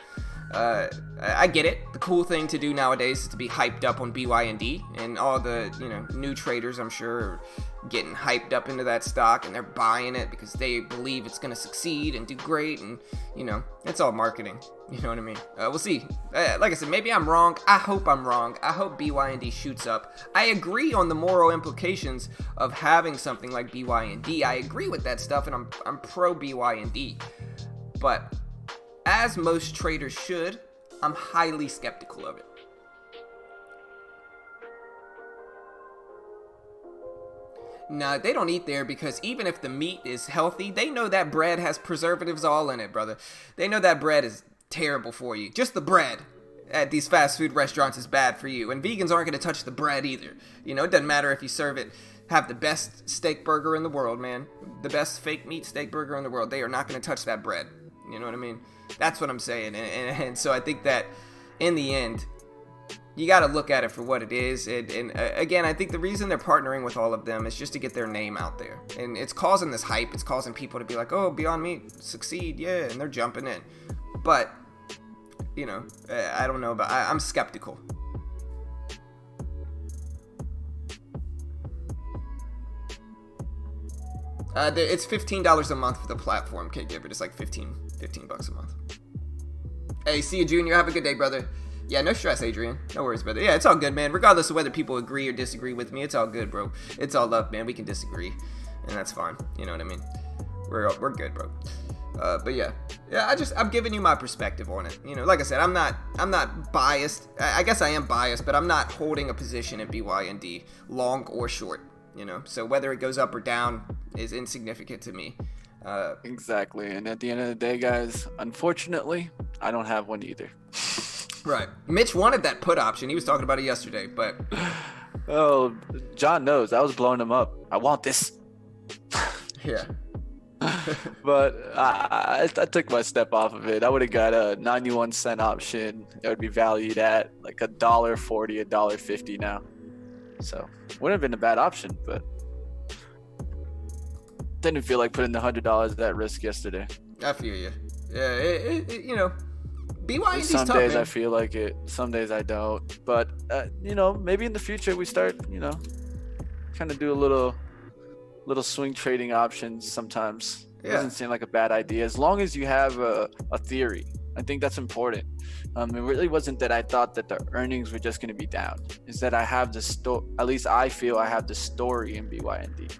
I get it. The cool thing to do nowadays is to be hyped up on BYND, and all the, you know, new traders, I'm sure, are getting hyped up into that stock, and they're buying it because they believe it's going to succeed and do great, and, you know, it's all marketing. You know what I mean? We'll see. Like I said, maybe I'm wrong. I hope I'm wrong. I hope BYND shoots up. I agree on the moral implications of having something like BYND. I agree with that stuff, and I'm pro BYND. But as most traders should, I'm highly skeptical of it. Nah, they don't eat there because even if the meat is healthy, they know that bread has preservatives all in it, brother. They know that bread is terrible for you. Just the bread at these fast food restaurants is bad for you. And vegans aren't going to touch the bread either. You know, it doesn't matter if you serve it, have the best steak burger in the world, man. The best fake meat steak burger in the world. They are not going to touch that bread. You know what I mean? That's what I'm saying. And so I think that in the end, you got to look at it for what it is. And again, I think the reason they're partnering with all of them is just to get their name out there. And it's causing this hype. It's causing people to be like, oh, Beyond Meat, succeed. Yeah. And they're jumping in. But, you know, I don't know. But I'm skeptical. It's $15 a month for the platform, K-Gibbard. It's like 15 bucks a month. Hey, see you, Junior. Have a good day, brother. Yeah, no stress, Adrian. No worries, brother. Yeah, it's all good, man. Regardless of whether people agree or disagree with me, it's all good, bro. It's all love, man. We can disagree, and that's fine. You know what I mean? We're good, bro. But yeah, I'm giving you my perspective on it. You know, like I said, I'm not biased. I guess I am biased, but I'm not holding a position at BYND, long or short. You know, so whether it goes up or down is insignificant to me. Exactly. And at the end of the day, guys, unfortunately, I don't have one either. Right. Mitch wanted that put option. He was talking about it yesterday, but... Oh, John knows. I was blowing him up. I want this. Yeah. But I took my step off of it. I would have got a 91-cent option. It would be valued at like $1.40, $1.50 now. So wouldn't have been a bad option, but didn't feel like putting the $100 at risk yesterday. I feel you. Yeah, you know, BYND's tough, some days man. I feel like it, some days I don't. But you know, maybe in the future we start, you know, kind of do a little swing trading options sometimes. It doesn't seem like a bad idea as long as you have a theory. I think that's important. It really wasn't that I thought that the earnings were just going to be down. It's that I have the at least I feel I have the story in BYND.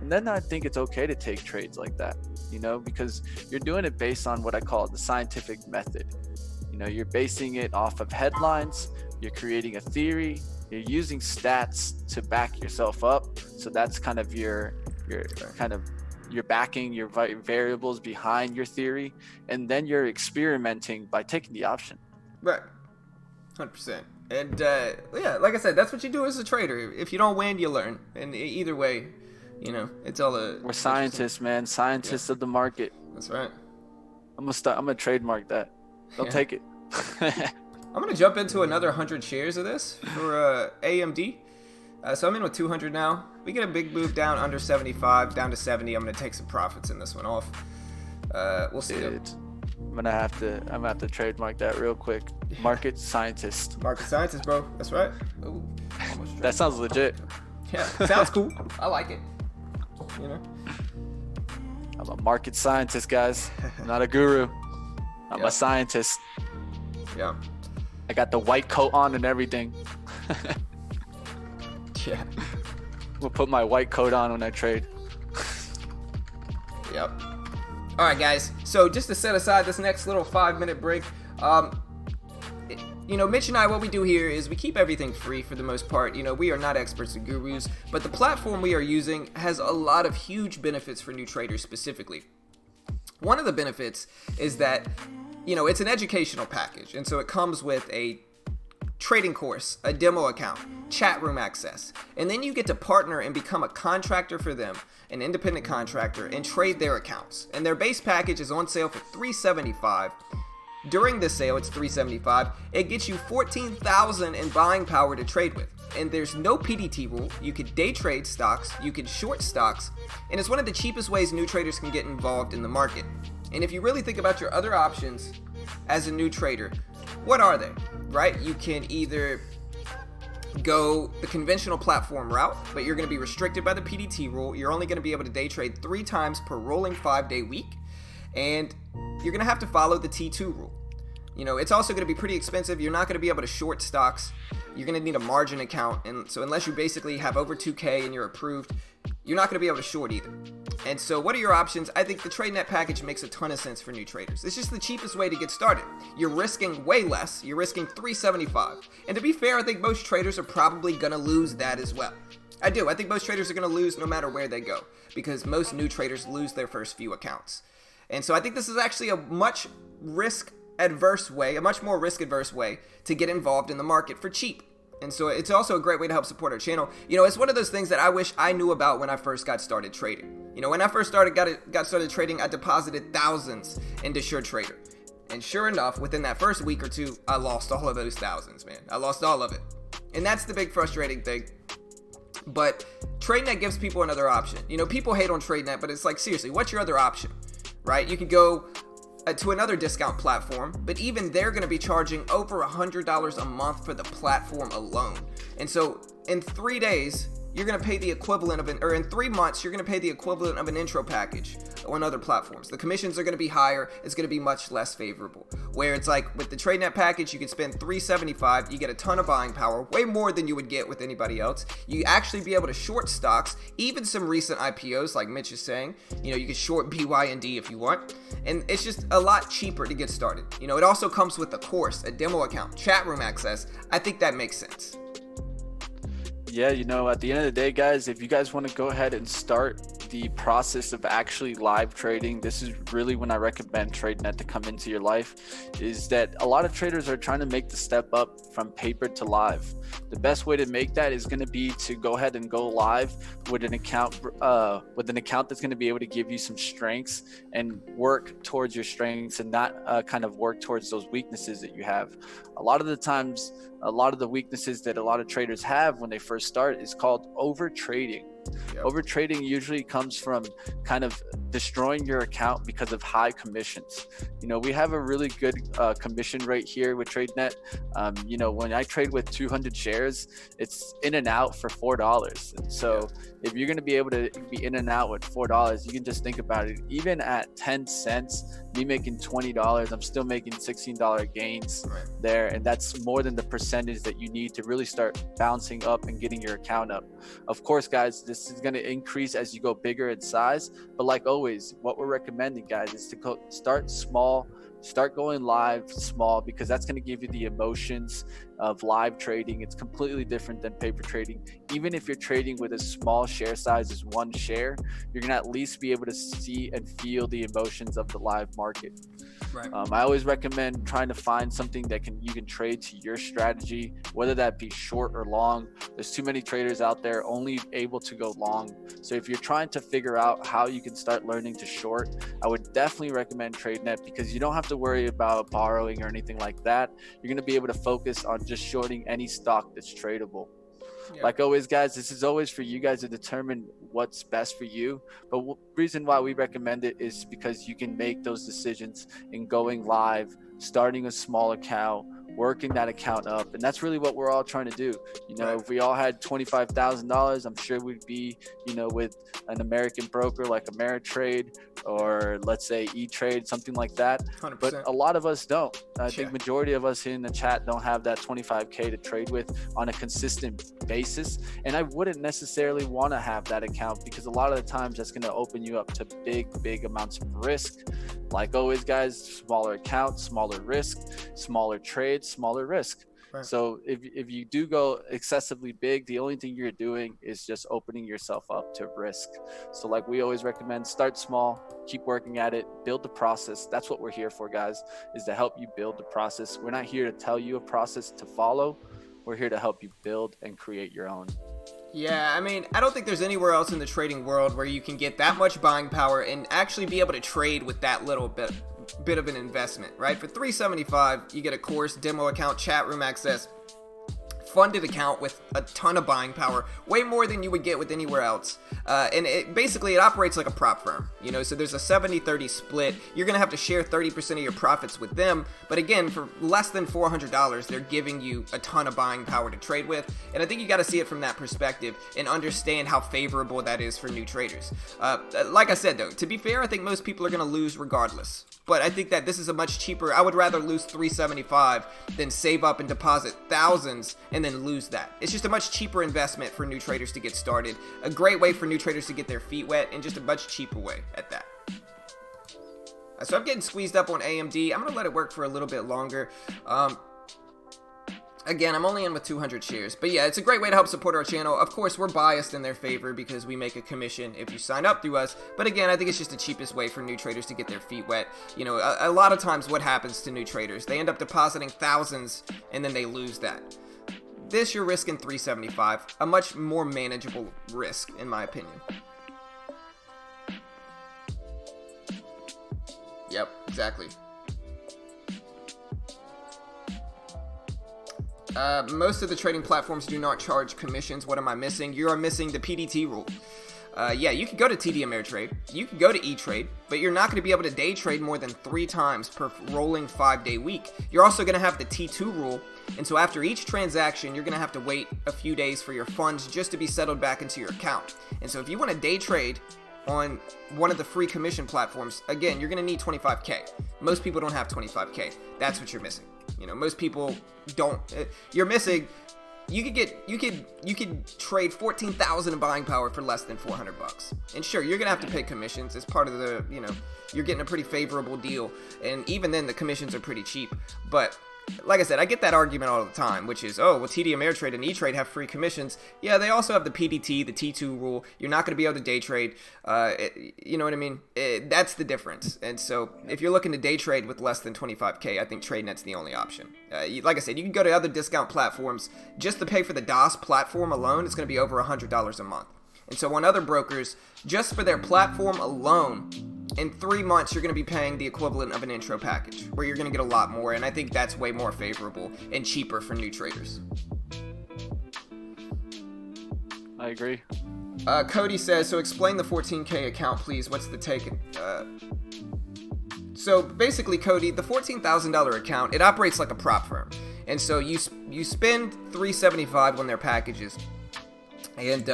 And then I think it's okay to take trades like that, you know, because you're doing it based on what I call the scientific method. You know, you're basing it off of headlines. You're creating a theory. You're using stats to back yourself up. So that's kind of you're backing your variables behind your theory, and then you're experimenting by taking the option. Right. 100%. And yeah, like I said, that's what you do as a trader. If you don't win, you learn. And either way, you know, it's all we're scientists, man. Scientists of the market. That's right. I'm gonna trademark that. They'll take it. I'm gonna jump into another 100 shares of this for AMD. So I'm in with 200 now. We get a big move down under 75, down to 70. I'm gonna take some profits in this one off. We'll see. I'm gonna have to trademark that real quick. Market scientist. Market scientist, bro. That's right. Ooh, that sounds legit. Yeah, sounds cool. I like it. You know. I'm a market scientist, guys. I'm not a guru. I'm a scientist. Yeah. I got the white coat on and everything. Yeah. We'll put my white coat on when I trade. Yep. All right, guys. So just to set aside this next little 5-minute break, Mitch and I, what we do here is we keep everything free for the most part. We are not experts and gurus, but the platform we are using has a lot of huge benefits for new traders specifically. One of the benefits is that, it's an educational package, and so it comes with a trading course, a demo account, chat room access, and then you get to partner and become a contractor for them, an independent contractor, and trade their accounts. And their base package is on sale for $375. During this sale, it's $375. It gets you $14,000 in buying power to trade with. And there's no PDT rule. You could day trade stocks, you could short stocks, and it's one of the cheapest ways new traders can get involved in the market. And if you really think about your other options as a new trader, what are they, right? You can either go the conventional platform route, but you're going to be restricted by the PDT rule. You're only going to be able to day trade 3 times per rolling 5-day week, and you're going to have to follow the T2 rule. It's also going to be pretty expensive. You're not going to be able to short stocks. You're going to need a margin account, and so unless you basically have over 2K and you're approved, you're not going to be able to short either. And so what are your options? I think the TradeNet package makes a ton of sense for new traders. It's just the cheapest way to get started. You're risking way less. You're risking $375. And to be fair, I think most traders are probably going to lose that as well. I do. I think most traders are going to lose no matter where they go, because most new traders lose their first few accounts. And so I think this is actually a much more risk-adverse way to get involved in the market for cheap. And so it's also a great way to help support our channel. It's one of those things that I wish I knew about when I first got started trading. When I first got started trading, I deposited thousands into SureTrader. And sure enough, within that first week or two, I lost all of those thousands, man. I lost all of it. And that's the big frustrating thing. But TradeNet gives people another option. People hate on TradeNet, but it's like, seriously, what's your other option? Right? You could go to another discount platform, but even they're going to be charging over $100 a month for the platform alone. And so in 3 days, you're going to pay the equivalent of in 3 months, you're going to pay the equivalent of an intro package on other platforms. The commissions are going to be higher. It's going to be much less favorable. Where it's like with the TradeNet package, you can spend $375. You get a ton of buying power, way more than you would get with anybody else. You actually be able to short stocks, even some recent IPOs, like Mitch is saying. You can short BYND if you want. And it's just a lot cheaper to get started. It also comes with a course, a demo account, chat room access. I think that makes sense. Yeah, at the end of the day, guys, if you guys want to go ahead and start the process of actually live trading, this is really when I recommend TradeNet to come into your life, is that a lot of traders are trying to make the step up from paper to live. The best way to make that is going to be to go ahead and go live with an account that's going to be able to give you some strengths and work towards your strengths, and not kind of work towards those weaknesses that you have. A lot of the times, a lot of the weaknesses that a lot of traders have when they first start is called over trading. Yep. Over trading usually comes from kind of destroying your account because of high commissions. We have a really good commission rate here with TradeNet. When I trade with 200 shares, it's in and out for $4. And so if you're going to be able to be in and out with $4, you can just think about it. Even at 10 cents, me making $20, I'm still making $16 gains there. And that's more than the percentage that you need to really start bouncing up and getting your account up. Of course, guys, this is going to increase as you go bigger in size. But like always, what we're recommending, guys, is to start small, start going live small, because that's going to give you the emotions of live trading. It's completely different than paper trading. Even if you're trading with a small share size as 1 share, you're going to at least be able to see and feel the emotions of the live market. Right. I always recommend trying to find something that you can trade to your strategy, whether that be short or long. There's too many traders out there only able to go long. So if you're trying to figure out how you can start learning to short, I would definitely recommend TradeNet, because you don't have to worry about borrowing or anything like that. You're going to be able to focus on just shorting any stock that's tradable. Yeah. Like always, guys, this is always for you guys to determine what's best for you. But the reason why we recommend it is because you can make those decisions in going live, starting a small account, working that account up. And that's really what we're all trying to do. You know, Right. if we all had $25,000, I'm sure we'd be, you know, with an American broker like Ameritrade, or let's say E-Trade, something like that. 100%. But a lot of us don't. I Yeah. think majority of us here in the chat don't have that 25K to trade with on a consistent basis. And I wouldn't necessarily want to have that account, because a lot of the times that's going to open you up to big amounts of risk. Like always, guys, smaller account, smaller risk, smaller trade, smaller risk. Right. So if you do go excessively big, the only thing you're doing is just opening yourself up to risk. So like we always recommend, start small, keep working at it, build the process. That's what we're here for, guys, is to help you build the process. We're not here to tell you a process to follow. We're here to help you build and create your own. Yeah, I mean, I don't think there's anywhere else in the trading world where you can get that much buying power and actually be able to trade with that little bit of an investment, right? For $375, you get a course, demo account, chat room access, funded account with a ton of buying power, way more than you would get with anywhere else. And it operates like a prop firm, you know, so there's a 70-30 split. You're going to have to share 30% of your profits with them. But again, for less than $400, they're giving you a ton of buying power to trade with. And I think you got to see it from that perspective and understand how favorable that is for new traders. Like I said, though, to be fair, I think most people are going to lose regardless. But I think that this is a much cheaper. I would rather lose $375 than save up and deposit thousands and then lose that. It's just a much cheaper investment for new traders to get started. A great way for new traders to get their feet wet, and just a much cheaper way at that. So I'm getting squeezed up on AMD. I'm going to let it work for a little bit longer. Again, I'm only in with 200 shares. But yeah, it's a great way to help support our channel. Of course, we're biased in their favor because we make a commission if you sign up through us. But again, I think it's just the cheapest way for new traders to get their feet wet. You know, a lot of times what happens to new traders, they end up depositing thousands and then they lose that. This, you're risking $375, a much more manageable risk, in my opinion. Yep, exactly. Most of the trading platforms do not charge commissions. What am I missing? You are missing the PDT rule. Yeah, you can go to TD Ameritrade, you can go to E-Trade, but you're not going to be able to day trade more than 3 times per rolling 5-day week. You're also going to have the T2 rule, and so after each transaction, you're going to have to wait a few days for your funds just to be settled back into your account. And so if you want to day trade on one of the free commission platforms, again, you're going to need 25K. Most people don't have 25K. That's what you're missing. You know, most people don't. You're missing. You could trade 14,000 in buying power for less than $400. And sure, you're gonna have to pay commissions as part of the. You know, you're getting a pretty favorable deal, and even then, the commissions are pretty cheap. But like I said, I get that argument all the time, which is, oh, well, TD Ameritrade and E-Trade have free commissions. Yeah, they also have the PDT, the T2 rule. You're not going to be able to day trade. You know what I mean? That's the difference. And so if you're looking to day trade with less than 25K, I think TradeNet's the only option. Like I said, you can go to other discount platforms. Just to pay for the DOS platform alone, it's going to be over $100 a month. And so on other brokers, just for their platform alone, in 3 months, you're going to be paying the equivalent of an intro package, where you're going to get a lot more, and I think that's way more favorable and cheaper for new traders. I agree. Cody says, so explain the 14K account, please. What's the take? So basically, Cody, the $14,000 account, it operates like a prop firm. And so you spend $375 on their packages, and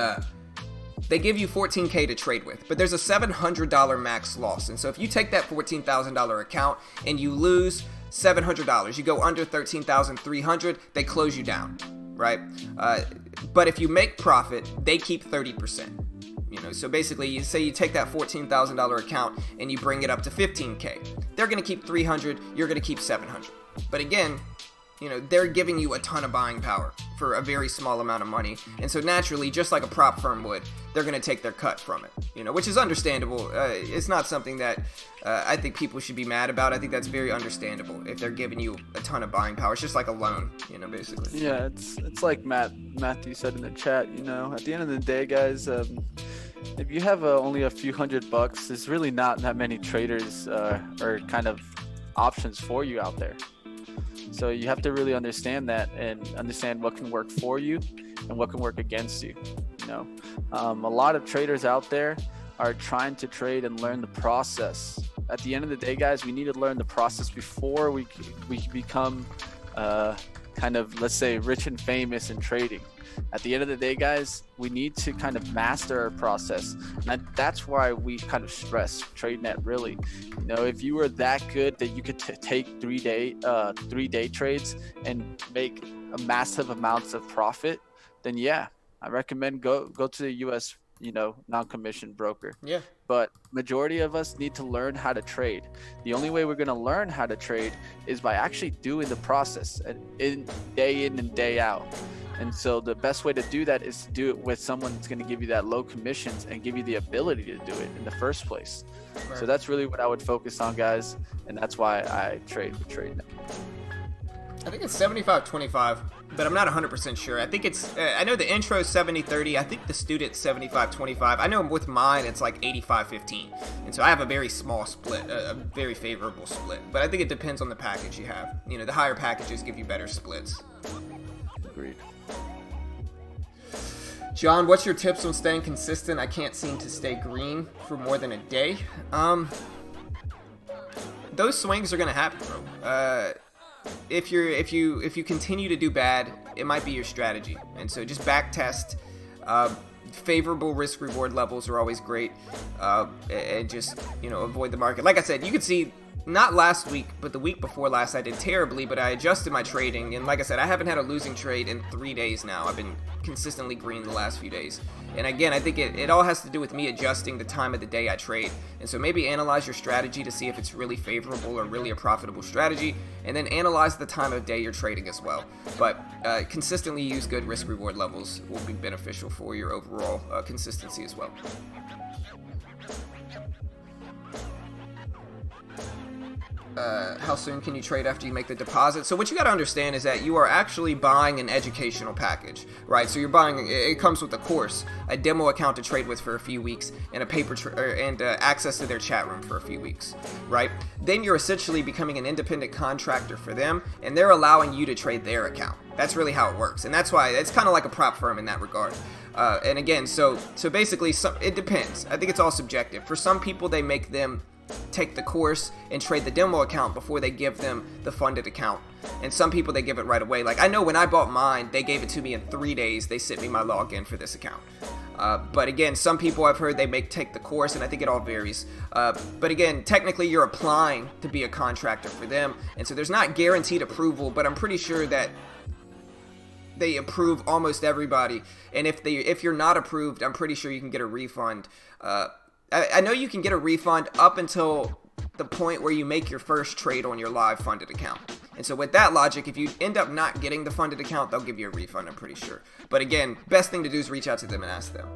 they give you $14K to trade with, but there's a $700 max loss. And so if you take that $14,000 account and you lose $700, you go under $13,300, they close you down, right? But if you make profit, they keep 30%. You know, so basically, you say you take that $14,000 account and you bring it up to $15K. They're going to keep $300, you're going to keep $700. But again, you know, they're giving you a ton of buying power for a very small amount of money. And so naturally, just like a prop firm would, they're going to take their cut from it, you know, which is understandable. It's not something that I think people should be mad about. I think that's very understandable if they're giving you a ton of buying power. It's just like a loan, you know, basically. Yeah, it's like Matthew said in the chat, you know, at the end of the day, guys, if you have only a few $100, there's really not that many traders or kind of options for you out there. So you have to really understand that and understand what can work for you and what can work against you. You know, a lot of traders out there are trying to trade and learn the process. At the end of the day, guys, we need to learn the process before we become kind of, let's say, rich and famous in trading. At the end of the day, guys, we need to kind of master our process. And that's why we kind of stress TradeNet, really. If you were that good that you could take 3-day trades and make a massive amounts of profit, then yeah, I recommend go to the US, non-commissioned broker. Yeah. But majority of us need to learn how to trade. The only way we're going to learn how to trade is by actually doing the process day in and day out. And so the best way to do that is to do it with someone that's going to give you that low commissions and give you the ability to do it in the first place. Right. So that's really what I would focus on, guys. And that's why I trade with TradeNet. I think it's 75-25, but I'm not 100% sure. I think I know the intro is 70-30. I think the student's 75-25. I know with mine, it's like 85-15. And so I have a very small split, a very favorable split. But I think it depends on the package you have. The higher packages give you better splits. Agreed. John, what's your tips on staying consistent? I can't seem to stay green for more than a day. Those swings are gonna happen, bro. If you continue to do bad, it might be your strategy. And so just back test. Favorable risk reward levels are always great, and just avoid the market. Like I said, you could see. Not last week, but the week before last, I did terribly, but I adjusted my trading. And like I said, I haven't had a losing trade in 3 days now. I've been consistently green the last few days. And again, I think it all has to do with me adjusting the time of the day I trade. And so maybe analyze your strategy to see if it's really favorable or really a profitable strategy. And then analyze the time of day you're trading as well. But consistently use good risk reward levels will be beneficial for your overall consistency as well. How soon can you trade after you make the deposit? So what you got to understand is that you are actually buying an educational package, right? So you're buying, it comes with a course, a demo account to trade with for a few weeks, and a paper and access to their chat room for a few weeks, right? Then you're essentially becoming an independent contractor for them, and they're allowing you to trade their account. That's really how it works, and that's why it's kind of like a prop firm in that regard. And again, so basically, it depends. I think it's all subjective. For some people, they make them take the course and trade the demo account before they give them the funded account. And some people, they give it right away. Like I know when I bought mine, they gave it to me in 3 days. They sent me my login for this account. But again, some people I've heard they take the course, and I think it all varies. But again, technically you're applying to be a contractor for them. And so there's not guaranteed approval, but I'm pretty sure that they approve almost everybody. And if you're not approved, I'm pretty sure you can get a refund. I know you can get a refund up until the point where you make your first trade on your live funded account. And so with that logic, if you end up not getting the funded account, they'll give you a refund, I'm pretty sure. But again, best thing to do is reach out to them and ask them.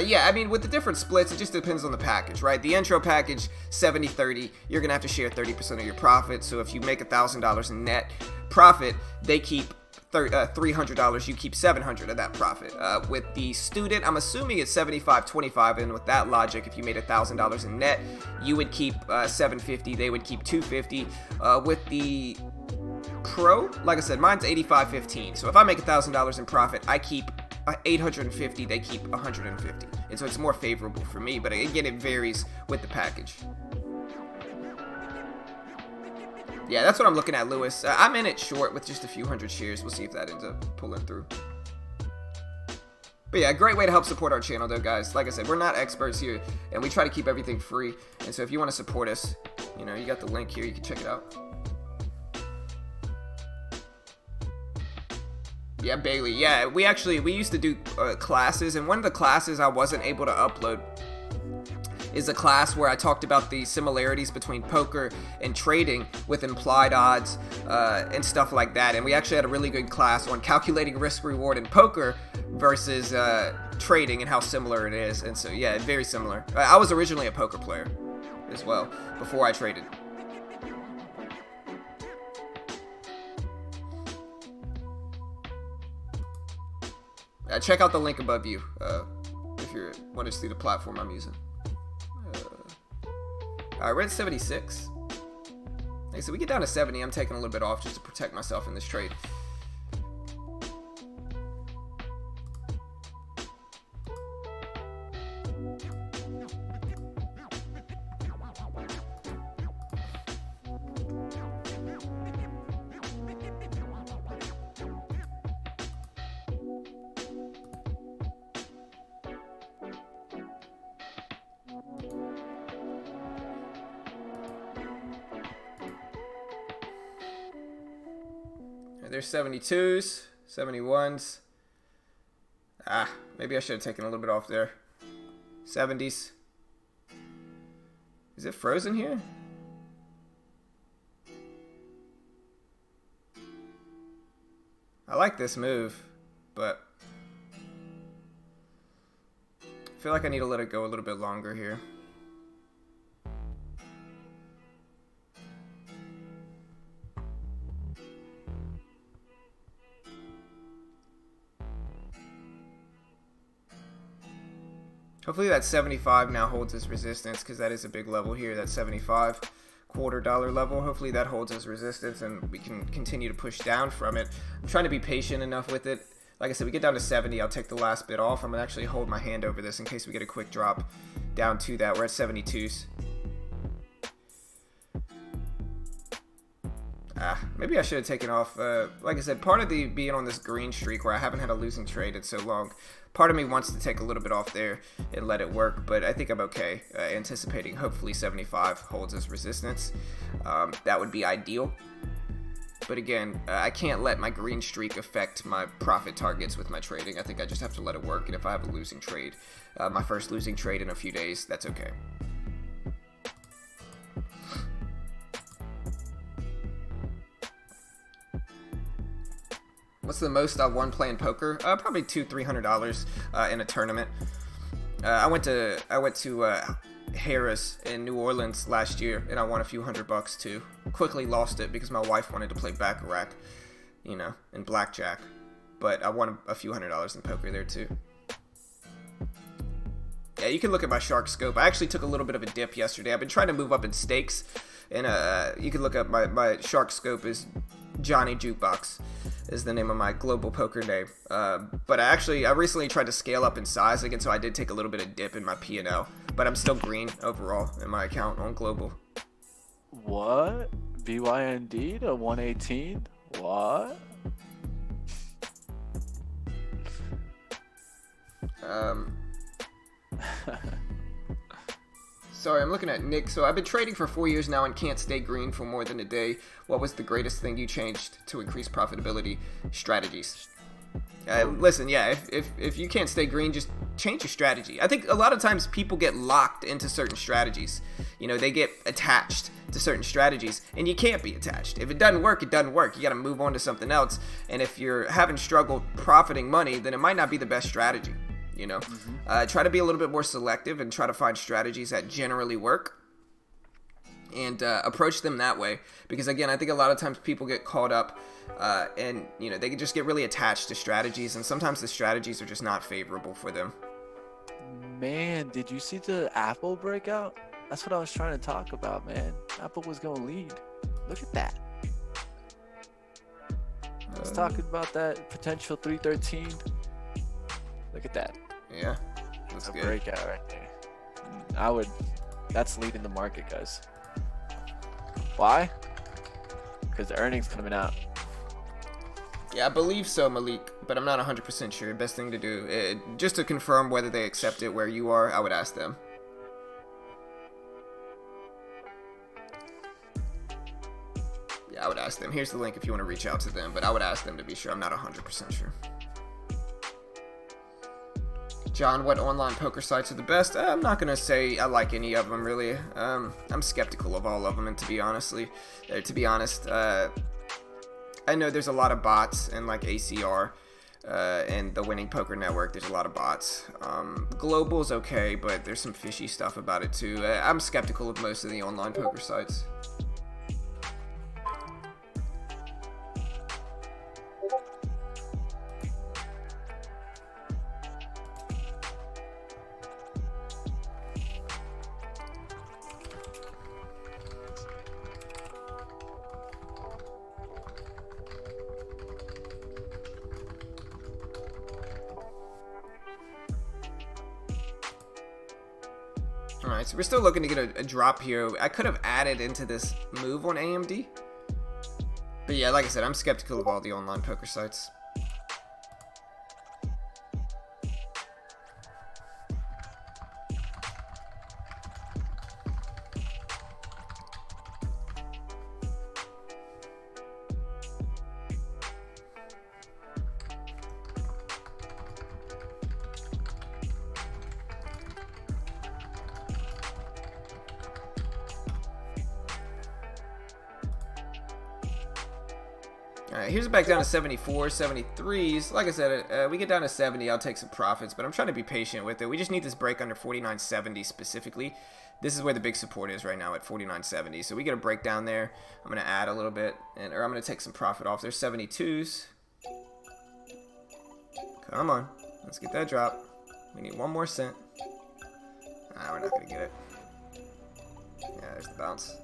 Yeah, I mean, with the different splits, it just depends on the package, right? The intro package, 70-30, you're going to have to share 30% of your profit. So if you make $1,000 in net profit, they keep $300, you keep $700 of that profit. With the student, I'm assuming it's 75-25, and with that logic, if you made $1,000 in net, you would keep $750, they would keep $250. With the pro, like I said, mine's 85-15. So if I make $1,000 in profit, I keep $850, they keep $150. And so it's more favorable for me, but again, it varies with the package. Yeah, that's what I'm looking at, Lewis. I'm in it short with just a few hundred shares. We'll see if that ends up pulling through. But yeah, great way to help support our channel, though, guys. Like I said, we're not experts here, and we try to keep everything free. And so if you want to support us, you got the link here. You can check it out. Yeah, Bailey. Yeah, we used to do classes, and one of the classes I wasn't able to upload is a class where I talked about the similarities between poker and trading with implied odds and stuff like that. And we actually had a really good class on calculating risk reward in poker versus trading and how similar it is. And so, yeah, very similar. I was originally a poker player as well before I traded. Check out the link above you if you want to see the platform I'm using. Alright, we're at 76. Okay, so we get down to 70. I'm taking a little bit off just to protect myself in this trade. There's 72s, 71s. Maybe I should have taken a little bit off there. 70s. Is it frozen here? I like this move, but I feel like I need to let it go a little bit longer here. Hopefully that 75 now holds as resistance, because that is a big level here, that 75 $quarter level. Hopefully that holds as resistance and we can continue to push down from it. I'm trying to be patient enough with it. Like I said, we get down to 70, I'll take the last bit off. I'm going to actually hold my hand over this in case we get a quick drop down to that. We're at 72s. Maybe I should have taken off. Like I said, part of the being on this green streak where I haven't had a losing trade in so long, part of me wants to take a little bit off there and let it work, but I think I'm okay. Anticipating hopefully 75 holds as resistance. That would be ideal. But again, I can't let my green streak affect my profit targets with my trading. I think I just have to let it work, and if I have a losing trade, my first losing trade in a few days, that's okay. What's the most I've won playing poker? Probably $200-300 in a tournament. I went to Harris in New Orleans last year, and I won a few $100 too. Quickly lost it because my wife wanted to play baccarat, and blackjack. But I won a few $100 in poker there too. Yeah, you can look at my shark scope. I actually took a little bit of a dip yesterday. I've been trying to move up in stakes, and you can look up my shark scope is Johnny Jukebox is the name of my global poker name. But I recently tried to scale up in size again, so I did take a little bit of dip in my P&L. But I'm still green overall in my account on global. What? BYND to 118? What? Sorry, I'm looking at Nick. So I've been trading for 4 years now and can't stay green for more than a day. What was the greatest thing you changed to increase profitability? Strategies. Listen, yeah, if you can't stay green, just change your strategy. I think a lot of times people get locked into certain strategies. They get attached to certain strategies, and you can't be attached. If it doesn't work, it doesn't work. You got to move on to something else. And if you're having struggle profiting money, then it might not be the best strategy. Try to be a little bit more selective and try to find strategies that generally work and approach them that way. Because again, I think a lot of times people get caught up and they can just get really attached to strategies, and sometimes the strategies are just not favorable for them. Man, did you see the Apple breakout? That's what I was trying to talk about, man. Apple was going to lead. Look at that. I was talking about that potential 313. Look at that. Yeah, that's a good. Breakout right there. That's leading the market, guys. Why? Because the earnings coming out. Yeah, I believe so, Malik, but I'm not 100% sure. Best thing to do, just to confirm whether they accept it where you are, I would ask them. Yeah, I would ask them. Here's the link if you want to reach out to them, but I would ask them to be sure. I'm not 100% sure. John, what online poker sites are the best? I'm not going to say I like any of them, really. I'm skeptical of all of them, and to be honest, I know there's a lot of bots in like ACR and the Winning Poker Network. There's a lot of bots. Global's okay, but there's some fishy stuff about it too. I'm skeptical of most of the online poker sites. Alright, so we're still looking to get a drop here. I could have added into this move on AMD. But yeah, like I said, I'm skeptical of all the online poker sites. All right, here's back down to 74, 73s. Like I said, we get down to 70, I'll take some profits, but I'm trying to be patient with it. We just need this break under 49.70 specifically. This is where the big support is right now at 49.70. So we get a break down there. I'm going to add a little bit, or I'm going to take some profit off. There's 72s. Come on, let's get that drop. We need 1 more cent. Nah, we're not going to get it. Yeah, there's the bounce.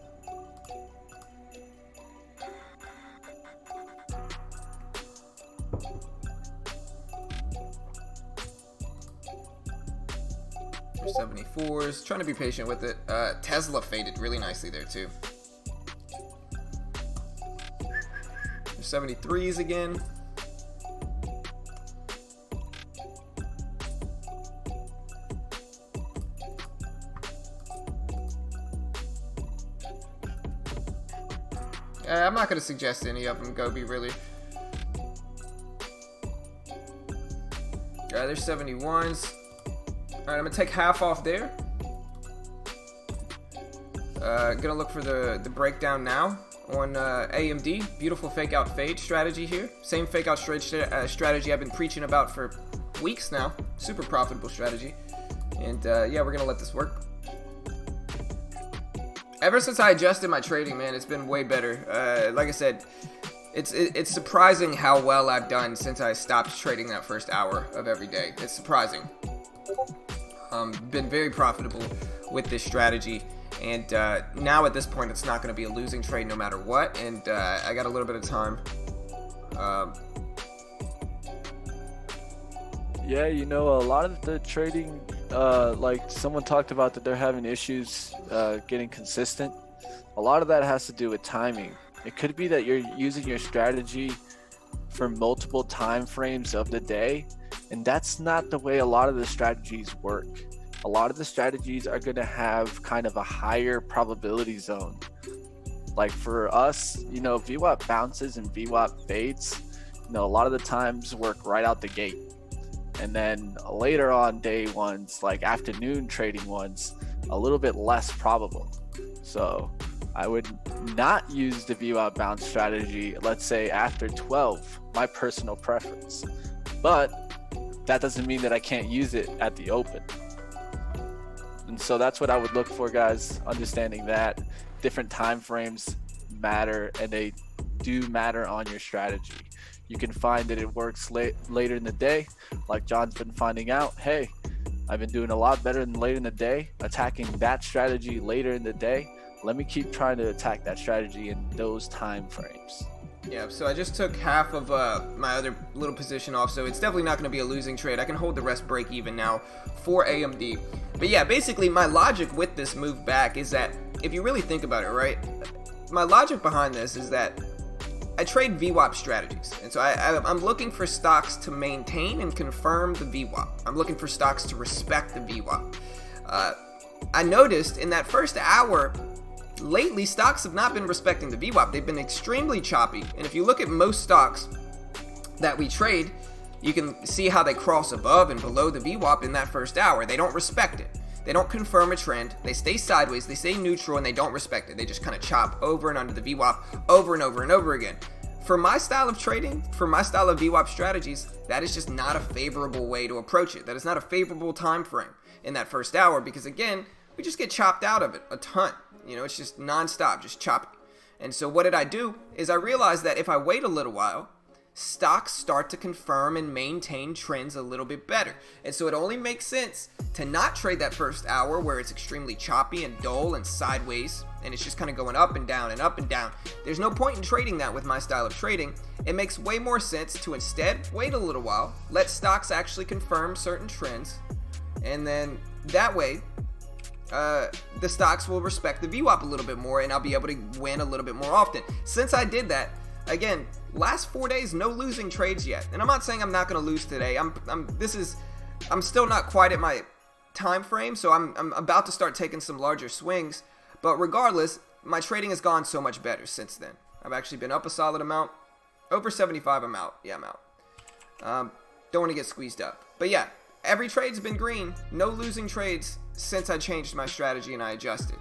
There's 74s. Trying to be patient with it. Tesla faded really nicely there too. There's 73s again. I'm not going to suggest any of them go be really. There's 71s. Alright, I'm going to take half off there. Gonna look for the breakdown now on AMD. Beautiful fake out fade strategy here. Same fake out strategy I've been preaching about for weeks now. Super profitable strategy. And yeah, we're going to let this work. Ever since I adjusted my trading, man, it's been way better. Like I said, it's surprising how well I've done since I stopped trading that first hour of every day. It's surprising. Been very profitable with this strategy, and now at this point, it's not going to be a losing trade no matter what. And I got a little bit of time. Yeah, you know, a lot of the trading, like someone talked about that they're having issues getting consistent. A lot of that has to do with timing. It could be that you're using your strategy for multiple time frames of the day, and that's not the way a lot of the strategies work. A lot of the strategies are going to have kind of a higher probability zone. Like for us, you know, VWAP bounces and VWAP fades, you know, a lot of the times work right out the gate. And then later on day ones, like afternoon trading ones, a little bit less probable. So I would not use the VWAP bounce strategy, let's say after 12, my personal preference. But that doesn't mean that I can't use it at the open. And so that's what I would look for, guys, understanding that different time frames matter, and they do matter on your strategy. You can find that it works later in the day, like John's been finding out. Hey, I've been doing a lot better than later in the day, attacking that strategy later in the day. Let me keep trying to attack that strategy in those time frames. Yeah, so I just took half of my other little position off, so it's definitely not going to be a losing trade. I can hold the rest break even now for AMD. But yeah, basically my logic with this move back is that if you really think about it, right, my logic behind this is that I trade VWAP strategies, and so I'm looking for stocks to maintain and confirm the VWAP. I'm looking for stocks to respect the VWAP. I noticed in that first hour, lately, stocks have not been respecting the VWAP. They've been extremely choppy. And if you look at most stocks that we trade, you can see how they cross above and below the VWAP in that first hour. They don't respect it. They don't confirm a trend. They stay sideways. They stay neutral, and they don't respect it. They just kind of chop over and under the VWAP over and over and over again. For my style of trading, for my style of VWAP strategies, that is just not a favorable way to approach it. That is not a favorable time frame in that first hour because, again, we just get chopped out of it a ton. You know, it's just nonstop, just choppy. And so what did I do is I realized that if I wait a little while, stocks start to confirm and maintain trends a little bit better. And so it only makes sense to not trade that first hour where it's extremely choppy and dull and sideways, and it's just kind of going up and down and up and down. There's no point in trading that with my style of trading. It makes way more sense to instead wait a little while, let stocks actually confirm certain trends, and then that way, the stocks will respect the VWAP a little bit more, and I'll be able to win a little bit more often. Since I did that, again, last 4 days, no losing trades yet. And I'm not saying I'm not going to lose today. I'm still not quite at my time frame, so I'm about to start taking some larger swings. But regardless, my trading has gone so much better since then. I've actually been up a solid amount. Over 75, I'm out. Yeah, I'm out. Don't want to get squeezed up. But yeah, every trade's been green. No losing trades since I changed my strategy and I adjusted.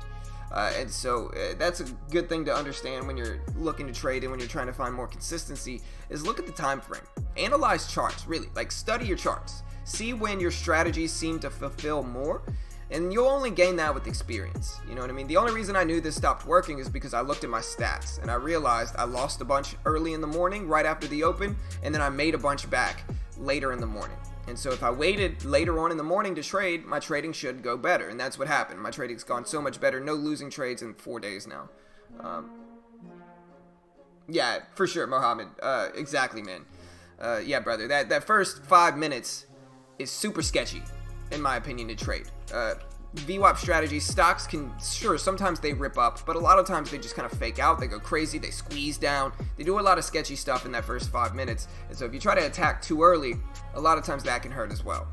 And so that's a good thing to understand when you're looking to trade and when you're trying to find more consistency, is look at the time frame. Analyze charts, really. Like, study your charts. See when your strategies seem to fulfill more, and you'll only gain that with experience. You know what I mean? The only reason I knew this stopped working is because I looked at my stats and I realized I lost a bunch early in the morning right after the open, and then I made a bunch back later in the morning. And so if I waited later on in the morning to trade, my trading should go better. And that's what happened. My trading's gone so much better. No losing trades in 4 days now. Yeah, for sure, Mohammed. Exactly, man. Yeah, brother. That first 5 minutes is super sketchy, in my opinion, to trade. VWAP strategies, stocks can, sure, sometimes they rip up, but a lot of times they just kind of fake out. They go crazy, they squeeze down, they do a lot of sketchy stuff in that first 5 minutes. And so if you try to attack too early, a lot of times that can hurt as well.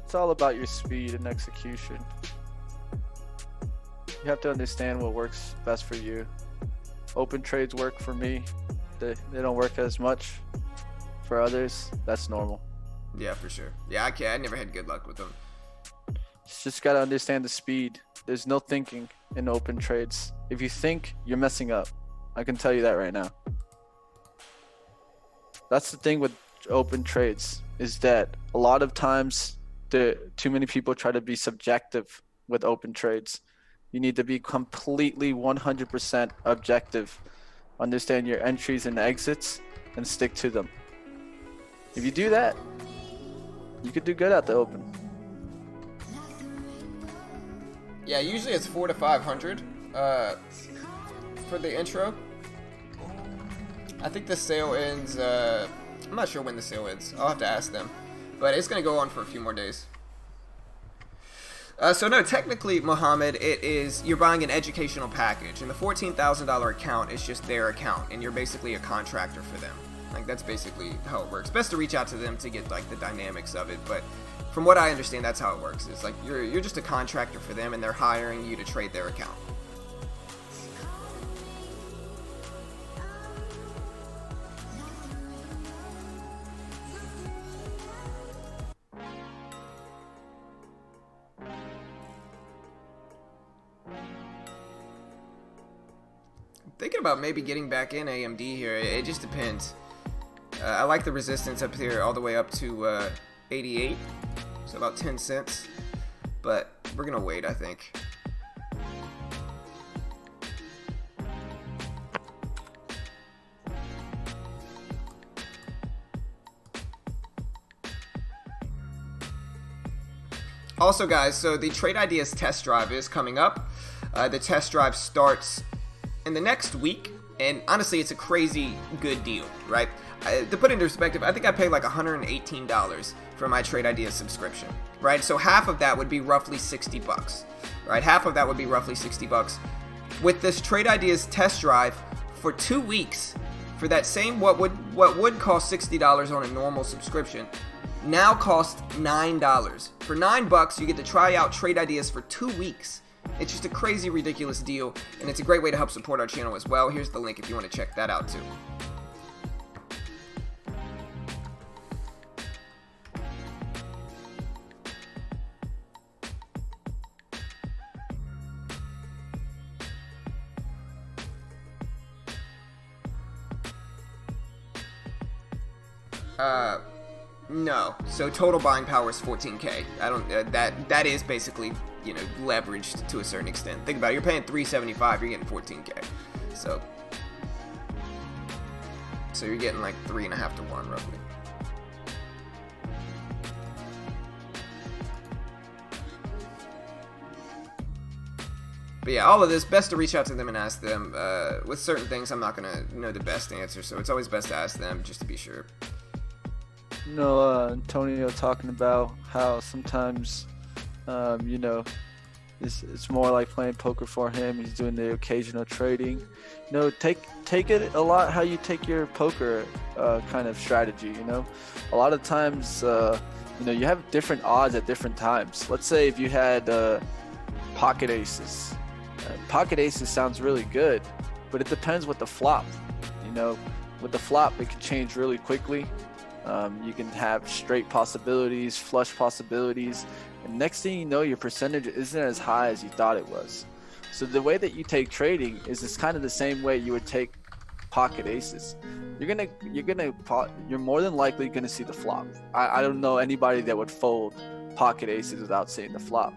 It's all about your speed and execution. You have to understand what works best for you. Open trades work for me. They don't work as much for others. That's normal. Yeah, for sure. Yeah, I never had good luck with them. Just got to understand the speed. There's no thinking in open trades. If you think, you're messing up. I can tell you that right now. That's the thing with open trades, is that a lot of times too many people try to be subjective with open trades. You need to be completely 100% objective. Understand your entries and exits and stick to them. If you do that, you could do good at the open. Yeah, usually it's 400 to 500 for the intro. I think the sale ends, I'm not sure when the sale ends. I'll have to ask them. But it's going to go on for a few more days. So no, technically, Mohammed, you're buying an educational package, and the $14,000 account is just their account, and you're basically a contractor for them. Like, that's basically how it works. Best to reach out to them to get like the dynamics of it, but from what I understand, that's how it works. It's like you're just a contractor for them, and they're hiring you to trade their account. Thinking about maybe getting back in AMD here. It just depends. I like the resistance up here all the way up to 88, so about 10 cents, but we're gonna wait, I think. Also, guys, so the Trade Ideas test drive is coming up. The test drive starts in the next week, and honestly, it's a crazy good deal, right? To put it into perspective, I think I paid like $118 for my Trade Ideas subscription, right? So half of that would be roughly $60, right? Half of that would be roughly $60. With this Trade Ideas test drive for 2 weeks, for that same what would cost $60 on a normal subscription, now costs $9. For $9, you get to try out Trade Ideas for 2 weeks. It's just a crazy, ridiculous deal, and it's a great way to help support our channel as well. Here's the link if you want to check that out too. No. So total buying power is 14K. I don't. That is basically, you know, leveraged to a certain extent. Think about it. You're paying $375. You're getting 14K. So you're getting like 3.5 to 1 roughly. But yeah, all of this, best to reach out to them and ask them. With certain things, I'm not gonna know the best answer, so it's always best to ask them just to be sure. You know, Antonio talking about how sometimes, you know, it's more like playing poker for him. He's doing the occasional trading. You know, take it a lot how you take your poker kind of strategy. You know, a lot of times, you know, you have different odds at different times. Let's say if you had pocket aces. Pocket aces sounds really good, but it depends with the flop. You know, with the flop, it can change really quickly. You can have straight possibilities, flush possibilities, and next thing you know, your percentage isn't as high as you thought it was. So the way that you take trading is it's kind of the same way you would take pocket aces. You're more than likely gonna see the flop. I don't know anybody that would fold pocket aces without seeing the flop.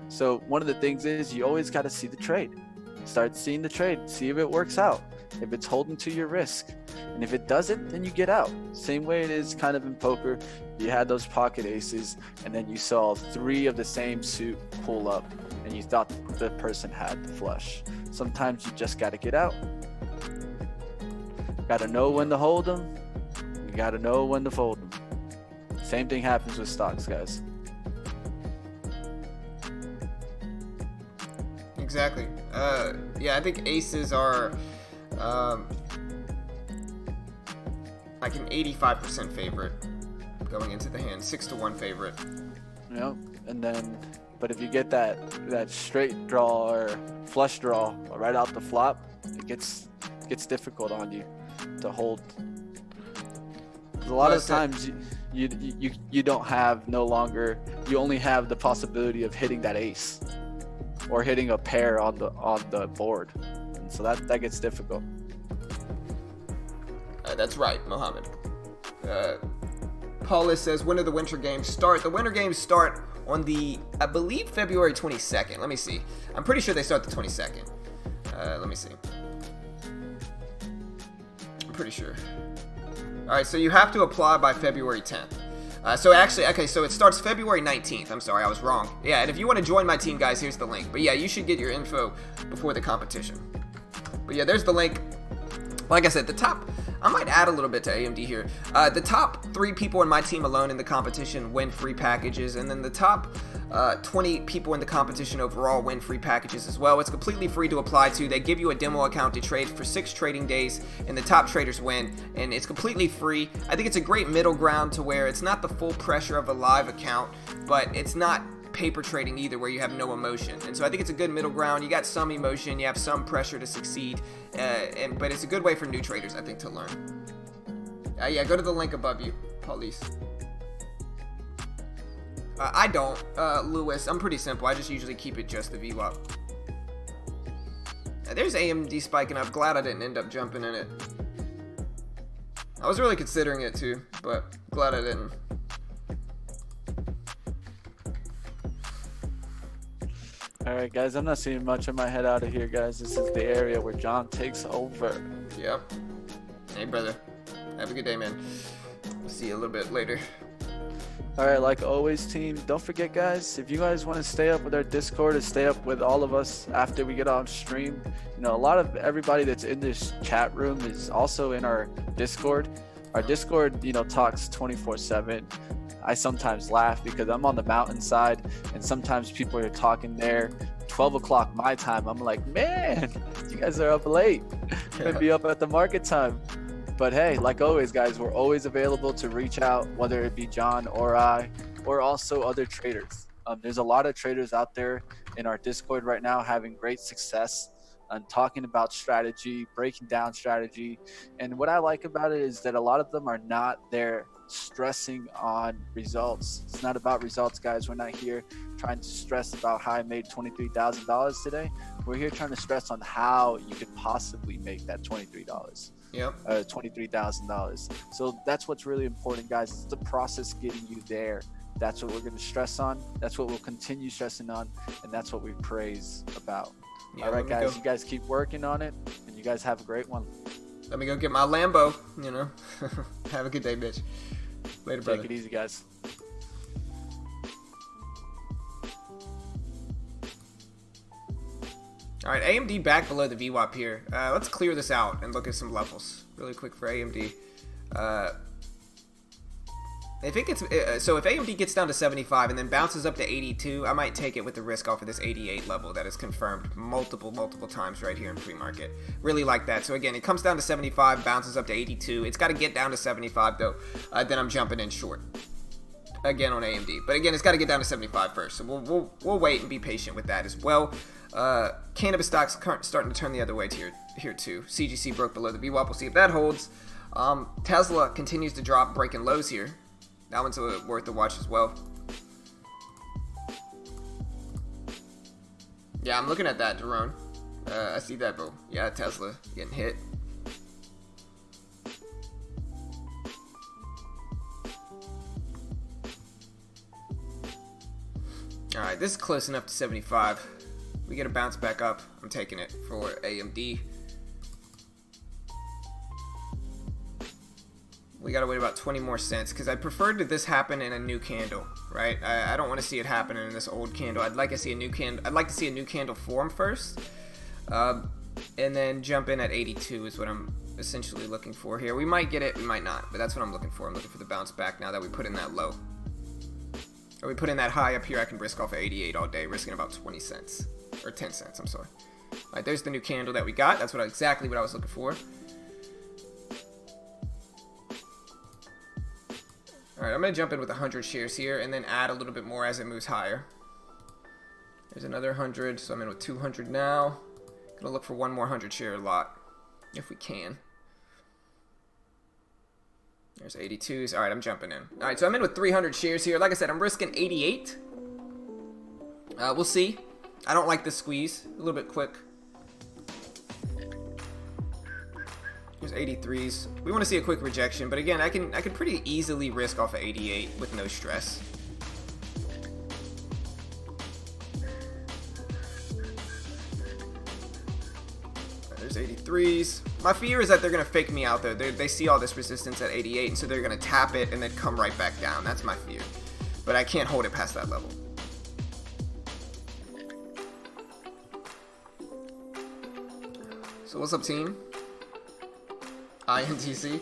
So one of the things is you always got to see the trade. Start seeing the trade, see if it works out, if it's holding to your risk. And if it doesn't, then you get out. Same way it is kind of in poker. You had those pocket aces, and then you saw 3 of the same suit pull up, and you thought the person had the flush. Sometimes you just got to get out. Got to know when to hold them. You got to know when to fold them. Same thing happens with stocks, guys. Exactly. Yeah, I think aces are like an 85% favorite going into the hand, 6-1 favorite. And then, but if you get that straight draw or flush draw right out the flop, it gets difficult on you to hold. 'Cause a lot of times you don't have you only have the possibility of hitting that ace or hitting a pair on the board, and so that gets difficult. That's right, Mohammed. Paulus says, when do the winter games start? The winter games start on I believe, February 22nd. Let me see. I'm pretty sure they start the 22nd. Let me see. I'm pretty sure. All right, so you have to apply by February 10th. So it starts February 19th. I'm sorry, I was wrong. Yeah, and if you want to join my team, guys, here's the link. But yeah, you should get your info before the competition. But yeah, there's the link. Like I said, I might add a little bit to AMD here. The top 3 people in my team alone in the competition win free packages, and then the top 20 people in the competition overall win free packages as well. It's completely free to apply to. They give you a demo account to trade for 6 trading days, and the top traders win, and it's completely free. I think it's a great middle ground to where it's not the full pressure of a live account, but it's not paper trading either, where you have no emotion. And so I think it's a good middle ground. You got some emotion, you have some pressure to succeed, but it's a good way for new traders, I think, to learn. Yeah, go to the link above you, Paulise. I don't, Lewis. I'm pretty simple. I just usually keep it just the VWAP. There's AMD spiking up. Glad I didn't end up jumping in it. I was really considering it too, but glad I didn't. All right, guys, I'm not seeing much of my head out of here, guys. This is the area where John takes over. Yep. Hey, brother. Have a good day, man. See you a little bit later. All right, like always, team, don't forget, guys, if you guys want to stay up with our Discord and stay up with all of us after we get on stream, a lot of everybody that's in this chat room is also in our Discord. Our Discord, talks 24/7. I sometimes laugh because I'm on the mountainside, and sometimes people are talking there 12 o'clock my time. I'm like, man, you guys are up late. Gonna be up at the market time. But hey, like always, guys, we're always available to reach out, whether it be John or I, or also other traders. There's a lot of traders out there in our Discord right now having great success and talking about strategy, breaking down strategy. And what I like about it is that a lot of them are not there stressing on results. It's not about results, guys. We're not here trying to stress about how I made $23,000 today. We're here trying to stress on how you could possibly make that $23. Yep. $23,000. So that's what's really important, guys. It's the process getting you there. That's what we're going to stress on. That's what we'll continue stressing on. And that's what we praise about. Yeah, all right, guys, you guys keep working on it, and you guys have a great one. Let me go get my Lambo, Have a good day, bitch. Later, brother. Take it easy, guys. All right, AMD back below the VWAP here. Let's clear this out and look at some levels really quick for AMD. If AMD gets down to 75 and then bounces up to 82, I might take it with the risk off of this 88 level that is confirmed multiple times right here in pre-market. Really like that. So again, it comes down to 75, bounces up to 82. It's got to get down to 75 though. Then I'm jumping in short again on AMD. But again, it's got to get down to 75 first. So we'll wait and be patient with that as well. Cannabis stocks starting to turn the other way here too. CGC broke below the VWAP. We'll see if that holds. Tesla continues to drop, breaking lows here. That one's worth a watch as well. Yeah, I'm looking at that, Jerome. I see that, bro. Yeah, Tesla getting hit. Alright, this is close enough to 75. We get a bounce back up. I'm taking it for AMD. We gotta wait about 20 more cents because I preferred that this happen in a new candle, right? I don't want to see it happen in this old candle. I'd like to see a new candle. I'd like to see a new candle form first, and then jump in at 82 is what I'm essentially looking for here. We might get it, we might not, but that's what I'm looking for. I'm looking for the bounce back now that we put in that low. Or we put in that high up here. I can risk off at 88 all day, risking about 20 cents or 10 cents. I'm sorry. All right, there's the new candle that we got. That's exactly what I was looking for. Alright, I'm going to jump in with 100 shares here and then add a little bit more as it moves higher. There's another 100, so I'm in with 200 now. Going to look for one more 100 share lot, if we can. There's 82s. Alright, I'm jumping in. Alright, so I'm in with 300 shares here. Like I said, I'm risking 88. We'll see. I don't like this squeeze. A little bit quick. There's 83s. We want to see a quick rejection, but again, I can pretty easily risk off of 88 with no stress. There's 83s. My fear is that they're going to fake me out there. They see all this resistance at 88, and so they're going to tap it and then come right back down. That's my fear. But I can't hold it past that level. So what's up, team? INTC?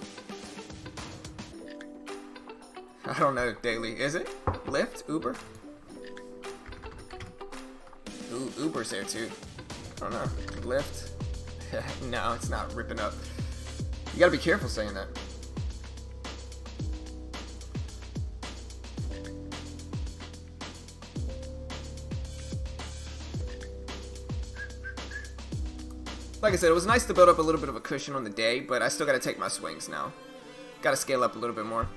I don't know, daily. Is it? Lyft? Uber? Ooh, Uber's there too. I don't know. Lyft? No, it's not ripping up. You gotta be careful saying that. Like I said, it was nice to build up a little bit of a cushion on the day, but I still got to take my swings now. Got to scale up a little bit more.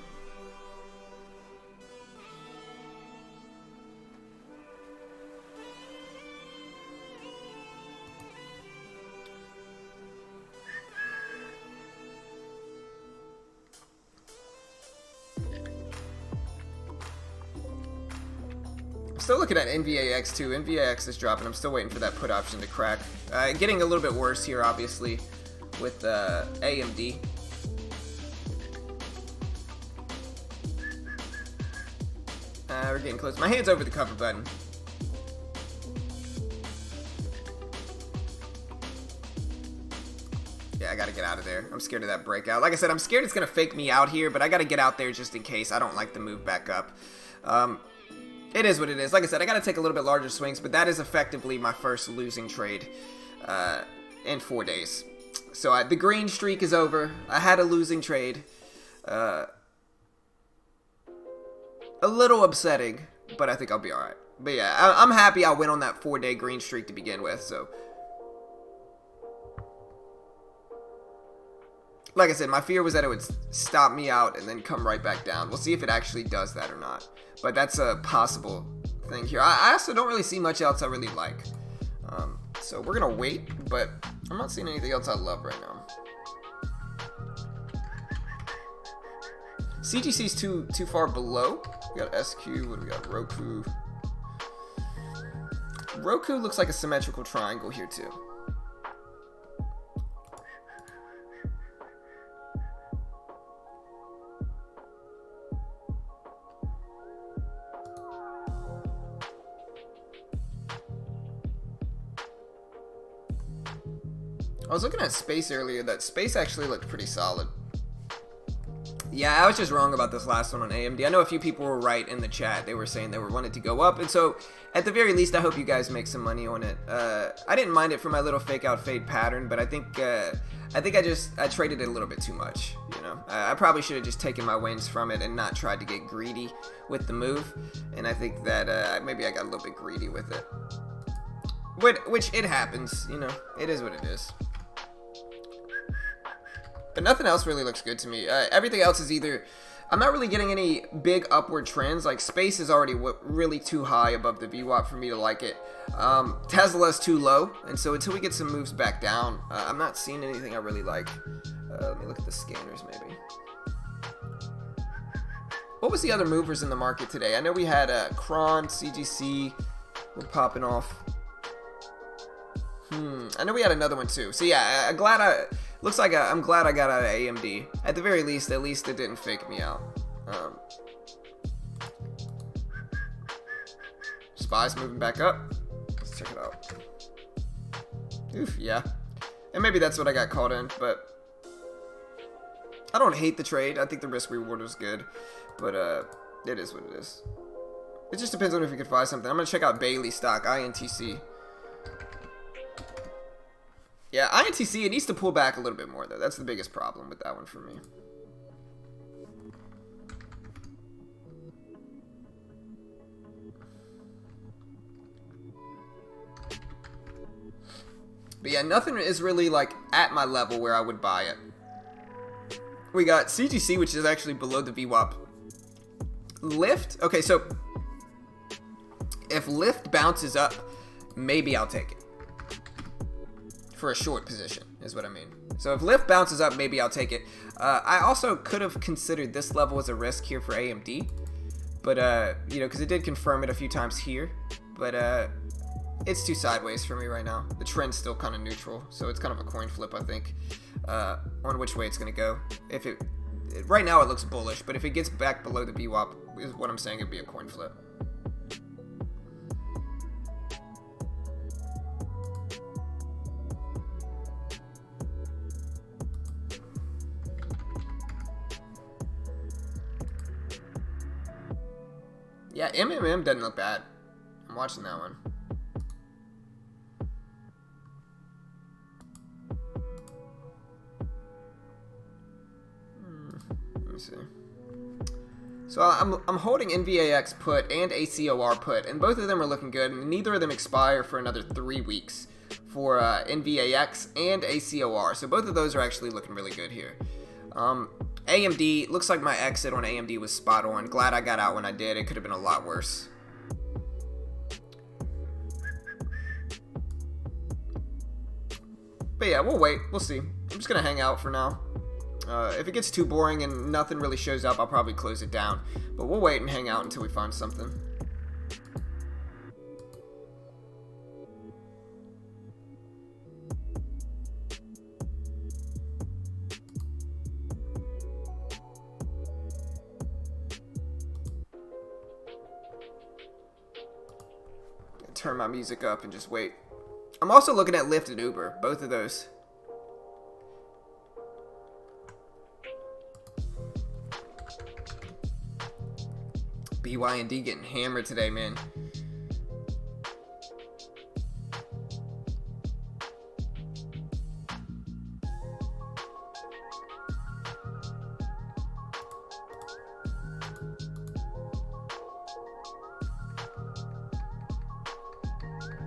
Still looking at NVAX too. NVAX is dropping. I'm still waiting for that put option to crack. Getting a little bit worse here, obviously, with AMD. We're getting close. My hand's over the cover button. Yeah, I gotta get out of there. I'm scared of that breakout. Like I said, I'm scared it's gonna fake me out here, but I gotta get out there just in case. I don't like the move back up. It is what it is. Like I said, I got to take a little bit larger swings, but that is effectively my first losing trade in 4 days. So the green streak is over. I had a losing trade. A little upsetting, but I think I'll be all right. But yeah, I'm happy I went on that 4-day green streak to begin with. So, like I said, my fear was that it would stop me out and then come right back down. We'll see if it actually does that or not. But that's a possible thing here. I also don't really see much else I really like. So we're going to wait, but I'm not seeing anything else I love right now. CGC's too far below. We got SQ, what do we got? Roku. Roku looks like a symmetrical triangle here too. I was looking at Space earlier. That Space actually looked pretty solid. Yeah, I was just wrong about this last one on AMD. I know a few people were right in the chat. They were saying they wanted to go up. And so, at the very least, I hope you guys make some money on it. I didn't mind it for my little fake out fade pattern, but I think I traded it a little bit too much. You know, I probably should have just taken my wins from it and not tried to get greedy with the move. And I think that maybe I got a little bit greedy with it. Which it happens. You know, it is what it is. But nothing else really looks good to me. Everything else is either... I'm not really getting any big upward trends. Like, space is already really too high above the VWAP for me to like it. Tesla is too low, and so until we get some moves back down, I'm not seeing anything I really like. Let me look at the scanners, maybe. What was the other movers in the market today? I know we had Kron, CGC were popping off. I know we had another one too. So yeah, I'm glad I got out of AMD. At the very least, it didn't fake me out. Spy's moving back up. Let's check it out. Oof, yeah. And maybe that's what I got caught in, but I don't hate the trade. I think the risk reward was good, but it is what it is. It just depends on if you can find something. I'm gonna check out Bailey stock, INTC. Yeah, INTC, it needs to pull back a little bit more, though. That's the biggest problem with that one for me. But yeah, nothing is really, like, at my level where I would buy it. We got CGC, which is actually below the VWAP. Lift? Okay, so if Lift bounces up, maybe I'll take it. For a short position, is what I mean. So if Lift bounces up, maybe I'll take it. I also could have considered this level as a risk here for AMD. But, you know, because it did confirm it a few times here. But, it's too sideways for me right now. The trend's still kind of neutral. So it's kind of a coin flip, I think, on which way it's going to go. Right now it looks bullish, but if it gets back below the VWAP, is what I'm saying, it'd be a coin flip. Yeah, MMM doesn't look bad. I'm watching that one. Let me see. So I'm holding NVAX put and ACOR put, and both of them are looking good, and neither of them expire for another 3 weeks for NVAX and ACOR. So both of those are actually looking really good here. AMD, looks like my exit on AMD was spot on. Glad I got out when I did. It could have been a lot worse. But yeah, we'll wait. We'll see. I'm just going to hang out for now. If it gets too boring and nothing really shows up, I'll probably close it down. But we'll wait and hang out until we find something. Turn my music up and just wait. I'm also looking at Lyft and Uber, both of those. BYND getting hammered today, man.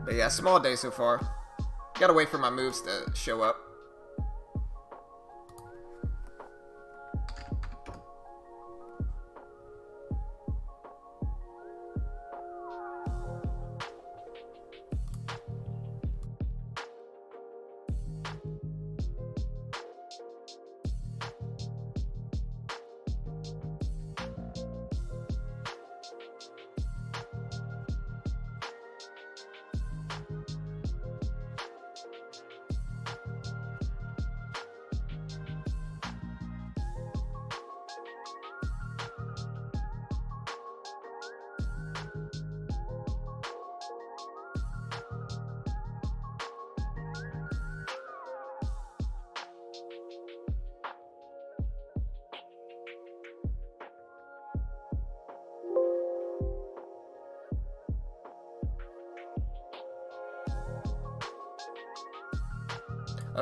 But yeah, small day so far. Gotta wait for my moves to show up.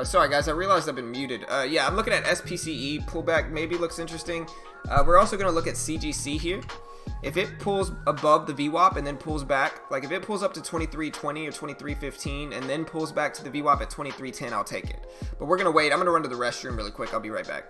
Sorry guys, I realized I've been muted. Yeah, I'm looking at SPCE pullback, maybe looks interesting. We're also going to look at CGC here. If it pulls above the VWAP and then pulls back, like if it pulls up to 23.20 or 23.15 and then pulls back to the VWAP at 23.10, I'll take it. But we're gonna wait. I'm gonna run to the restroom really quick. I'll be right back.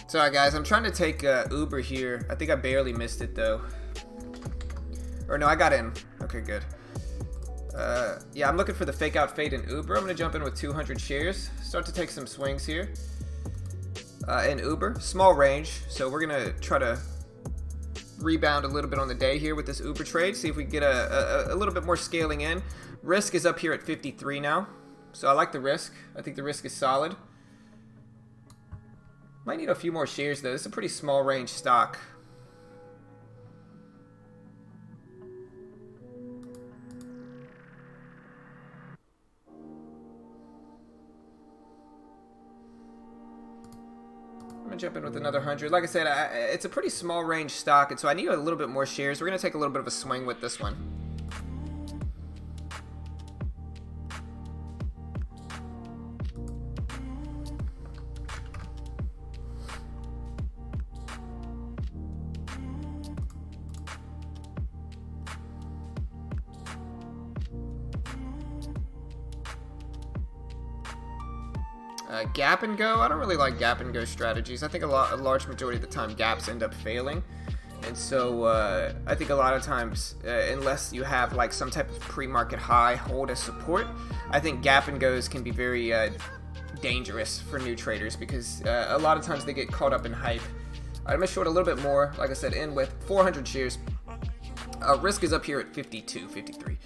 Sorry guys, I'm trying to take Uber here. I think I barely missed it though. Or no, I got in. Okay, good. Yeah, I'm looking for the fake out fade in Uber. I'm gonna jump in with 200 shares. Start to take some swings here. In Uber, small range. So we're gonna try to rebound a little bit on the day here with this Uber trade. See if we can get a little bit more scaling in. Risk is up here at 53 now. So I like the risk. I think the risk is solid. Might need a few more shares though. This is a pretty small range stock. I'm gonna jump in with another 100. Like I said, it's a pretty small range stock, and so I need a little bit more shares. We're gonna take a little bit of a swing with this one. Gap and go. I don't really like gap and go strategies. I think a large majority of the time gaps end up failing, and so I think a lot of times, unless you have like some type of pre-market high hold as support, I think gap and goes can be very dangerous for new traders because a lot of times they get caught up in hype. I'm gonna short a little bit more. Like I said, in with 400 shares. Risk is up here at 52, 53.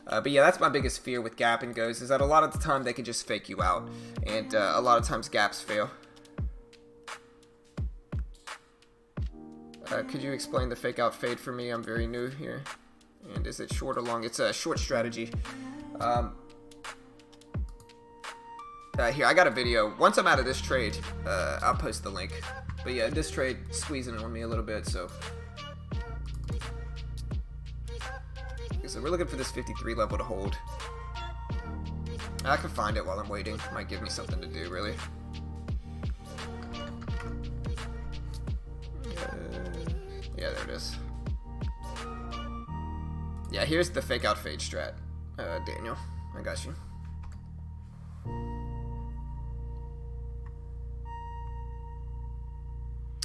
But yeah, that's my biggest fear with gap and goes, is that a lot of the time they can just fake you out, and a lot of times gaps fail. Could you explain the fake out fade for me? I'm very new here. And is it short or long? It's a short strategy. Here, I got a video. Once I'm out of this trade, I'll post the link. But yeah, this trade squeezing on me a little bit, so. So we're looking for this 53 level to hold. I can find it while I'm waiting. Might give me something to do, really. Yeah, there it is. Yeah, here's the fake out fade strat. Daniel, I got you.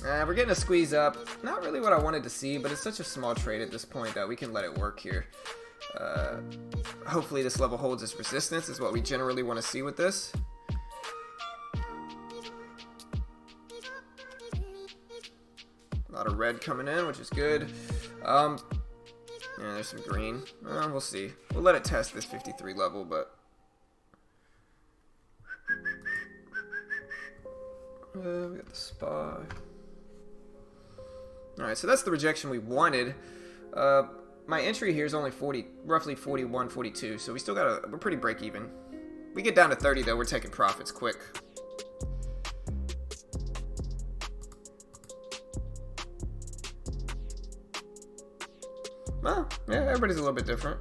We're getting a squeeze up. Not really what I wanted to see, but it's such a small trade at this point that we can let it work here. Hopefully this level holds its resistance is what we generally want to see with this. A lot of red coming in, which is good. Yeah, there's some green. We'll see. We'll let it test this 53 level, but... we got the SPY. Alright, so that's the rejection we wanted. My entry here is only roughly 41, 42, so we still got we're pretty break even. We get down to 30 though, we're taking profits quick. Well, yeah, everybody's a little bit different.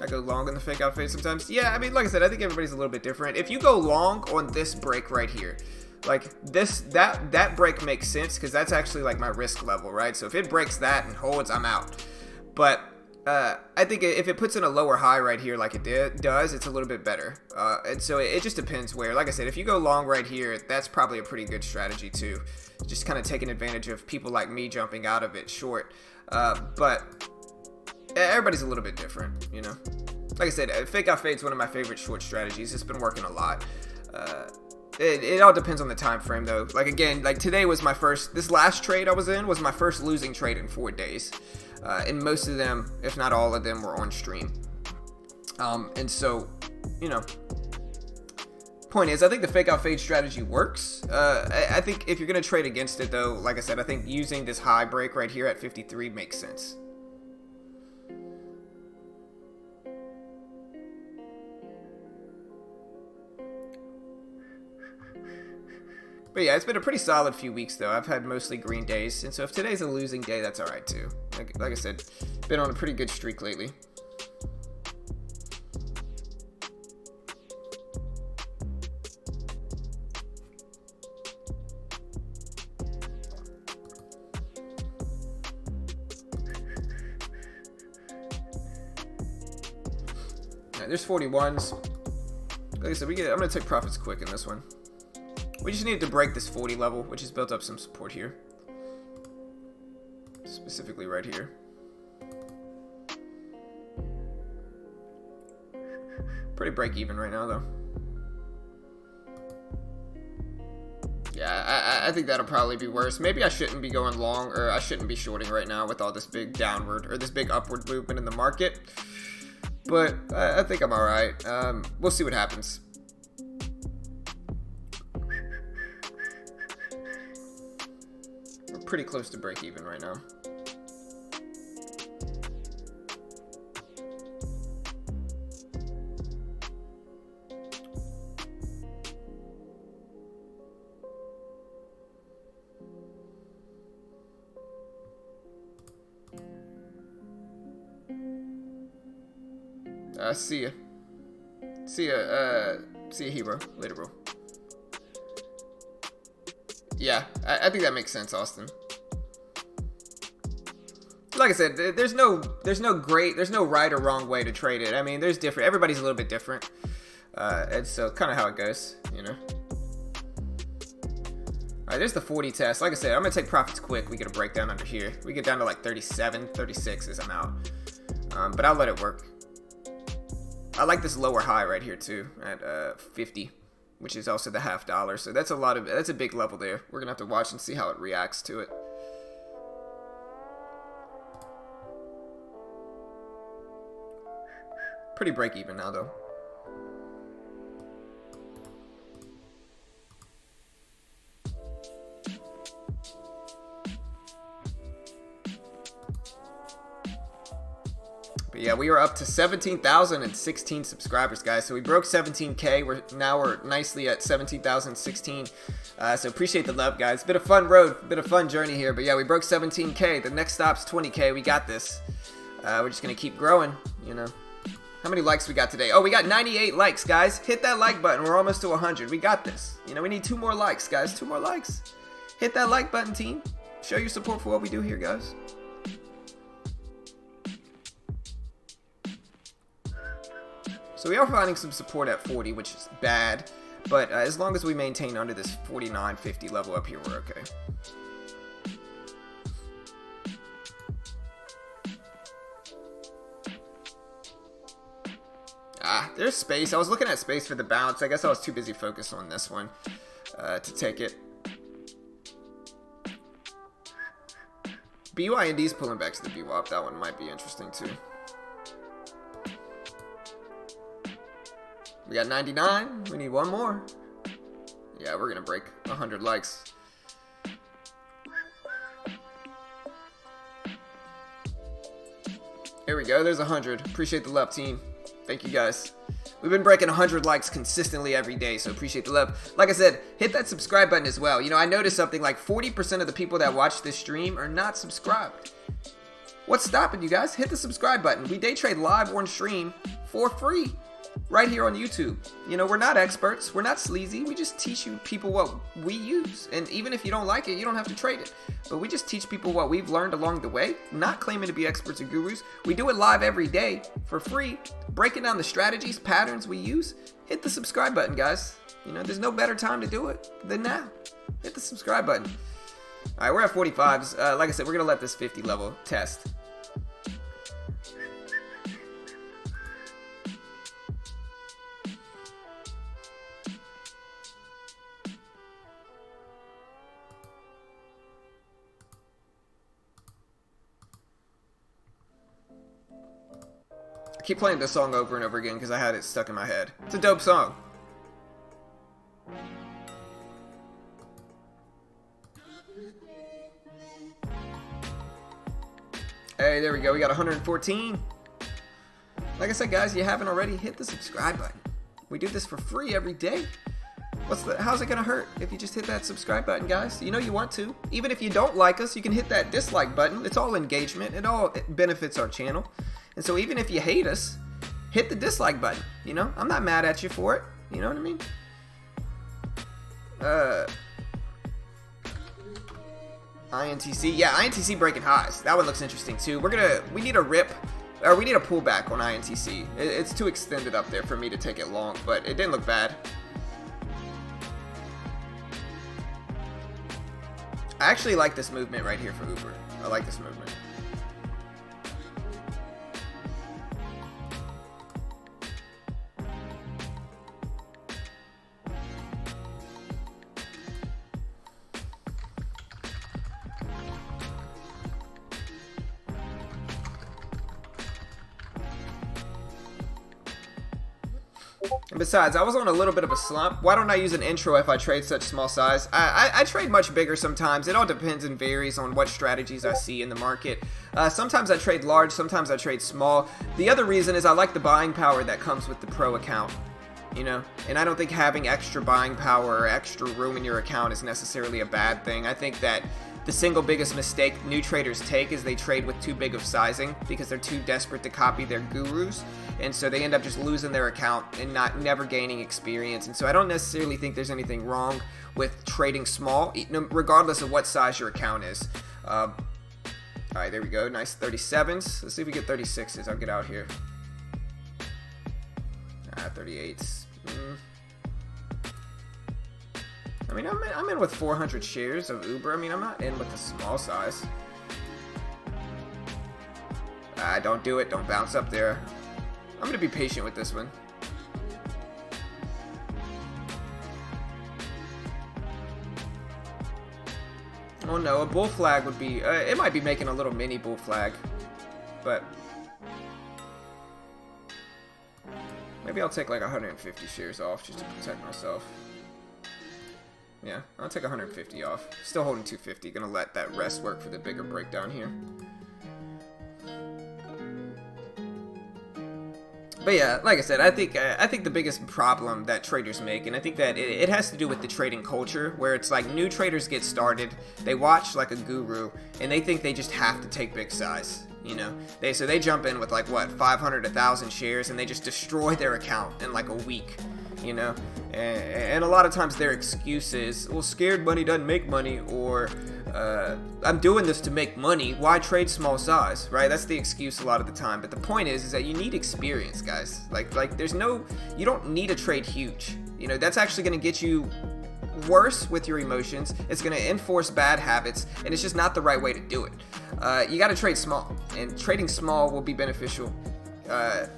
I go long on the fake out fade sometimes. Yeah, I mean, like I said, I think everybody's a little bit different. If you go long on this break right here, like this, that break makes sense because that's actually like my risk level, right? So if it breaks that and holds, I'm out. But I think if it puts in a lower high right here like it does, it's a little bit better. And so it just depends where. Like I said, if you go long right here, that's probably a pretty good strategy too. Just kind of taking advantage of people like me jumping out of it short. But everybody's a little bit different, you know. Like I said, fake out fade is one of my favorite short strategies. It's been working a lot. It all depends on the time frame though. Like again, like today was my first. This last trade I was in was my first losing trade in 4 days, and most of them, if not all of them, were on stream. And so, you know, point is, I think the fake out fade strategy works. I think if you're gonna trade against it though, like I said, I think using this high break right here at 53 makes sense. But yeah, it's been a pretty solid few weeks though. I've had mostly green days, and so if today's a losing day, that's all right too. Like I said, been on a pretty good streak lately. Yeah, there's 41s. Like I said, I'm gonna take profits quick in this one. We just needed to break this 40 level, which has built up some support here. Specifically right here. Pretty break even right now though. Yeah, I think that'll probably be worse. Maybe I shouldn't be going long, or I shouldn't be shorting right now with all this big downward, or this big upward movement in the market. But I think I'm alright. We'll see what happens. Pretty close to break even right now. See ya. See ya, hero. Later, bro. Yeah, I think that makes sense, Austin. Like I said, there's no right or wrong way to trade it. I mean, there's different. Everybody's a little bit different, and so kind of how it goes, you know. All right, there's the 40 test. Like I said, I'm gonna take profits quick. We get a breakdown under here. We get down to like 37, 36 as I'm out, but I'll let it work. I like this lower high right here too at 50. Which is also the $0.50. So that's a big level there. We're gonna have to watch and see how it reacts to it. Pretty break even now though. But yeah, we are up to 17,016 subscribers, guys. So we broke 17K. We're nicely at 17,016. So appreciate the love, guys. Been a fun road, been a fun journey here. But yeah, we broke 17K. The next stop's 20K. We got this. We're just gonna keep growing, you know. How many likes we got today? Oh, we got 98 likes, guys. Hit that like button. We're almost to 100. We got this. You know, we need 2 more likes, guys. 2 more likes. Hit that like button, team. show your support for what we do here, guys. So we are finding some support at 40, which is bad, but as long as we maintain under this 49.50 level up here, we're okay. There's space. I was looking at space for the bounce. I guess I was too busy focused on this one to take it. BYND's pulling back to the BWAP. That one might be interesting too. We got 99. We need one more. Yeah, we're going to break 100 likes. Here we go. There's 100. Appreciate the love, team. Thank you, guys. We've been breaking 100 likes consistently every day, so appreciate the love. Like I said, hit that subscribe button as well. You know, I noticed something like 40% of the people that watch this stream are not subscribed. What's stopping you guys? Hit the subscribe button. We day trade live on stream for free right here on YouTube. You know, we're not experts. We're not sleazy. We just teach you people what we use. And even if you don't like it, you don't have to trade it. But we just teach people what we've learned along the way, not claiming to be experts or gurus. We do it live every day for free, breaking down the strategies, patterns we use. Hit the subscribe button, guys. You know, there's no better time to do it than now. Hit the subscribe button. All right, we're at 45s. Like I said, we're going to let this 50 level test. Keep playing this song over and over again because I had it stuck in my head. It's a dope song. Hey, there we go. We got 114. Like I said, guys, you haven't already, hit the subscribe button. We do this for free every day. How's it gonna hurt if you just hit that subscribe button, guys? You know you want to. Even if you don't like us, you can hit that dislike button. It's all engagement. It benefits our channel. And so even if you hate us, hit the dislike button. You know, I'm not mad at you for it. You know what I mean? INTC. Yeah, INTC breaking highs. That one looks interesting too. We need a rip, or we need a pullback on INTC. It's too extended up there for me to take it long, but it didn't look bad. I actually like this movement right here for Uber. I like this movement. And besides, I was on a little bit of a slump. Why don't I use an intro if I trade such small size? I trade much bigger sometimes. It all depends and varies on what strategies I see in the market. Sometimes I trade large, sometimes I trade small. The other reason is I like the buying power that comes with the pro account. You know, and I don't think having extra buying power or extra room in your account is necessarily a bad thing. I think that the single biggest mistake new traders take is they trade with too big of sizing because they're too desperate to copy their gurus, and so they end up just losing their account and never gaining experience. And so I don't necessarily think there's anything wrong with trading small, regardless of what size your account is. All right, there we go. Nice 37s. Let's see if we get 36s. I'll get out here. 38s. I mean, I'm in with 400 shares of Uber. I mean, I'm not in with the small size. Don't do it. Don't bounce up there. I'm going to be patient with this one. Oh no, a bull flag would be... it might be making a little mini bull flag. But... maybe I'll take like 150 shares off just to protect myself. Yeah, I'll take 150 off. Still holding 250. Gonna let that rest work for the bigger breakdown here. But yeah, like I said, I think the biggest problem that traders make, and I think that it has to do with the trading culture, where it's like new traders get started, they watch like a guru, and they think they just have to take big size. You know, so they jump in with like what 500, 1,000 shares, and they just destroy their account in like a week. You know, and a lot of times their excuse is, well, scared money doesn't make money, or I'm doing this to make money. Why trade small size, right? That's the excuse a lot of the time. But the point is that you need experience, guys. Like there's no, you don't need to trade huge. You know, that's actually going to get you worse with your emotions. It's going to enforce bad habits, and it's just not the right way to do it. You got to trade small, and trading small will be beneficial.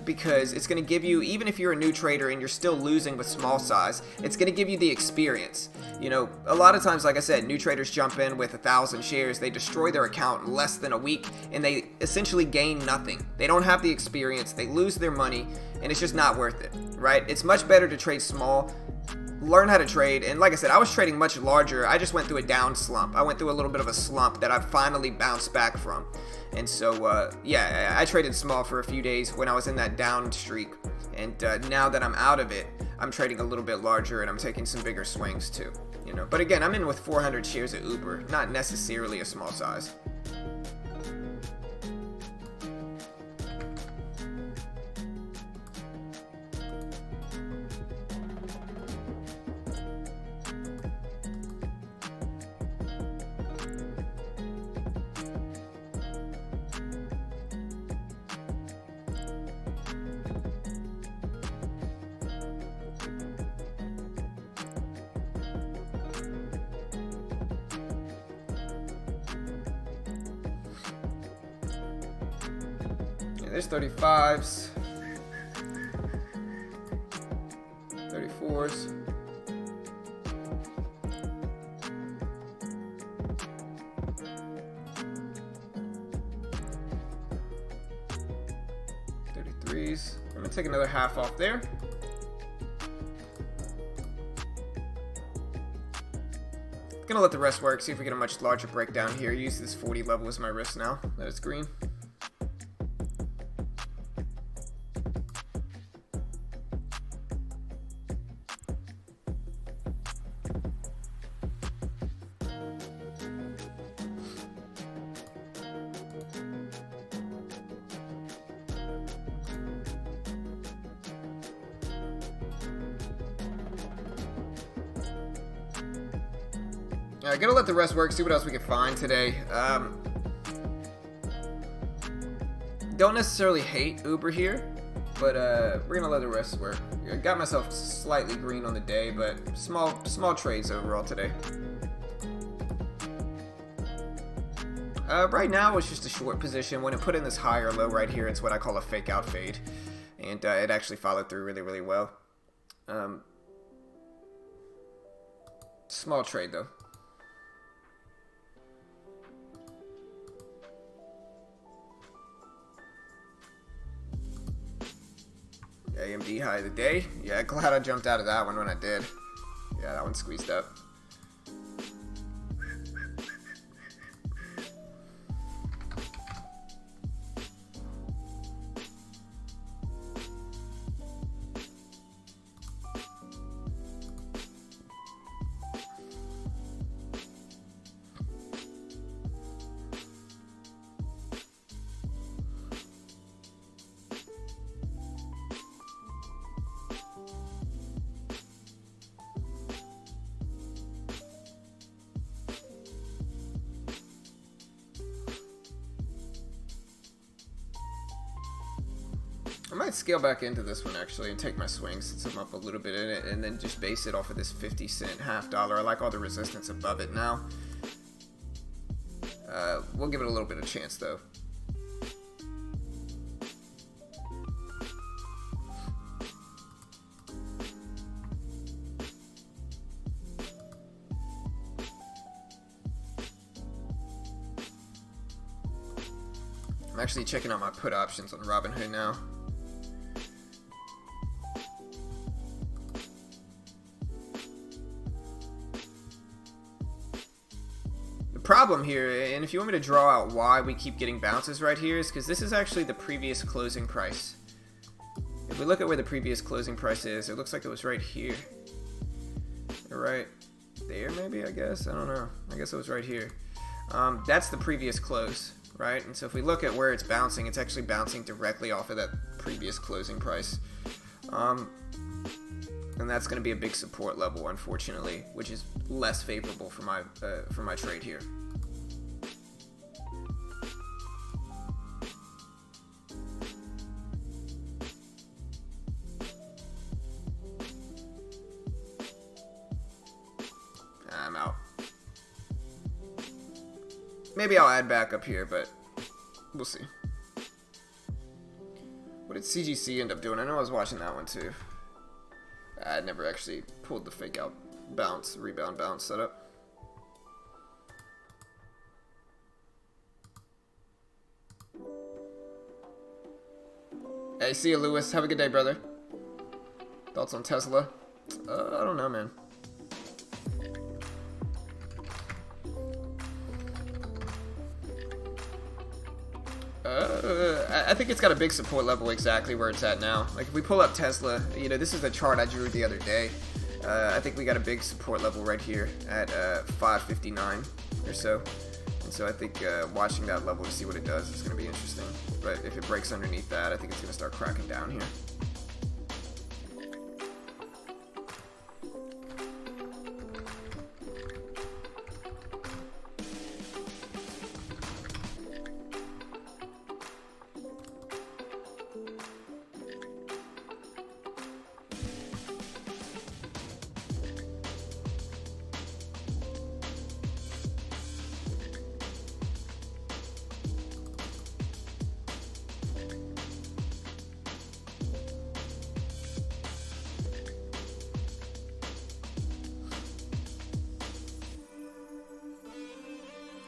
Because it's going to give you, even if you're a new trader and you're still losing with small size, it's going to give you the experience. You know, a lot of times, like I said, new traders jump in with 1,000 shares, they destroy their account in less than a week, and they essentially gain nothing. They don't have the experience, they lose their money, and it's just not worth it, right? It's much better to trade small, learn how to trade, and like I said, I was trading much larger. I just went through a down slump. I went through a little bit of a slump that I finally bounced back from. And so, yeah, I traded small for a few days when I was in that down streak. And now that I'm out of it, I'm trading a little bit larger and I'm taking some bigger swings too. You know, but again, I'm in with 400 shares of Uber, not necessarily a small size. There's 35s, 34s. I'm gonna take another half off there. Gonna let the rest work, see if we get a much larger breakdown here. Use this 40 level as my risk now that it's green. Alright, gonna let the rest work, see what else we can find today. Don't necessarily hate Uber here, but we're gonna let the rest work. I got myself slightly green on the day, but small trades overall today. Right now it's just a short position. When it put in this high or low right here, it's what I call a fake out fade, and it actually followed through really, really well. Small trade though. AMD high of the day. Yeah, glad I jumped out of that one when I did. Yeah, that one squeezed up. I might scale back into this one actually and take my swings since I'm up a little bit in it, and then just base it off of this 50-cent half dollar. I like all the resistance above it now. We'll give it a little bit of chance though. I'm actually checking out my put options on Robinhood now. Problem here, and if you want me to draw out why we keep getting bounces right here, is because this is actually the previous closing price. If we look at where the previous closing price is, it looks like it was right here. Right there, maybe, I guess. I don't know. I guess it was right here. That's the previous close, right? And so if we look at where it's bouncing, it's actually bouncing directly off of that previous closing price. And that's going to be a big support level, unfortunately, which is less favorable for my trade here. Maybe I'll add back up here, but we'll see. What did CGC end up doing? I know I was watching that one too. I never actually pulled the fake out bounce, rebound bounce setup. Hey, see you, Lewis. Have a good day, brother. Thoughts on Tesla? I don't know, man. I think it's got a big support level exactly where it's at now. Like, if we pull up Tesla, you know, this is the chart I drew the other day. I think we got a big support level right here at 559 or so. And so I think watching that level to see what it does is going to be interesting. But if it breaks underneath that, I think it's going to start cracking down here.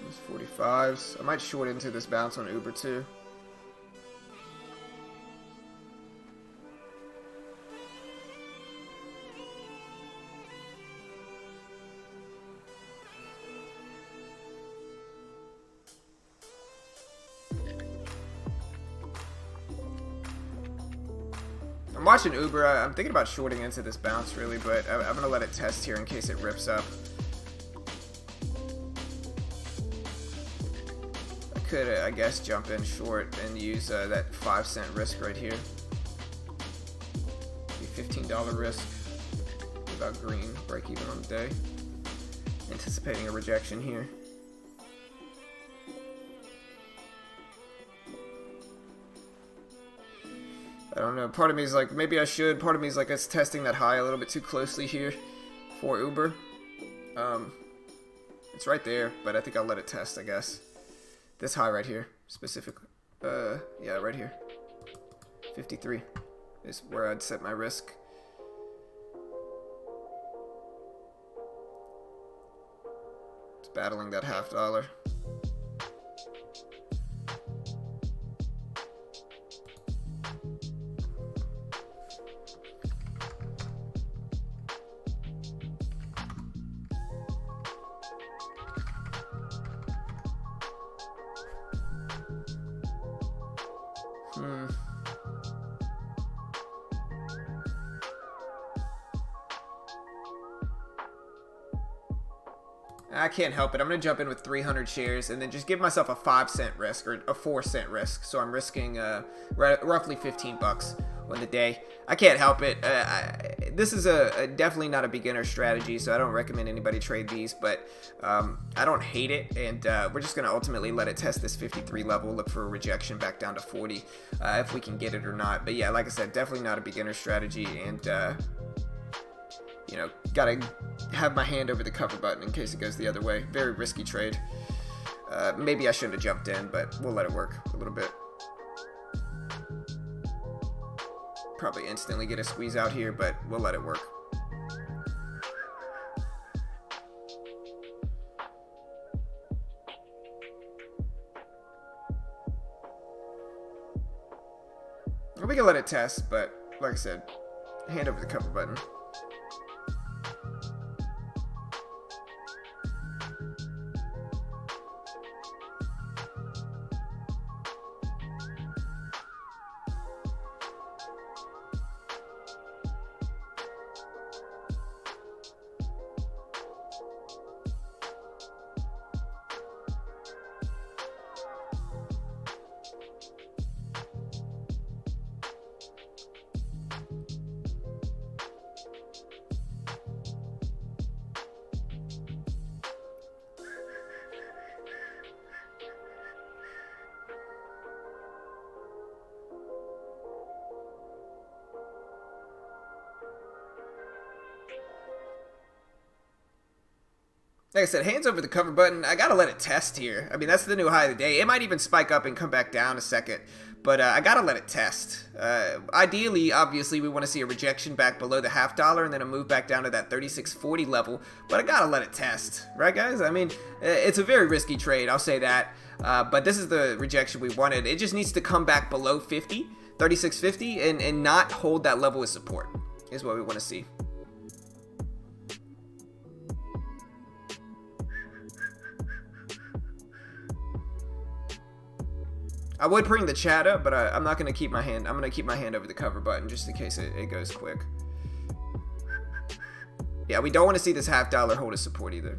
These 45s. I might short into this bounce on Uber too. I'm watching Uber. I'm thinking about shorting into this bounce really, but I'm going to let it test here in case it rips up. I could, I guess, jump in short and use that 5-cent risk right here. Be $15 risk. About green, break even on the day. Anticipating a rejection here. I don't know. Part of me is like, maybe I should. Part of me is like, it's testing that high a little bit too closely here for Uber. It's right there, but I think I'll let it test, I guess. This high right here, specifically. Yeah, right here. 53 is where I'd set my risk. It's battling that $50. I can't help it. I'm going to jump in with 300 shares and then just give myself a 5-cent risk or a 4-cent risk. So I'm risking roughly 15 bucks on the day. I can't help it. This is definitely not a beginner strategy, so I don't recommend anybody trade these, but I don't hate it, and we're just going to ultimately let it test this 53 level, look for a rejection back down to 40 if we can get it or not. But yeah, like I said, definitely not a beginner strategy, and you know, gotta have my hand over the cover button in case it goes the other way. Very risky trade. Maybe I shouldn't have jumped in, but we'll let it work a little bit. Probably instantly get a squeeze out here, but we'll let it work. We can let it test, but like I said, hand over the cover button. like I said, hands over the cover button. I gotta let it test here. I mean, that's the new high of the day. It might even spike up and come back down a second, but I gotta let it test. Ideally, obviously, we want to see a rejection back below the $0.5 and then a move back down to that 36.40 level, but I gotta let it test, right, guys? I mean, it's a very risky trade, I'll say that, but this is the rejection we wanted. It just needs to come back below 50, 36.50, and not hold that level of support is what we want to see. I would bring the chat up, but I'm not going to keep my hand. I'm going to keep my hand over the cover button just in case it goes quick. Yeah, we don't want to see this $0.5 hold as support either.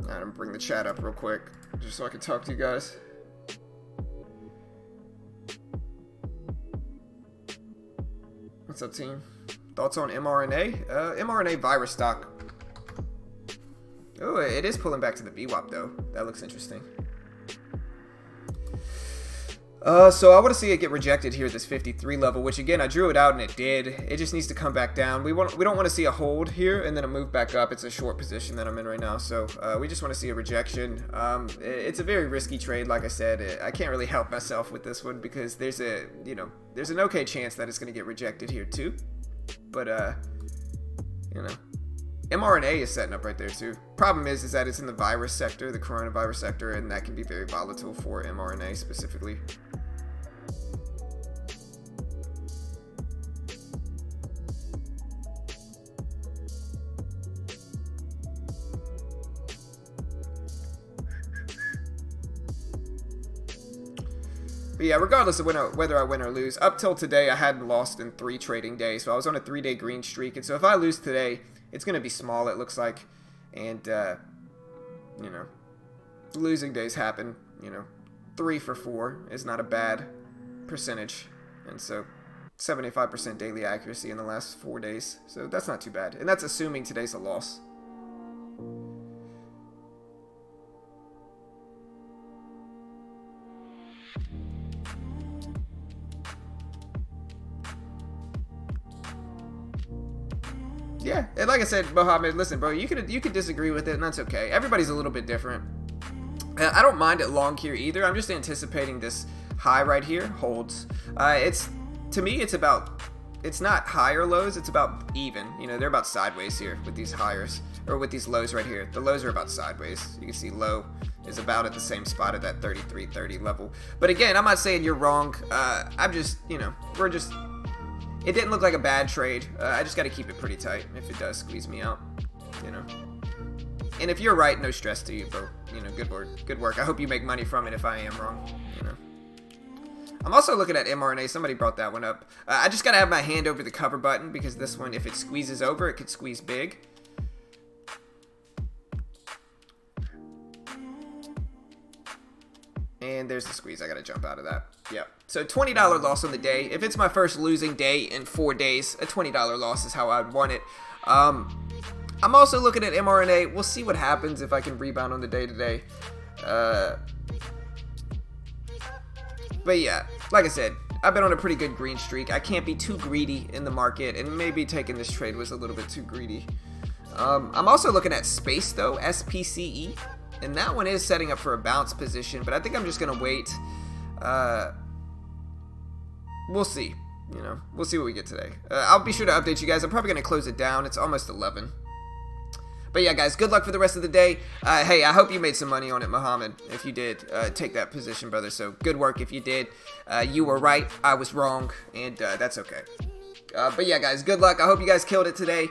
I'm gonna bring the chat up real quick, just so I can talk to you guys. What's up, team? Thoughts on mRNA? mRNA virus stock. Oh, it is pulling back to the VWAP though. That looks interesting. So I want to see it get rejected here at this 53 level, which again I drew it out and it did. It just needs to come back down. We don't want to see a hold here and then a move back up. It's a short position that I'm in right now, so we just want to see a rejection. It's a very risky trade, like I said. I can't really help myself with this one because there's an okay chance that it's going to get rejected here too. But mRNA is setting up right there too. Problem is that it's in the virus sector, the coronavirus sector, and that can be very volatile for mRNA specifically. But yeah, regardless of whether I win or lose, up till today I hadn't lost in 3 trading days, so I was on a 3-day green streak, and so if I lose today, it's going to be small, it looks like, and, losing days happen, 3 for 4 is not a bad percentage, and so 75% daily accuracy in the last 4 days, so that's not too bad, and that's assuming today's a loss. Yeah, and like I said, Mohammed, listen, bro, you could disagree with it, and that's okay. Everybody's a little bit different. I don't mind it long here either. I'm just anticipating this high right here holds. To me, it's not high or lows. It's about even. They're about sideways here with these highs or with these lows right here. The lows are about sideways. You can see low is about at the same spot at that 33.30 level. But again, I'm not saying you're wrong. I'm just, it didn't look like a bad trade. I just got to keep it pretty tight if it does squeeze me out, And if you're right, no stress to you, bro. Good work. I hope you make money from it if I am wrong, I'm also looking at mRNA. Somebody brought that one up. I just got to have my hand over the cover button because this one, if it squeezes over, it could squeeze big. And there's the squeeze. I got to jump out of that. Yep. So $20 loss on the day. If it's my first losing day in 4 days, a $20 loss is how I'd want it. I'm also looking at mRNA. We'll see what happens if I can rebound on the day today. But yeah, like I said, I've been on a pretty good green streak. I can't be too greedy in the market, and maybe taking this trade was a little bit too greedy. I'm also looking at SPACE though, SPCE, and that one is setting up for a bounce position, but I think I'm just gonna wait. We'll see. We'll see what we get today. I'll be sure to update you guys. I'm probably gonna close it down. It's almost 11. But yeah, guys, good luck for the rest of the day. Hey, I hope you made some money on it, Mohammed, if you did take that position, brother. So good work if you did. You were right. I was wrong, and that's okay. But yeah, guys, good luck. I hope you guys killed it today.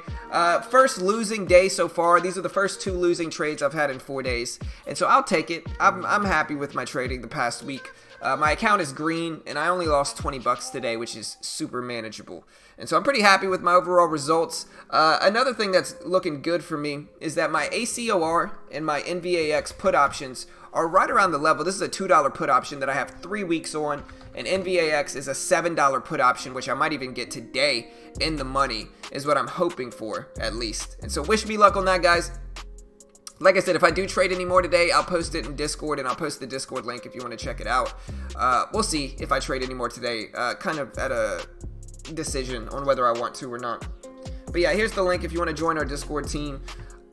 First losing day so far. These are the first 2 losing trades I've had in 4 days. And so I'll take it. I'm happy with my trading the past week. My account is green, and I only lost 20 bucks today, which is super manageable. And so I'm pretty happy with my overall results. Another thing that's looking good for me is that my ACOR and my NVAX put options are right around the level. This is a $2 put option that I have 3 weeks on, and NVAX is a $7 put option, which I might even get today in the money, is what I'm hoping for, at least. And so wish me luck on that, guys. Like I said, if I do trade any more today, I'll post it in Discord, and I'll post the Discord link if you want to check it out. We'll see if I trade any more today, kind of at a decision on whether I want to or not. But yeah, here's the link if you want to join our Discord team.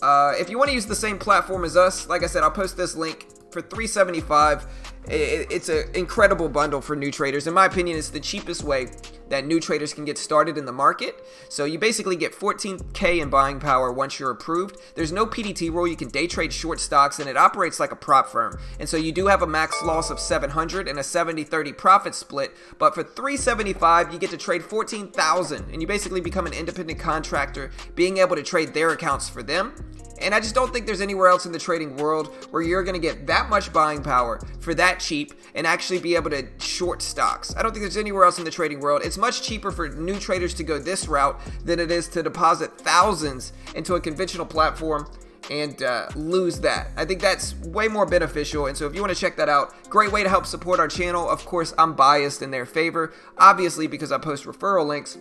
If you want to use the same platform as us, like I said, I'll post this link for $3.75. It's an incredible bundle for new traders. In my opinion, it's the cheapest way that new traders can get started in the market. So you basically get 14K in buying power once you're approved. There's no PDT rule. You can day trade short stocks, and it operates like a prop firm. And so you do have a max loss of 700 and a 70-30 profit split. But for $3.75, you get to trade 14,000, and you basically become an independent contractor, being able to trade their accounts for them. And I just don't think there's anywhere else in the trading world where you're going to get that much buying power for that cheap and actually be able to short stocks. I don't think there's anywhere else in the trading world. It's much cheaper for new traders to go this route than it is to deposit thousands into a conventional platform and lose that. I think that's way more beneficial. And so if you want to check that out, great way to help support our channel. Of course, I'm biased in their favor, obviously, because I post referral links.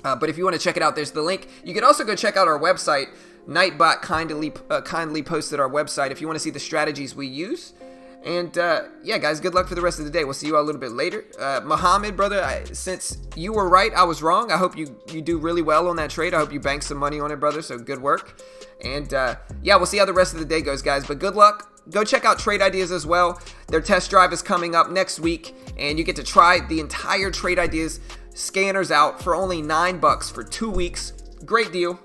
But if you want to check it out, there's the link. You can also go check out our website. Nightbot kindly posted our website if you want to see the strategies we use. And yeah, guys, good luck for the rest of the day. We'll see you all a little bit later. Muhammad, brother, since you were right, I was wrong. I hope you do really well on that trade. I hope you bank some money on it, brother. So good work. And yeah, we'll see how the rest of the day goes, guys. But good luck. Go check out Trade Ideas as well. Their test drive is coming up next week, and you get to try the entire Trade Ideas scanners out for only $9 for 2 weeks. Great deal.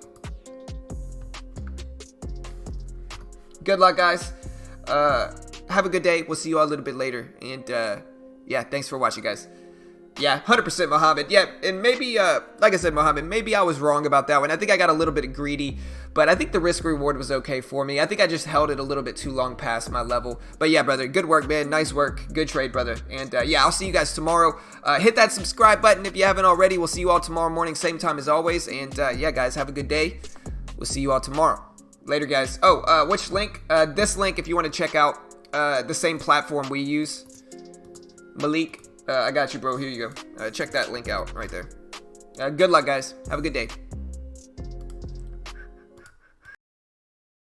Good luck, guys. Have a good day. We'll see you all a little bit later. And yeah, thanks for watching, guys. Yeah, 100% Mohammed. Yeah, and maybe, like I said, Mohammed, maybe I was wrong about that one. I think I got a little bit greedy, but I think the risk reward was okay for me. I think I just held it a little bit too long past my level. But yeah, brother, good work, man. Nice work. Good trade, brother. And yeah, I'll see you guys tomorrow. Hit that subscribe button if you haven't already. We'll see you all tomorrow morning, same time as always. And yeah, guys, have a good day. We'll see you all tomorrow. Later, guys. Oh, which link? This link if you want to check out the same platform we use. Malik, I got you, bro. Here you go. Check that link out right there. Good luck, guys. Have a good day.